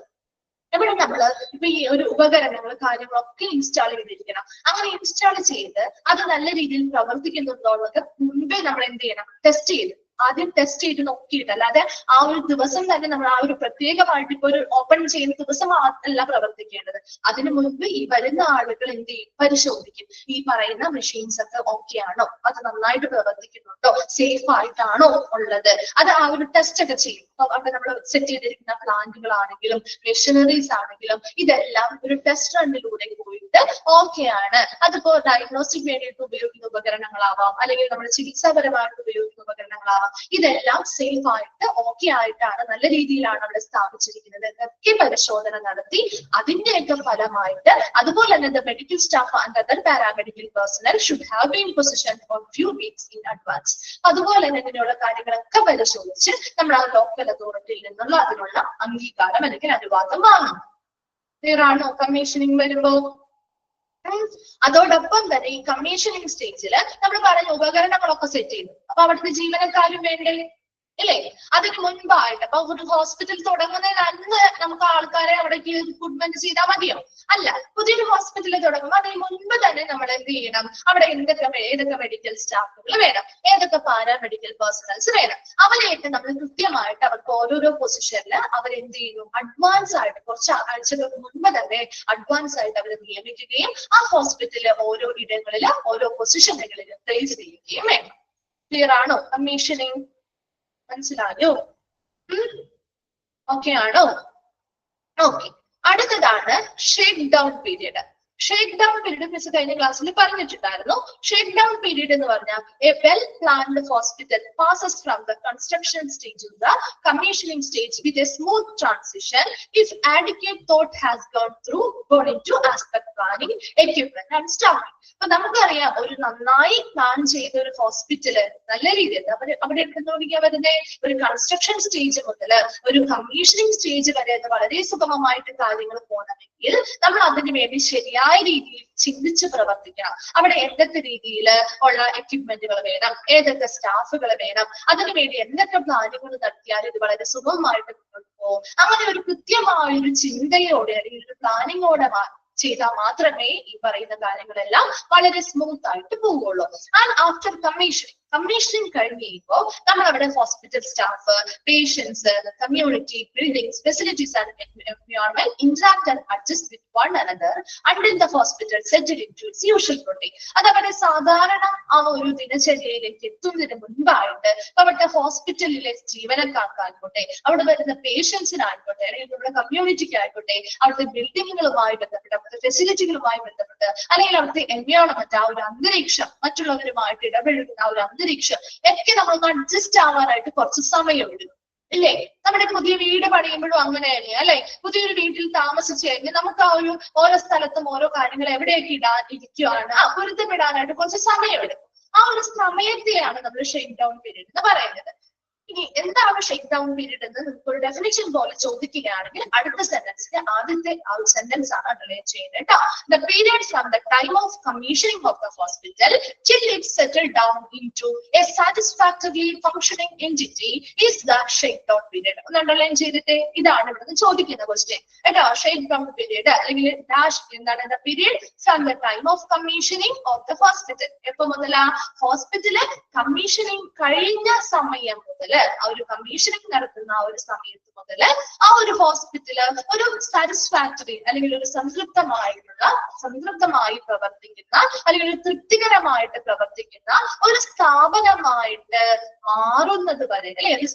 ഇവിടെ നമ്മള് ഇപ്പൊ ഈ ഒരു ഉപകരണങ്ങൾ കാര്യങ്ങളൊക്കെ ഇൻസ്റ്റാൾ ചെയ്തിരിക്കണം. അങ്ങനെ ഇൻസ്റ്റാൾ ചെയ്ത് അത് നല്ല രീതിയിൽ പ്രവർത്തിക്കുന്നുണ്ടോ എന്നൊക്കെ മുൻപേ നമ്മൾ എന്ത് ചെയ്യണം? ടെസ്റ്റ് ചെയ്ത് ആദ്യം ടെസ്റ്റ് ചെയ്ത് നോക്കിയിട്ട്, അല്ലാതെ ആ ഒരു ദിവസം തന്നെ നമ്മൾ ആ ഒരു പ്രത്യേകമായിട്ട് ഇപ്പൊ ഒരു ഓപ്പൺ ചെയ്യുന്ന ദിവസം അല്ല പ്രവർത്തിക്കേണ്ടത്. അതിനു മുൻപ് ഈ വരുന്ന ആളുകൾ എന്ത് ചെയ്യും? പരിശോധിക്കും. ഈ പറയുന്ന മെഷീൻസ് ഒക്കെ ഓക്കെ ആണോ, അത് നന്നായിട്ട് പ്രവർത്തിക്കുന്നുണ്ടോ, സേഫ് ആയിട്ടാണോ ഉള്ളത്, അത് ആ ഒരു ടെസ്റ്റ് ഒക്കെ ചെയ്യും. അപ്പൊ അവിടെ നമ്മൾ സെറ്റ് ചെയ്തിരിക്കുന്ന പ്ലാന്റുകളാണെങ്കിലും മെഷീനറീസ് ആണെങ്കിലും ഇതെല്ലാം ഒരു ടെസ്റ്റ് റണ്ണിലൂടെ പോയിട്ട് ഓക്കെ ആണ്. അതിപ്പോ ഡയഗ്നോസ്റ്റിക് വേണ്ടിയിട്ട് ഉപയോഗിക്കുന്ന ഉപകരണങ്ങളാവാം, അല്ലെങ്കിൽ നമ്മൾ ചികിത്സാപരമായിട്ട് ഉപയോഗിക്കുന്ന ഉപകരണങ്ങളാവാം. ഇതെല്ലാം സേഫ് ആയിട്ട് ഓക്കെ ആയിട്ടാണ്, നല്ല രീതിയിലാണ് അവിടെ സ്ഥാപിച്ചിരിക്കുന്നത് എന്നൊക്കെ പരിശോധന നടത്തി അതിന്റെയൊക്കെ ഫലമായിട്ട്, അതുപോലെ തന്നെ medical staff and other paramedical personal should have been position for few weeks in advance. അതുപോലെ തന്നെ ഇങ്ങനെയുള്ള കാര്യങ്ങളൊക്കെ പരിശോധിച്ച് നമ്മൾ ആ ലോക്കൽ അതോറിറ്റിയിൽ നിന്നുള്ള അതിനുള്ള അംഗീകാരം അല്ലെങ്കിൽ അനുവാദം വാങ്ങും. ക്ലിയർ ആണോ? കമ്മീഷനിങ് വരുമ്പോ അതോടൊപ്പം തന്നെ ഈ കമ്മീഷനിങ് സ്റ്റേജിൽ നമ്മൾ പറഞ്ഞ ഉപകരണങ്ങളൊക്കെ സെറ്റ് ചെയ്തു. അപ്പൊ അവിടുത്തെ ജീവനക്കാരും വേണ്ടേ? ഇല്ലേ? അതിന് മുൻപായിട്ട് അപ്പൊ ഒരു ഹോസ്പിറ്റൽ തുടങ്ങുന്നതിന് അന്ന് നമുക്ക് ആൾക്കാരെ അവിടേക്ക് റിക്രൂട്ട്മെന്റ് ചെയ്താൽ മതിയോ? അല്ല, പുതിയൊരു ഹോസ്പിറ്റൽ തുടങ്ങുമ്പോൾ അതിന് മുൻപ് തന്നെ നമ്മൾ എന്ത് ചെയ്യണം? അവിടെ ഏതൊക്കെ മെഡിക്കൽ സ്റ്റാഫുകൾ വേണം, ഏതൊക്കെ പാരാമെഡിക്കൽ പേഴ്സണൽസ് വേണം, അവരെയൊക്കെ നമ്മൾ കൃത്യമായിട്ട് അവർക്ക് ഓരോരോ പൊസിഷനിൽ അവരെന്ത് ചെയ്യുന്നു? അഡ്വാൻസ് ആയിട്ട് കുറച്ച് ആഴ്ചകൾക്ക് മുൻപ് തന്നെ അഡ്വാൻസ് ആയിട്ട് അവർ നിയമിക്കുകയും ആ ഹോസ്പിറ്റലിലെ ഓരോ ഇടങ്ങളിൽ ഓരോ പൊസിഷനുകളിൽ പ്ലേസ് ചെയ്യുകയും വേണം. ക്ലിയർ ആണോ? കമ്മീഷനിങ് മനസ്സിലായോ? ഓക്കെ ആണോ? ഓക്കെ. അടുത്തതാണ് shake down period. Shake down period miss കഴിഞ്ഞ ക്ലാസ്സിൽ പറഞ്ഞിട്ടുണ്ടായിരുന്നു. ഷേക്ക് ഡൗൺ പീരീഡ് എന്ന് പറഞ്ഞാൽ A well planned hospital passes from the construction stage to the commissioning stage with a smooth transition if adequate thought has gone into aspect planning, equipment and staffing. അപ്പൊ നമുക്കറിയാം, ഒരു നന്നായി പ്ലാൻ ചെയ്ത ഒരു ഹോസ്പിറ്റല് നല്ല രീതിയിൽ അവിടെ എടുക്കുന്നോടിക്കാൻ വരുന്ന ഒരു കൺസ്ട്രക്ഷൻ സ്റ്റേജ് മുതൽ ഒരു കമ്മീഷനിങ് സ്റ്റേജ് വരെ വളരെ സുഗമമായിട്ട് കാര്യങ്ങൾ പോകണമെങ്കിൽ നമ്മൾ അതിനു വേണ്ടി ശരിയായ രീതിയിൽ ചിന്തിച്ച് പ്രവർത്തിക്കണം. അവിടെ എന്തൊക്കെ രീതിയിൽ ഉള്ള എക്യുപ്മെന്റുകൾ വേണം, ഏതൊക്കെ സ്റ്റാഫുകൾ വേണം, അതിനുവേണ്ടി എന്തൊക്കെ പ്ലാനുകൾ നടത്തിയാൽ ഇത് വളരെ സുഗമമായിട്ട് മുന്നോട്ട് പോകും. അങ്ങനെ ഒരു കൃത്യമായ ഒരു ചിന്തയോടെ അല്ലെങ്കിൽ ഒരു പ്ലാനിങ്ങോടെ ചെയ്താൽ മാത്രമേ ഈ പറയുന്ന കാര്യങ്ങളെല്ലാം വളരെ സ്മൂത്ത് ആയിട്ട് പോവുള്ളൂ. ആൻഡ് ആഫ്റ്റർ കമ്മീഷനിങ് കഴിഞ്ഞ് കഴിയുമ്പോൾ നമ്മൾ അവിടെ hospital staff, patients, community, buildings, facilities and environment interact and adjust with one another until the hospital settle into its usual routine. അതവരുടെ സാധാരണ ആ ഒരു ദിനചര്യയിലേക്ക് എത്തുന്നതിന് മുൻപായിട്ട് അവിടുത്തെ ഹോസ്പിറ്റലിലെ ജീവനക്കാർക്കായിക്കോട്ടെ, അവിടെ വരുന്ന പേഷ്യൻസിനായിക്കോട്ടെ, അല്ലെങ്കിൽ നമ്മുടെ കമ്മ്യൂണിറ്റിക്ക് ആയിക്കോട്ടെ, അവിടുത്തെ ബിൽഡിങ്ങുകളുമായി ബന്ധപ്പെട്ട്, അവിടുത്തെ ഫെസിലിറ്റികളുമായി ബന്ധപ്പെട്ട്, അല്ലെങ്കിൽ അവിടുത്തെ എൻവയോൺമെന്റ്, ആ ഒരു അന്തരീക്ഷം, മറ്റുള്ളവരുമായിട്ട് ഇടപഴകുന്ന ആ ഒരു അന്തരീക്ഷം ഒക്കെ നമ്മൾക്ക് അഡ്ജസ്റ്റ് ആവാനായിട്ട് കുറച്ച് സമയം എടുക്കും. ഇല്ലേ? നമ്മുടെ പുതിയ വീട് പണിയുമ്പോഴും അങ്ങനെ തന്നെ അല്ലെ? പുതിയൊരു വീട്ടിൽ താമസിച്ചു കഴിഞ്ഞാൽ നമുക്ക് ആ ഒരു ഓരോ സ്ഥലത്തും ഓരോ കാര്യങ്ങൾ എവിടെയൊക്കെ ഇരിക്കുകയാണ് പൊരുത്തപ്പെടാനായിട്ട് കുറച്ച് സമയം എടുക്കും. ആ ഒരു സമയത്തെയാണ് നമ്മൾ ഷേക്ക് ഡൗൺ പീരീഡ് എന്ന് പറയുന്നത്. ഇനി എന്താണ് ഷേക്ക് ഡൗൺ പീരീഡ് എന്ന് നമുക്ക് ഒരു ഡെഫിനിഷൻ പോലെ ചോദിക്കുകയാണെങ്കിൽ അടുത്ത സെന്റൻസിന്റെ ആദ്യത്തെ ആ സെന്റൻസ് ആണ് റിലേറ്റ് ചെയ്യുന്നത് കേട്ടോ. The period from the time of commissioning of the hospital till it settled down into a satisfactorily functioning entity is the shakedown period. ഒന്ന് അണ്ടർലൈൻ ചെയ്തിട്ട് ഇതാണ് ഇവിടുന്ന് ചോദിക്കുന്ന ക്വസ്റ്റ്യൻ കേട്ടോ. ഷേക്ക് ഡൗൺ പീരീഡ് അല്ലെങ്കിൽ ഡാഷ് എന്താണ്? The period from the time of commissioning of the hospital. എപ്പോ മുതൽ ആ ഹോസ്പിറ്റല് കമ്മീഷനിങ് കഴിഞ്ഞ സമയം മുതൽ, ആ ഒരു കമ്മീഷനിങ് നടത്തുന്ന ആ ഒരു സമയത്ത് മുതൽ ആ ഒരു ഹോസ്പിറ്റല് ഒരു സാറ്റിസ്ഫാക്ടറി അല്ലെങ്കിൽ ഒരു സംതൃപ്തമായി പ്രവർത്തിക്കുന്ന അല്ലെങ്കിൽ ഒരു തൃപ്തികരമായിട്ട് പ്രവർത്തിക്കുന്ന ഒരു സ്ഥാപനമായിട്ട് മാറുന്നത് വരെ, അല്ലെങ്കിൽ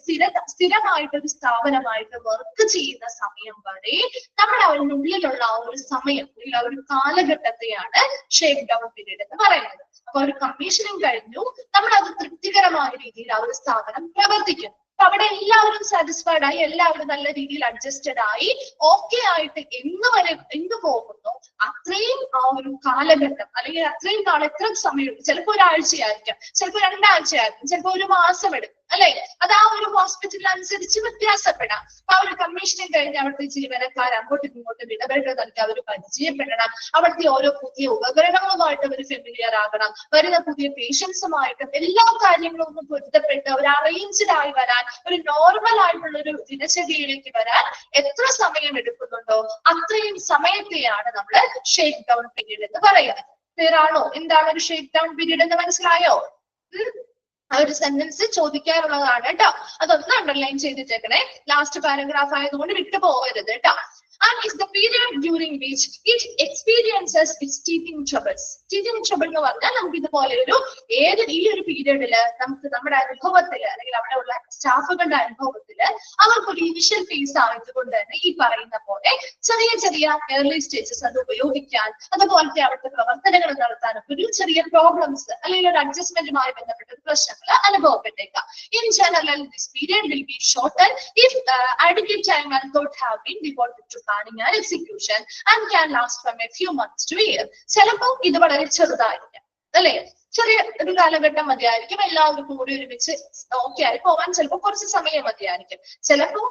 സ്ഥിരമായിട്ട് ഒരു സ്ഥാപനമായിട്ട് വർക്ക് ചെയ്യുന്ന സമയം വരെ നമ്മൾ അതിനുള്ളിലുള്ള ആ ഒരു സമയം അല്ലെങ്കിൽ ആ ഒരു കാലഘട്ടത്തെയാണ് ഷേക്ക് ഡൗൺ പീരീഡ് എന്ന് പറയുന്നത്. അപ്പൊ ഒരു കമ്മീഷനിങ് കഴിഞ്ഞു, നമ്മൾ അത് തൃപ്തികരമായ രീതിയിൽ ആ ഒരു സ്ഥാപനം പ്രവർത്തിക്കുന്നു. അപ്പൊ അവിടെ എല്ലാവരും സാറ്റിസ്ഫൈഡ് ആയി, എല്ലാവരും നല്ല രീതിയിൽ അഡ്ജസ്റ്റഡ് ആയി ഓക്കെ ആയിട്ട് എന്ന് പോകുന്നു, അത്രയും ആ ഒരു കാലഘട്ടം അല്ലെങ്കിൽ അത്രയും നാളെ എത്ര സമയം, ചിലപ്പോൾ ഒരാഴ്ചയായിരിക്കാം, ചിലപ്പോൾ 2 ആഴ്ചയായിരിക്കും, ചിലപ്പോൾ 1 മാസം എടുക്കും അല്ലെ? അത് ആ ഒരു ഹോസ്പിറ്റൽ അനുസരിച്ച് വ്യത്യാസപ്പെടാം. ആ ഒരു കമ്മീഷനിങ് കഴിഞ്ഞ് അവിടുത്തെ ജീവനക്കാർ അങ്ങോട്ടും ഇങ്ങോട്ടും ഇടപെടൽ നൽകി അവർ പരിചയപ്പെടണം. അവിടുത്തെ ഓരോ പുതിയ ഉപകരണങ്ങളുമായിട്ട് അവർ ഫെമിലിയർ ആകണം. വരുന്ന പുതിയ പേഷ്യൻസുമായിട്ടും എല്ലാ കാര്യങ്ങളും ഒന്ന് പൊരുത്തപ്പെട്ട് ഒരു അറേഞ്ച്ഡ് ആയി വരാൻ, ഒരു നോർമൽ ആയിട്ടുള്ള ഒരു ദിനചര്യയിലേക്ക് വരാൻ എത്ര സമയം എടുക്കുന്നുണ്ടോ അത്രയും സമയത്തെയാണ് നമ്മൾ ഷേക്ക് ഡൗൺ പീരീഡ് എന്ന് പറയുന്നത്. ക്ലിയർ ആണോ? എന്താണ് ഒരു ഷേക്ക് ഡൗൺ പീരീഡ് എന്ന് മനസ്സിലായോ? ആ ഒരു സെന്റൻസ് ചോദിക്കാറുള്ളതാണ് കേട്ടോ. അതൊന്ന് അണ്ടർലൈൻ ചെയ്തിട്ടേക്കണേ. ലാസ്റ്റ് പാരഗ്രാഫ് ആയതുകൊണ്ട് വിട്ടു പോകരുത് കേട്ടോ. And is the period during which it experiences its teething troubles. Teething trouble എന്ന് പറഞ്ഞാൽ നമുക്ക് ഇതുപോലെ ഈ ഒരു പീരീഡില് നമുക്ക് നമ്മുടെ അനുഭവത്തില് അല്ലെങ്കിൽ അവിടെ ഉള്ള സ്റ്റാഫുകളുടെ അനുഭവത്തില് അവർക്കൊരു ഇനിഷ്യൽ ഫേസ് ആയതുകൊണ്ട് തന്നെ ഈ പറയുന്ന പോലെ ചെറിയ ഏർലി സ്റ്റേജസ് അത് ഉപയോഗിക്കാൻ, അതുപോലത്തെ അവിടുത്തെ പ്രവർത്തനങ്ങൾ നടത്താനൊക്കെ ഒരു ചെറിയ പ്രോബ്ലംസ് അല്ലെങ്കിൽ ഒരു അഡ്ജസ്റ്റ്മെന്റുമായി ബന്ധപ്പെട്ട പ്രശ്നങ്ങൾ അനുഭവപ്പെട്ടേക്കാം. In general, this period will be shorter if adequate time and thought have been devoted to planning and execution and can last from a few months to a year. ചിലപ്പോൾ ഇത് വളരെ ചെറുതായിരിക്കാം അല്ലെ? ചെറിയ ഒരു കാലഘട്ടം മതിയായിരിക്കും, എല്ലാവർക്കും കൂടി ഒരുമിച്ച് ഓക്കെ ആയി പോവാൻ ചിലപ്പോൾ കുറച്ച് സമയം മതിയായിരിക്കും. ചിലപ്പോൾ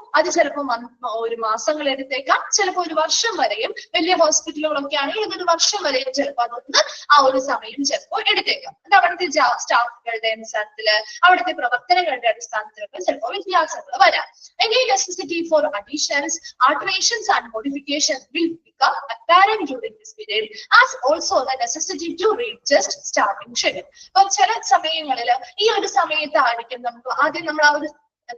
ഒരു മാസങ്ങൾ എടുത്തേക്കാം, ചിലപ്പോൾ ഒരു വർഷം വരെയും, വലിയ ഹോസ്പിറ്റലുകളൊക്കെ ആണെങ്കിൽ ഇതൊരു വർഷം വരെയും ചിലപ്പോൾ അതൊന്ന് ആ ഒരു സമയം ചിലപ്പോൾ എടുത്തേക്കാം. അത് അവിടുത്തെ സ്റ്റാഫുകളുടെ അടിസ്ഥാനത്തില്, അവിടുത്തെ പ്രവർത്തനങ്ങളുടെ അടിസ്ഥാനത്തിലൊക്കെ ചിലപ്പോൾ വ്യത്യാസങ്ങൾ വരാം. Any necessity for additions, alterations and modifications will become apparent during this period, as also the necessity to readjust staffing schedule. അപ്പോൾ ചില സമയങ്ങളിൽ ഈ ഒരു സമയത്തായിരിക്കും നമുക്ക് ആദ്യം നമ്മൾ ആ ഒരു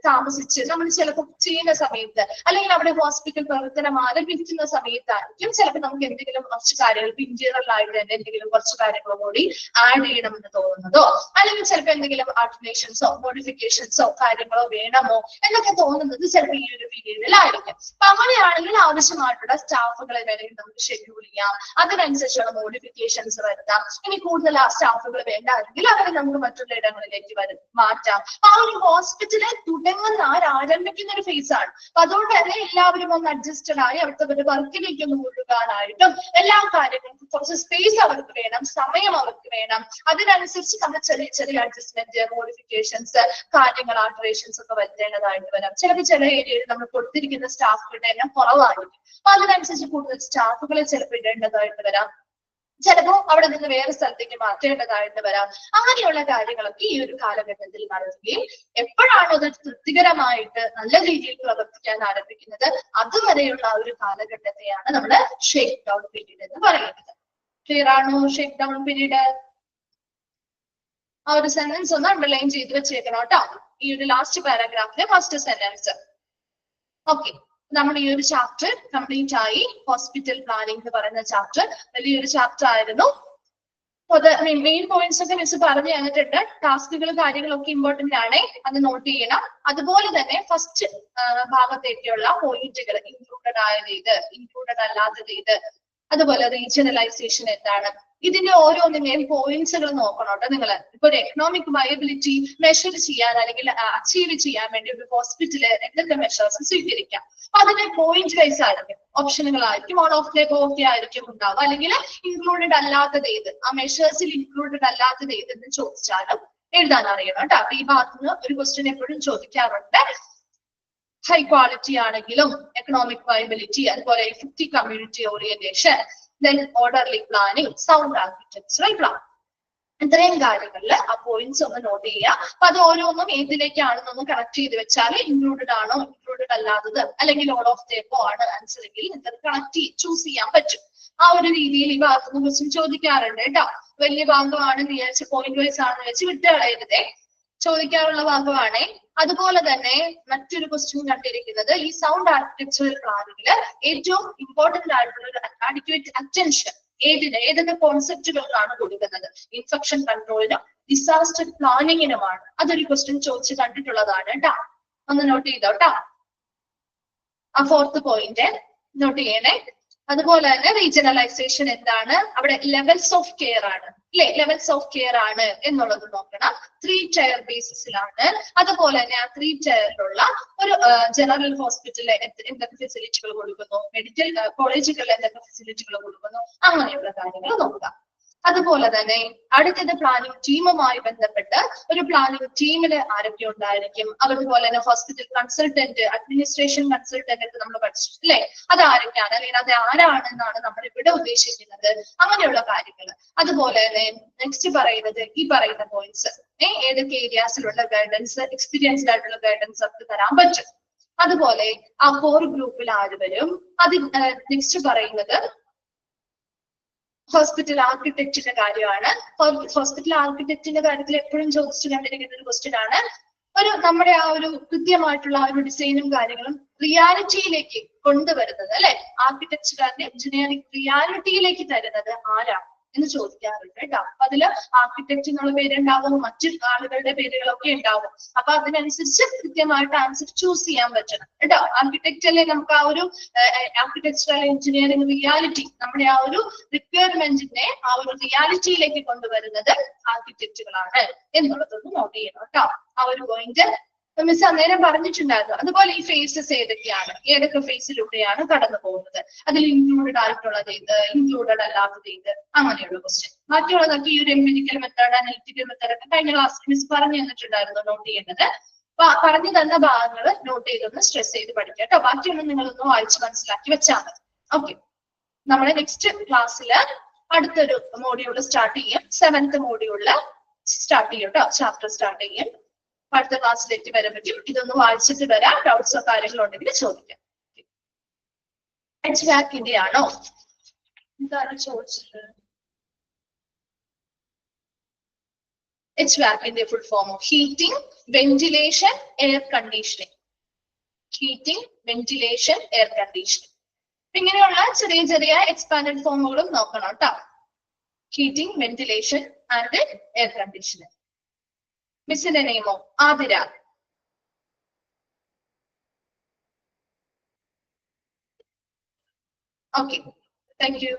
താമസിച്ച് നമ്മൾ ചിലപ്പോൾ ചെയ്യുന്ന സമയത്ത്, അല്ലെങ്കിൽ അവിടെ ഹോസ്പിറ്റൽ പ്രവർത്തനം ആരംഭിക്കുന്ന സമയത്തായിരിക്കും ചിലപ്പോൾ നമുക്ക് എന്തെങ്കിലും കുറച്ച് കാര്യങ്ങൾ ഇന്റീരിയർ ആയിട്ട് തന്നെ എന്തെങ്കിലും കുറച്ച് കാര്യങ്ങളോ കൂടി ആഡ് ചെയ്യണമെന്ന് തോന്നുന്നതോ, അല്ലെങ്കിൽ ചിലപ്പോൾ എന്തെങ്കിലും ആൾട്ടർനേഷൻസോ മോഡിഫിക്കേഷൻസോ കാര്യങ്ങളോ വേണമോ എന്നൊക്കെ തോന്നുന്നത് ചിലപ്പോൾ ഈ ഒരു പീരീഡിലായിരിക്കും. അപ്പൊ അങ്ങനെയാണെങ്കിൽ ആവശ്യമായിട്ടുള്ള സ്റ്റാഫുകളെ വേണമെങ്കിൽ നമുക്ക് ഷെഡ്യൂൾ ചെയ്യാം, അതിനനുസരിച്ചുള്ള മോഡിഫിക്കേഷൻസ് വരുത്താം. ഇനി കൂടുതൽ ആ സ്റ്റാഫുകൾ വേണ്ടാണെങ്കിൽ അവരെ നമുക്ക് മറ്റുള്ള ഇടങ്ങളിലേക്ക് മാറ്റാം. ആ ഒരു ഹോസ്പിറ്റലിൽ തുടങ്ങുന്ന ആരംഭിക്കുന്ന ഒരു ഫേസ് ആണ്. അപ്പൊ അതുകൊണ്ട് തന്നെ എല്ലാവരും ഒന്ന് അഡ്ജസ്റ്റഡ് ആയി അവിടുത്തെ വർക്കിലേക്ക് ഒന്ന് മുഴുകാനായിട്ടും എല്ലാ കാര്യങ്ങൾക്കും കുറച്ച് സ്പേസ് അവർക്ക് വേണം, സമയം അവർക്ക് വേണം. അതിനനുസരിച്ച് നമ്മൾ ചെറിയ ചെറിയ അഡ്ജസ്റ്റ്മെന്റ്, മോഡിഫിക്കേഷൻസ്, കാര്യങ്ങൾ, ആൾട്ടറേഷൻസ് ഒക്കെ വരുത്തേണ്ടതായിട്ട് വരാം. ചില ഏരിയയിൽ നമ്മൾ കൊടുത്തിരിക്കുന്ന സ്റ്റാഫുകളുടെ എണ്ണം കുറവായിരിക്കും. അപ്പൊ അതിനനുസരിച്ച് കൂടുതൽ സ്റ്റാഫുകളെ ചിലപ്പോൾ ഇടേണ്ടതായിട്ട് വരാം. ചിലപ്പോൾ അവിടെ നിന്ന് വേറെ സ്ഥലത്തേക്ക് മാറ്റേണ്ടതായിട്ട് വരാം. അങ്ങനെയുള്ള കാര്യങ്ങളൊക്കെ ഈ ഒരു കാലഘട്ടത്തിൽ നടത്തുകയും എപ്പോഴാണോ അത് തൃപ്തികരമായിട്ട് നല്ല രീതിയിൽ പ്രവർത്തിക്കാൻ ആരംഭിക്കുന്നത് അതുവരെയുള്ള ആ ഒരു കാലഘട്ടത്തെയാണ് നമ്മൾ ഷേക്ക് ഡൗൺ പീരീഡ് എന്ന് പറയുന്നത്. ക്ലിയർ ആണോ? ഷേക്ക് ഡൗൺ പീരീഡ് ആ ഒരു സെന്റൻസ് ഒന്ന് അണ്ടർലൈൻ ചെയ്ത് വെച്ചേക്കണം കേട്ടോ. ഈ ഒരു ലാസ്റ്റ് പാരാഗ്രാഫിലെ ഫസ്റ്റ് സെന്റൻസ്. ഓക്കെ, നമ്മൾ ഈ ഒരു ചാപ്റ്റർ കംപ്ലീറ്റ് ആയി. ഹോസ്പിറ്റൽ പ്ലാനിംഗ് എന്ന് പറയുന്ന ചാപ്റ്റർ വലിയൊരു ചാപ്റ്റർ ആയിരുന്നു. മെയിൻ പോയിന്റ്സ് ഒക്കെ മിസ് പറഞ്ഞു തന്നിട്ടുണ്ട്. ടാസ്കുകൾ കാര്യങ്ങളൊക്കെ ഇമ്പോർട്ടന്റ് ആണ്, അത് നോട്ട് ചെയ്യണം. അതുപോലെ തന്നെ ഫസ്റ്റ് ഭാഗത്തേക്കുള്ള പോയിന്റുകൾ, ഇൻക്ലൂഡഡ് ആയത് ഇത്, ഇൻക്ലൂഡഡ് അല്ലാത്തത് ഇത്, അതുപോലെ റീജിയണലൈസേഷൻ എന്താണ്, ഇതിന്റെ ഓരോന്നിന്റെയും പോയിന്റ്സുകൾ നോക്കണം കേട്ടോ നിങ്ങൾ. ഇപ്പൊ ഒരു എക്കണോമിക് വയബിലിറ്റി മെഷർ ചെയ്യാൻ അല്ലെങ്കിൽ അച്ചീവ് ചെയ്യാൻ വേണ്ടി ഒരു ഹോസ്പിറ്റല് എന്തൊക്കെ മെഷേഴ്സ് സ്വീകരിക്കാം, അപ്പൊ അതിന്റെ പോയിന്റ് വൈസ് ആയിരിക്കും, ഓപ്ഷനുകളായിരിക്കും. ഓൺ ഓഫ് ലേക്ക് ഓക്കെ ആയിരിക്കും ഉണ്ടാവുക. അല്ലെങ്കിൽ ഇൻക്ലൂഡഡ് അല്ലാത്തത് ഏത്, ആ മെഷേഴ്സിൽ ഇൻക്ലൂഡഡ് അല്ലാത്തത് ഏതെന്ന് ചോദിച്ചാലും എഴുതാൻ അറിയണം കേട്ടോ. അപ്പൊ ഈ ഭാഗത്തുനിന്ന് ഒരു ക്വസ്റ്റ്യൻ എപ്പോഴും ചോദിക്കാറുണ്ട്. ഹൈ ക്വാളിറ്റി ആണെങ്കിലും എക്കണോമിക് വയബിലിറ്റി, അതുപോലെ effective community orientation, then orderly planning, sound architectural plan. ഇത്രയും കാര്യങ്ങളിൽ ആ പോയിന്റ്സ് ഒന്ന് നോട്ട് ചെയ്യുക. അപ്പൊ അത് ഓരോന്നും ഏതിലേക്കാണെന്നൊന്ന് കണക്ട് ചെയ്ത് വെച്ചാൽ ഇൻക്ലൂഡഡ് ആണോ ഇൻക്ലൂഡഡ് അല്ലാത്തത് അല്ലെങ്കിൽ ഓൾ ഓഫ് ദേപ്പോ ആണ് ആൻസർ എങ്കിൽ നിങ്ങൾക്ക് കണക്ട് ചൂസ് ചെയ്യാൻ പറ്റും. ആ ഒരു രീതിയിൽ ഈ ഭാഗത്തുനിന്ന് ക്വസ്റ്റ്യൻ ചോദിക്കാറുണ്ട് കേട്ടോ. വലിയ ഭാഗമാണെന്ന് വിചാരിച്ച് പോയിന്റ് വൈസ് ആണെന്ന് വെച്ച് വിട്ടുകളയരുതേ, ചോദിക്കാറുള്ള ഭാഗമാണേ. അതുപോലെ തന്നെ മറ്റൊരു ക്വസ്റ്റ്യൻ കണ്ടിരിക്കുന്നത് ഈ സൗണ്ട് ആർക്കിടെക്ചറൽ പ്ലാനിങ്ങില് ഏറ്റവും ഇമ്പോർട്ടന്റ് ആയിട്ടുള്ള ഒരു അഡിക്വേറ്റ് അറ്റൻഷൻ ഏതൊക്കെ കോൺസെപ്റ്റുകൾക്കാണ് കൊടുക്കുന്നത്, ഇൻഫെക്ഷൻ കൺട്രോളിനും ഡിസാസ്റ്റർ പ്ലാനിങ്ങിനുമാണ്. അതൊരു ക്വസ്റ്റ്യൻ ചോദിച്ച് കണ്ടിട്ടുള്ളതാണ് കേട്ടോ, ഒന്ന് നോട്ട് ചെയ്തോ കേട്ടോ. ആ ഫോർത്ത് പോയിന്റ് നോട്ട് ചെയ്യണേ. അതുപോലെ തന്നെ റീജിയണലൈസേഷൻ എന്താണ്, അവിടെ ലെവൽസ് ഓഫ് കെയർ ആണ് അല്ലെ, ലെവൽസ് ഓഫ് കെയർ ആണ് എന്നുള്ളത് നോക്കണം. 3 ടയർ ബേസിസിലാണ്. അതുപോലെ തന്നെ ആ 3 ടയറിലുള്ള ഒരു ജനറൽ ഹോസ്പിറ്റലിൽ എന്തൊക്കെ ഫെസിലിറ്റികൾ കൊടുക്കുന്നു, മെഡിക്കൽ കോളേജുകളിൽ എന്തൊക്കെ ഫെസിലിറ്റികൾ കൊടുക്കുന്നു, അങ്ങനെയുള്ള കാര്യങ്ങൾ നോക്കാം. അതുപോലെ തന്നെ അടുത്തത് പ്ലാനിംഗ് ടീമുമായി ബന്ധപ്പെട്ട് ഒരു പ്ലാനിംഗ് ടീമില് ആരൊക്കെ ഉണ്ടായിരിക്കും, അതുപോലെ തന്നെ ഹോസ്പിറ്റൽ കൺസൾട്ടന്റ്, അഡ്മിനിസ്ട്രേഷൻ കൺസൾട്ടന്റ് ഒക്കെ നമ്മൾ പഠിച്ചു അല്ലെ, അത് ആരൊക്കെയാണ് അല്ലെങ്കിൽ അത് ആരാണെന്നാണ് നമ്മൾ ഇവിടെ ഉദ്ദേശിക്കുന്നത്, അങ്ങനെയുള്ള കാര്യങ്ങൾ. അതുപോലെ തന്നെ നെക്സ്റ്റ് പറയുന്നത് ഈ പറയുന്ന പോയിന്റ്സ്, ഏതൊക്കെ ഏരിയാസിലുള്ള ഗൈഡൻസ്, എക്സ്പീരിയൻസ്ഡ് ആയിട്ടുള്ള ഗൈഡൻസ് ഒക്കെ തരാൻ പറ്റും. അതുപോലെ ആ കോർ ഗ്രൂപ്പിൽ ആര് വരും, അത് നെക്സ്റ്റ് പറയുന്നത് ഹോസ്പിറ്റൽ ആർക്കിടെക്റ്റിന്റെ കാര്യമാണ്. ഹോസ്പിറ്റൽ ആർക്കിടെക്റ്റിന്റെ കാര്യത്തിൽ എപ്പോഴും ചോദിച്ചു കണ്ടിരിക്കുന്ന ഒരു ക്വസ്റ്റ്യൻ ആണ്. നമ്മുടെ ആ ഒരു കൃത്യമായിട്ടുള്ള ആ ഒരു ഡിസൈനും കാര്യങ്ങളും റിയാലിറ്റിയിലേക്ക് കൊണ്ടുവരുന്നത് അല്ലെ, ആർക്കിടെക്ചർ ആൻഡ് എഞ്ചിനീയറിംഗ് റിയാലിറ്റിയിലേക്ക് തരുന്നത് ആരാണ് എന്ന് ചോദിക്കാറുണ്ട് കേട്ടോ. അപ്പൊ അതില് ആർക്കിടെക്ട് എന്നുള്ള പേരുണ്ടാവും, മറ്റു ആളുകളുടെ പേരുകളൊക്കെ ഉണ്ടാവും. അപ്പൊ അതിനനുസരിച്ച് കൃത്യമായിട്ട് ആൻസർ ചൂസ് ചെയ്യാൻ പറ്റണം കേട്ടോ. ആർക്കിടെക്ട് അല്ലെ നമുക്ക് ആ ഒരു ആർക്കിടെക്ചറൽ എഞ്ചിനീയറിംഗ് റിയാലിറ്റി, നമ്മുടെ ആ ഒരു റിക്വയർമെന്റിനെ ആ ഒരു റിയാലിറ്റിയിലേക്ക് കൊണ്ടുവരുന്നത് ആർക്കിടെക്റ്റുകളാണ് എന്നുള്ളതൊന്ന് നോട്ട് ചെയ്യണം കേട്ടോ. ആ ഒരു പോയിന്റ് മിസ് അന്നേരം പറഞ്ഞിട്ടുണ്ടായിരുന്നു. അതുപോലെ ഈ ഫേസസ് ഏതൊക്കെയാണ്, ഏതൊക്കെ ഫേസിലൂടെയാണ് കടന്നു പോകുന്നത്, അതിൽ ഇൻക്ലൂഡഡ് ആയിട്ടുള്ളത് ഏത്, ഇൻക്ലൂഡഡ് അല്ലാത്തത് ഏത്, അങ്ങനെയുള്ള ക്വസ്റ്റ്യൻ. ബാക്കിയുള്ളതൊക്കെ ഈ ഒരു എംപിരിക്കൽ മെത്തേഡ്, അനലിറ്റിക്കൽ മെത്തേഡ് ഒക്കെ കഴിഞ്ഞ ക്ലാസ്സിൽ മിസ് പറഞ്ഞു തന്നിട്ടുണ്ടായിരുന്നു നോട്ട് ചെയ്യേണ്ടത്. പറഞ്ഞു തന്ന ഭാഗങ്ങൾ നോട്ട് ചെയ്തൊന്ന് സ്ട്രെസ് ചെയ്ത് പഠിക്കുക കേട്ടോ. ബാക്കിയൊന്നും നിങ്ങളൊന്ന് വായിച്ച് മനസ്സിലാക്കി വെച്ചാൽ മതി. ഓക്കെ, നമ്മുടെ നെക്സ്റ്റ് ക്ലാസ്സിൽ അടുത്തൊരു മോഡ്യൂള് സ്റ്റാർട്ട് ചെയ്യും. 7th മോഡ്യൂളില് സ്റ്റാർട്ട് ചെയ്യും കേട്ടോ, ചാപ്റ്റർ സ്റ്റാർട്ട് ചെയ്യും. അടുത്ത ക്ലാസ്സിലേക്ക് വരാൻ പറ്റും. ഇതൊന്ന് വായിച്ചിട്ട് വരാം. ഡൗട്ട്സോ കാര്യങ്ങളോ ഉണ്ടെങ്കിൽ ചോദിക്കാം. HVAC-ന്റെ ആണോ? എന്താണ് ചോദിച്ചത്? HVAC-ന്റെ full form heating, ventilation, air conditioning. Heating, ventilation, air conditioning. ഇങ്ങനെയുള്ള ചെറിയ ചെറിയ എക്സ്പാൻഡഡ് ഫോമുകളും നോക്കണം കേട്ടോ. Heating, ventilation and air conditioning. മിസ്സിന്റെ നെയിമോ? Athira. Okay, thank you.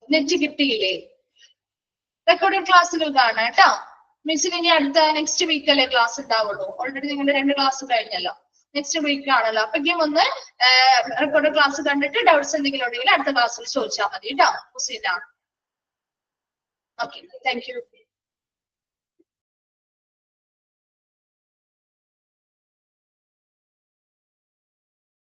Net കിട്ടിയില്ലേ? റെക്കോർഡിംഗ് ക്ലാസ്സുകൾ കാണാം കേട്ടോ. മിസ്സിന് ഇനി അടുത്ത നെക്സ്റ്റ് വീക്ക് അല്ലേ ക്ലാസ് ഉണ്ടാവുള്ളൂ. ഓൾറെഡി നിങ്ങളുടെ 2 ക്ലാസ് കഴിഞ്ഞല്ലോ. നെക്സ്റ്റ് വീക്ക് ആണല്ലോ. അപ്പോഴേക്കും ഒന്ന് റെക്കോർഡ് ക്ലാസ് കണ്ടിട്ട് ഡൗട്ട്സ് എന്തെങ്കിലും ഉണ്ടെങ്കിൽ അടുത്ത ക്ലാസ്സിൽ ചോദിച്ചാൽ മതി കേട്ടോ. ഹുസൈന. Okay, thank U.